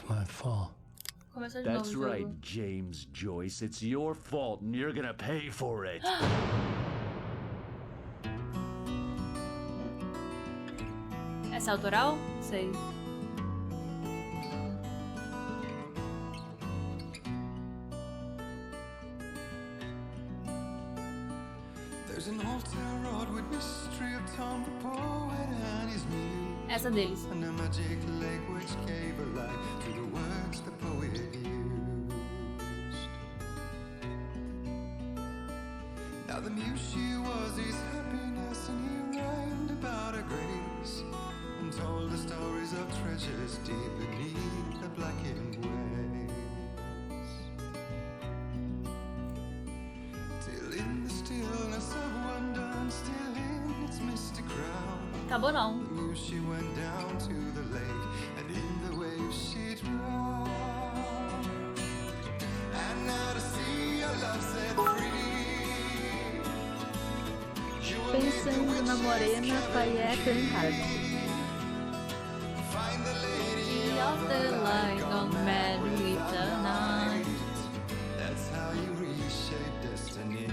my fault. Começou de novo That's o jogo. right, James Joyce. It's your fault and you're gonna pay for it. Essa é autoral? Sei. There's an old town road with mystery of Tom the poet and his muse. Essa deles. And a magic lake which gave a light to the words the poet used. Now the muse she was his happiness, and he rhymed about her grace, and told the stories of treasures deep beneath the blackened waves. Till in the stillness of wonder, and still in its misty crown, Acabou não. the muse she went down to the lake, and in the waves she drowned. And now to see your love set free. Pensando na morena, FAYE Heart. Lady of the light, gone mad with the night. That's how you reshape destiny.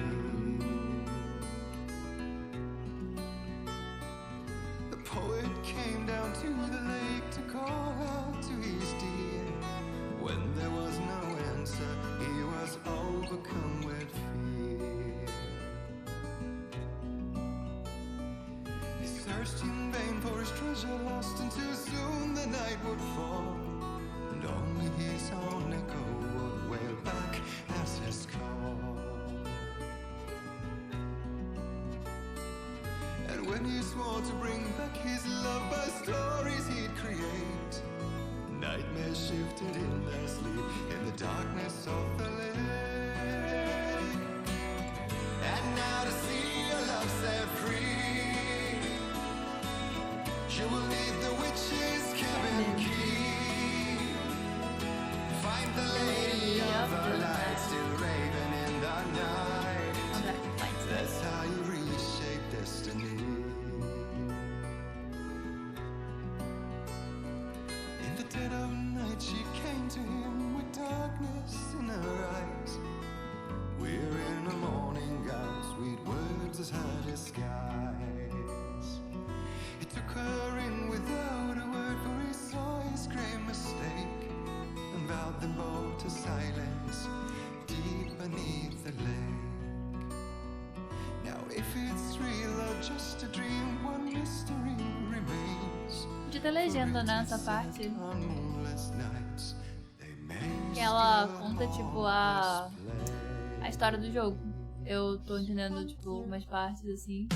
The poet came down to the lake to call out to his dear. When there was no answer, he was overcome with fear. He searched in vain for his treasure lost, until soon the night would fall, and only his own echo would wail back as his call. And when he swore to bring back his love by stories he'd create, nightmares shifted in their sleep in the darkness of the lake. And now to see your love set free, you will need the witch's cabin key. Find the lady of the light, still raving in the night. That's how you reshape destiny. In the dead of night she came to him with darkness in her eyes. We're in a morning gown, sweet words as high as skies. He took her in without a word, for he saw his grave mistake, and vowed them both to silence deep beneath the lake. Now if it's real or just a dream, one mystery remains. Podia ter legenda nessa parte. On moonless nights, they may Que ela conta, tipo, a história do jogo. Eu tô entendendo, tipo, umas partes assim.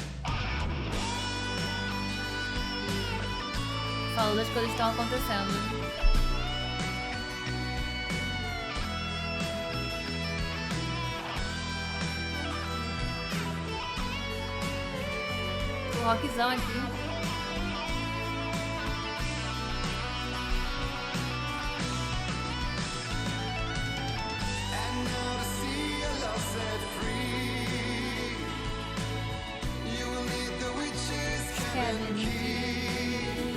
Falou das coisas que estão acontecendo. O rockzão aqui. And now to see your love set free, you will need the witch's cabin key.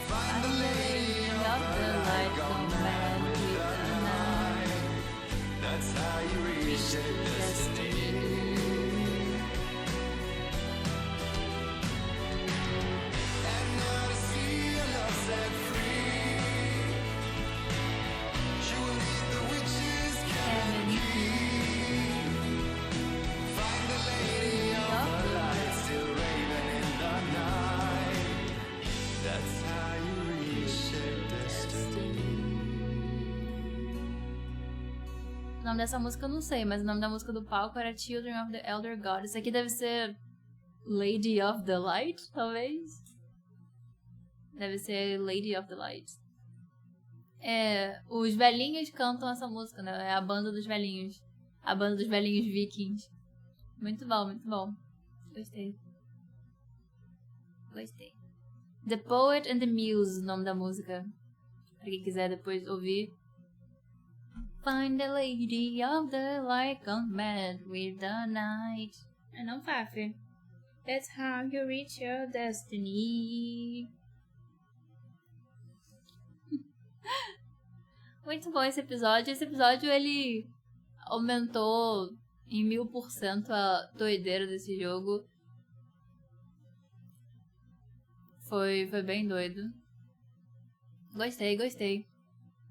Find the lady of the light, gone mad with the night. That's how you reshape destiny. And now to see your love set free, you will need the witch's cabin key. Find the lady of the light, still raving in the night. That's how you reshape destiny. O nome dessa música eu não sei, mas o nome da música do palco era Children of the Elder God. Isso aqui deve ser Lady of the Light, talvez? Deve ser Lady of the Light. É, os velhinhos cantam essa música, né? É a banda dos velhinhos. A banda dos velhinhos vikings. Muito bom, muito bom. Gostei. Gostei. The Poet and the Muse, o nome da música. Pra quem quiser depois ouvir. Find the lady of the light, gone mad with the night. É não, Fafre. That's how you reach your destiny. Muito bom esse episódio. Esse episódio, ele aumentou em 1000% a doideira desse jogo. Foi bem doido. Gostei.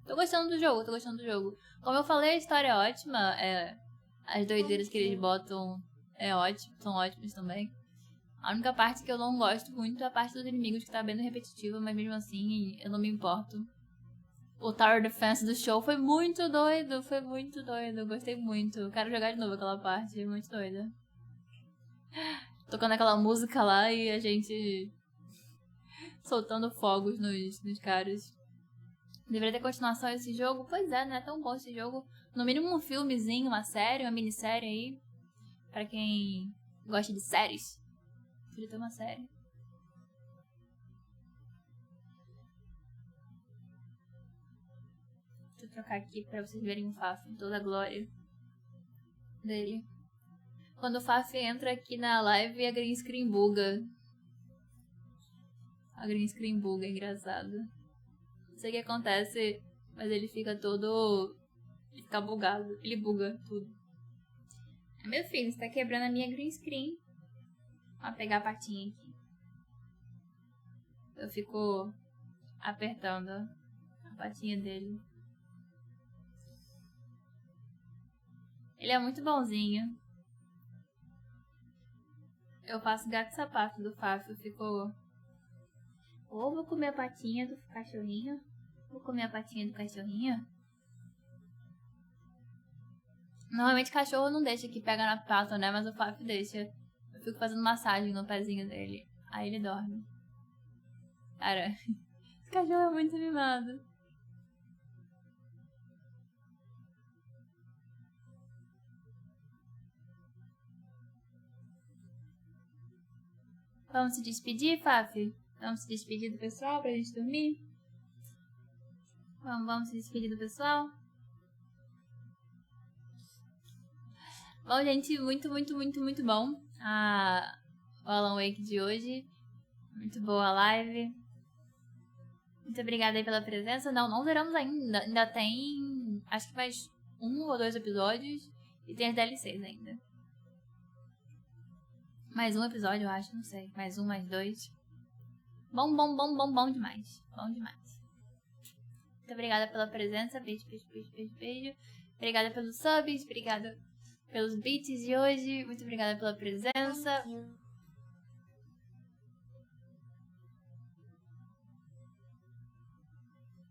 Tô gostando do jogo. Como eu falei, a história é ótima. As doideiras que eles botam são ótimas também. A única parte que eu não gosto muito é a parte dos inimigos, que tá bem repetitiva, mas mesmo assim eu não me importo. O Tower Defense do show foi muito doido. Eu gostei muito. Eu quero jogar de novo aquela parte, muito doida. Tocando aquela música lá e a gente soltando fogos nos caras. Deveria ter continuação esse jogo? Pois é, não é tão bom esse jogo. No mínimo um filmezinho, uma série, uma minissérie aí. Pra quem gosta de séries. Podia ter uma série. Deixa eu trocar aqui pra vocês verem o Faf em toda a glória dele. Quando o Faf entra aqui na live, a green screen buga. A green screen buga, é engraçado. Não sei o que acontece, mas ele fica todo... Ele fica bugado. Ele buga tudo. Meu filho, você tá quebrando a minha green screen. Vou pegar a patinha aqui. Eu fico apertando a patinha dele. Ele é muito bonzinho. Eu faço gato sapato do Faf. Eu fico... Ou vou comer a patinha do cachorrinho. Normalmente cachorro não deixa que pega na pata, né? Mas o Faf deixa. Eu fico fazendo massagem no pezinho dele. Aí ele dorme. Cara, esse cachorro é muito mimado. Vamos se despedir, Faf? Vamos se despedir do pessoal pra gente dormir? Vamos se despedir do pessoal? Bom, gente, muito bom o Alan Wake de hoje. Muito boa a live. Muito obrigada aí pela presença. Não zeramos ainda. Ainda tem, acho que mais 1 ou 2 episódios. E tem as DLCs ainda. Mais um episódio, eu acho, não sei. Mais 1, mais 2. Bom demais. Bom demais. Muito obrigada pela presença. Beijo. Obrigada pelos subs. Obrigada pelos beats de hoje. Muito obrigada pela presença.